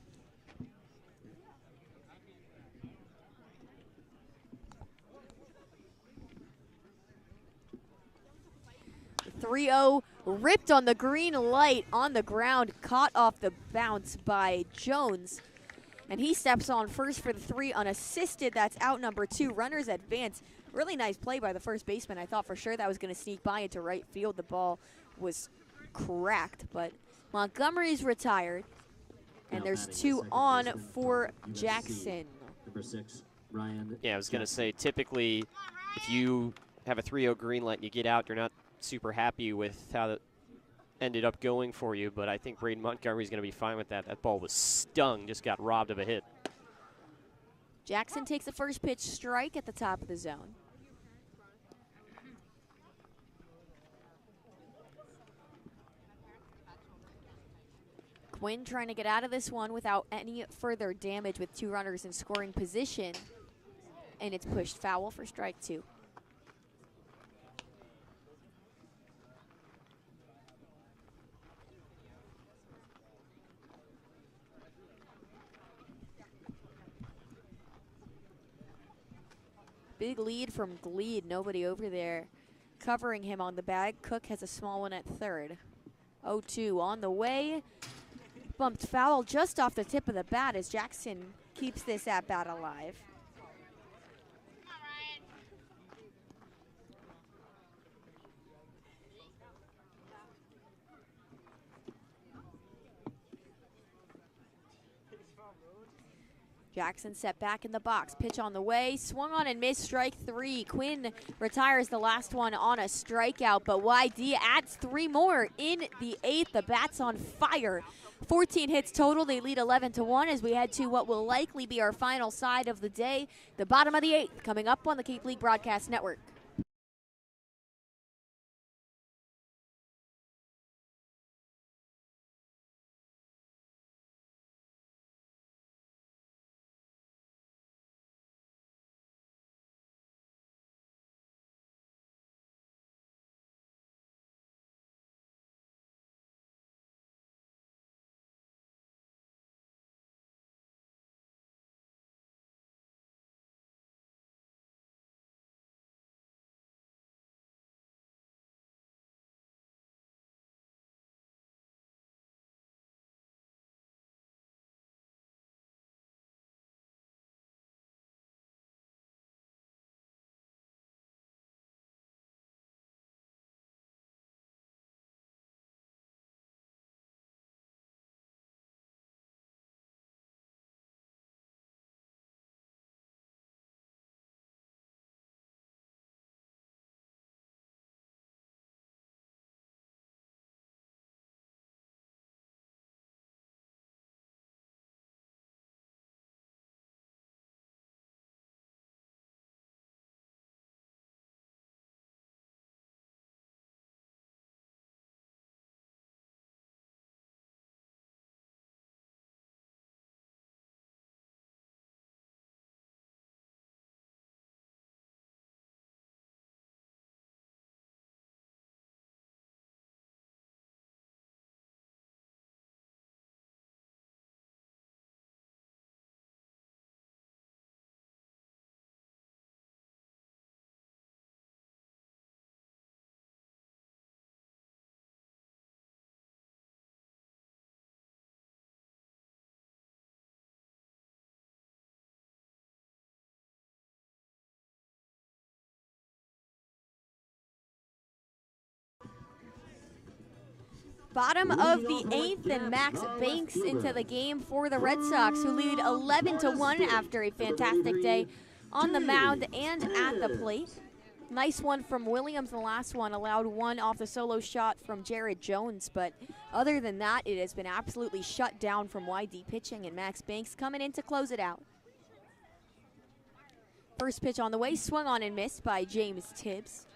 3-0 ripped on the green light on the ground, caught off the bounce by Jones. And he steps on first for the 3 unassisted. That's out number 2. Runners advance. Really nice play by the first baseman. I thought for sure that was going to sneak by into right field. The ball was cracked, but Montgomery's retired. And there's 2 on for Jackson. Number 6, Ryan. Yeah, I was going to say, typically, if you have a 3-0 green light and you get out, you're not super happy with how that ended up going for you, but I think Braden Montgomery's going to be fine with that. That ball was stung, just got robbed of a hit. Jackson takes the first pitch strike at the top of the zone. Quinn trying to get out of this one without any further damage with 2 runners in scoring position, and it's pushed foul for strike 2. Big lead from Gleed, nobody over there covering him on the bag. Cook has a small one at third. 0-2 on the way. Bumped foul just off the tip of the bat as Jackson keeps this at bat alive. Jackson set back in the box. Pitch on the way. Swung on and missed. Strike 3. Quinn retires the last one on a strikeout, but YD adds 3 more in the 8th. The bat's on fire. 14 hits total. They lead 11-1 as we head to what will likely be our final side of the day. The bottom of the 8th coming up on the Cape League Broadcast Network. Bottom of the 8th, and Max Banks into the game for the Red Sox, who lead 11-1 after a fantastic day on the mound and at the plate. Nice one from Williams in the last one, allowed one off the solo shot from Jared Jones, but other than that, it has been absolutely shut down from YD pitching, and Max Banks coming in to close it out. First pitch on the way, swung on and missed by James Tibbs.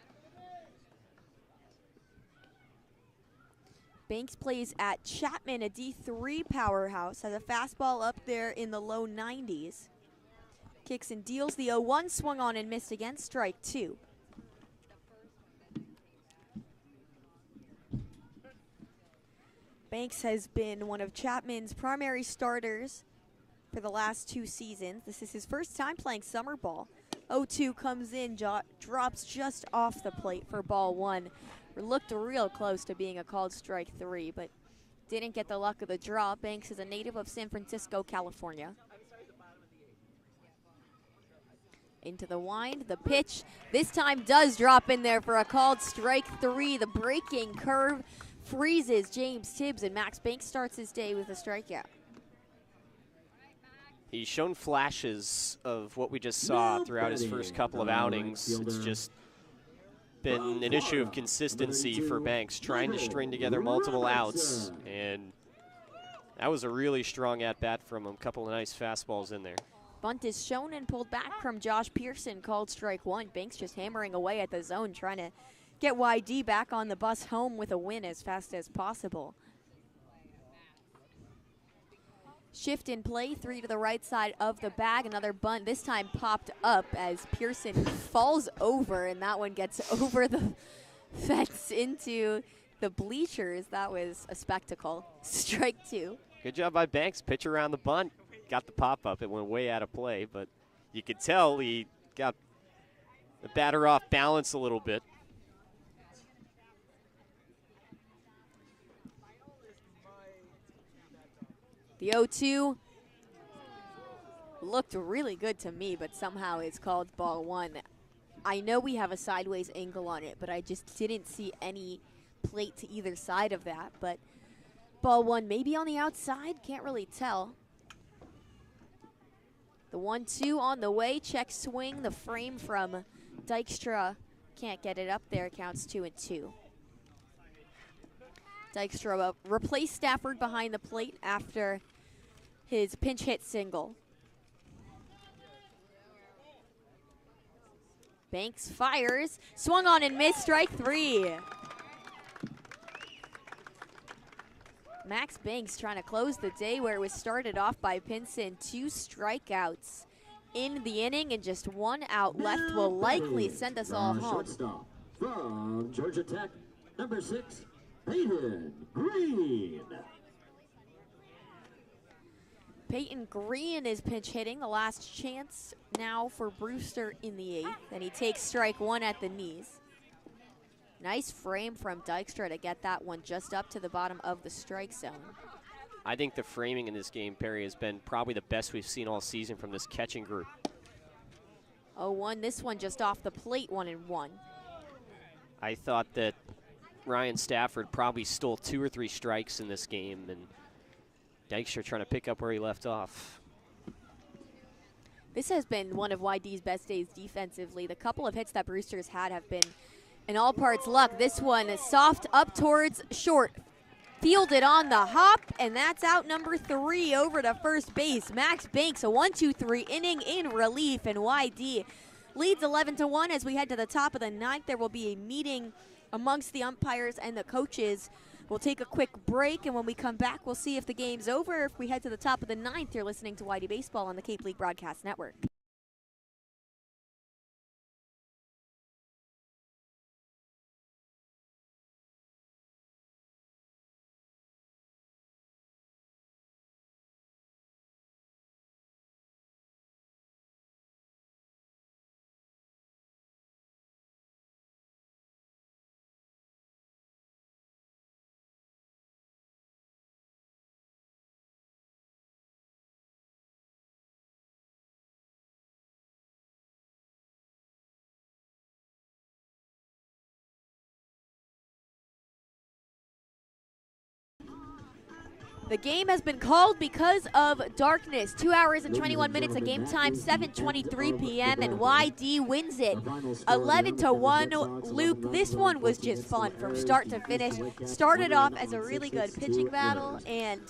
Banks plays at Chapman, a D3 powerhouse, has a fastball up there in the low 90s. Kicks and deals the 0-1, swung on and missed again, strike 2. Banks has been one of Chapman's primary starters for the last 2 seasons. This is his first time playing summer ball. 0-2 comes in, drops just off the plate for ball 1. Looked real close to being a called strike 3, but didn't get the luck of the draw. Banks is a native of San Francisco, California. Into the wind, the pitch this time does drop in there for a called strike 3. The breaking curve freezes James Tibbs, and Max Banks starts his day with a strikeout. He's shown flashes of what we just saw throughout his first couple of outings. It's just been an issue of consistency for Banks, trying to string together multiple outs, and that was a really strong at-bat from him. Couple of nice fastballs in there. Bunt is shown and pulled back from Josh Pearson, called strike 1. Banks just hammering away at the zone, trying to get YD back on the bus home with a win as fast as possible. Shift in play, 3 to the right side of the bag. Another bunt, this time popped up as Pearson falls over, and that one gets over the fence into the bleachers. That was a spectacle. Strike 2. Good job by Banks. Pitch around the bunt. Got the pop-up. It went way out of play, but you could tell he got the batter off balance a little bit. The 0-2 looked really good to me, but somehow it's called ball 1. I know we have a sideways angle on it, but I just didn't see any plate to either side of that. But ball 1 maybe on the outside, can't really tell. The 1-2 on the way, check swing, the frame from Dykstra can't get it up there, counts 2-2. Dykstra replaced Stafford behind the plate after his pinch hit single. Banks fires, swung on and missed, strike 3. Max Banks trying to close the day where it was started off by Pinson. 2 strikeouts in the inning, and just 1 out left will likely send us all home. Shortstop from Georgia Tech, number 6, Peyton Green. Peyton Green is pinch hitting, the last chance now for Brewster in the 8th, and he takes strike 1 at the knees. Nice frame from Dykstra to get that one just up to the bottom of the strike zone. I think the framing in this game, Perry, has been probably the best we've seen all season from this catching group. 0-1, this one just off the plate, 1-1. I thought that Ryan Stafford probably stole 2 or 3 strikes in this game, and Dykstra trying to pick up where he left off. This has been one of YD's best days defensively. The couple of hits that Brewster's had have been in all parts luck. This one is soft up towards short. Fielded on the hop, and that's out number 3 over to first base. Max Banks, a 1-2-3 inning in relief, and YD leads 11-1 as we head to the top of the 9th. There will be a meeting amongst the umpires and the coaches. We'll take a quick break, and when we come back, we'll see if the game's over. If we head to the top of the 9th, you're listening to YD Baseball on the Cape League Broadcast Network. The game has been called because of darkness. 2 hours and 21 minutes of game time, 7:23 p.m., and YD wins it 11-1. Luke, this one was just fun from start to finish. Started off as a really good pitching battle and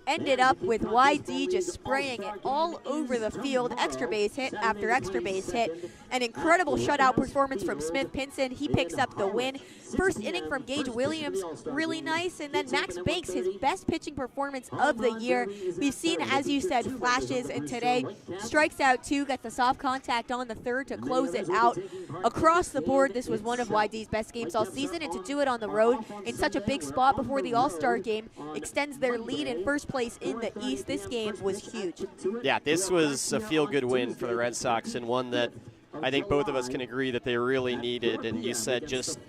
ended up with YD just spraying it all over the field. Extra base hit after extra base hit. An incredible shutout performance from Smith Pinson. He picks up the win. First inning from Gage Williams, really nice. And then Max Banks, his best pitching performance of the year. We've seen, as you said, flashes, and today strikes out 2, got the soft contact on the 3rd to close it out. Across the board, this was one of YD's best games all season, and to do it on the road in such a big spot before the All-Star game extends their lead in first place in the East. This game was huge. Yeah, this was a feel-good win for the Red Sox, and one that I think both of us can agree that they really needed. And you said just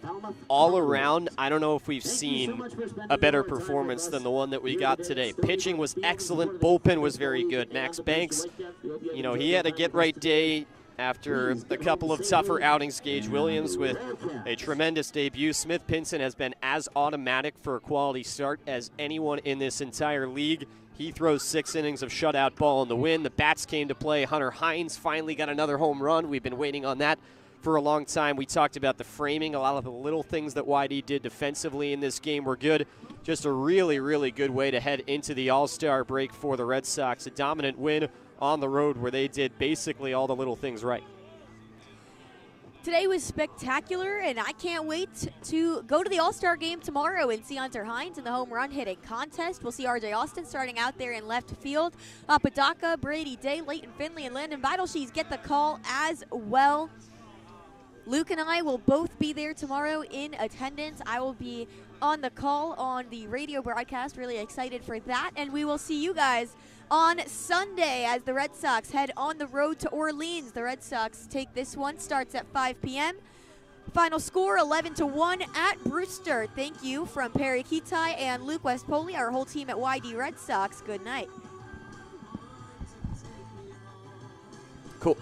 all around, I don't know if we've seen a better performance than the one that we got today. Pitching was excellent. Bullpen was very good. Max Banks, you know, he had a get-right day after a couple of tougher outings. Gage Williams with a tremendous debut. Smith Pinson has been as automatic for a quality start as anyone in this entire league. He throws 6 innings of shutout ball in the win. The bats came to play. Hunter Hines finally got another home run. We've been waiting on that for a long time. We talked about the framing. A lot of the little things that YD did defensively in this game were good. Just a really, really good way to head into the All-Star break for the Red Sox. A dominant win on the road where they did basically all the little things right. Today was spectacular, and I can't wait to go to the All-Star game tomorrow and see Hunter Hines in the home run hitting contest. We'll see R.J. Austin starting out there in left field. Apodaca, Brady Day, Leighton Finley, and Landon Vitelshees get the call as well. Luke and I will both be there tomorrow in attendance. I will be on the call on the radio broadcast. Really excited for that, and we will see you guys on Sunday as the Red Sox head on the road to Orleans. The Red Sox take this one, starts at 5 p.m. Final score 11-1 at Brewster. Thank you from Perri, Kitei, and Luke West Poley, our whole team at YD Red Sox. Good night. Cool.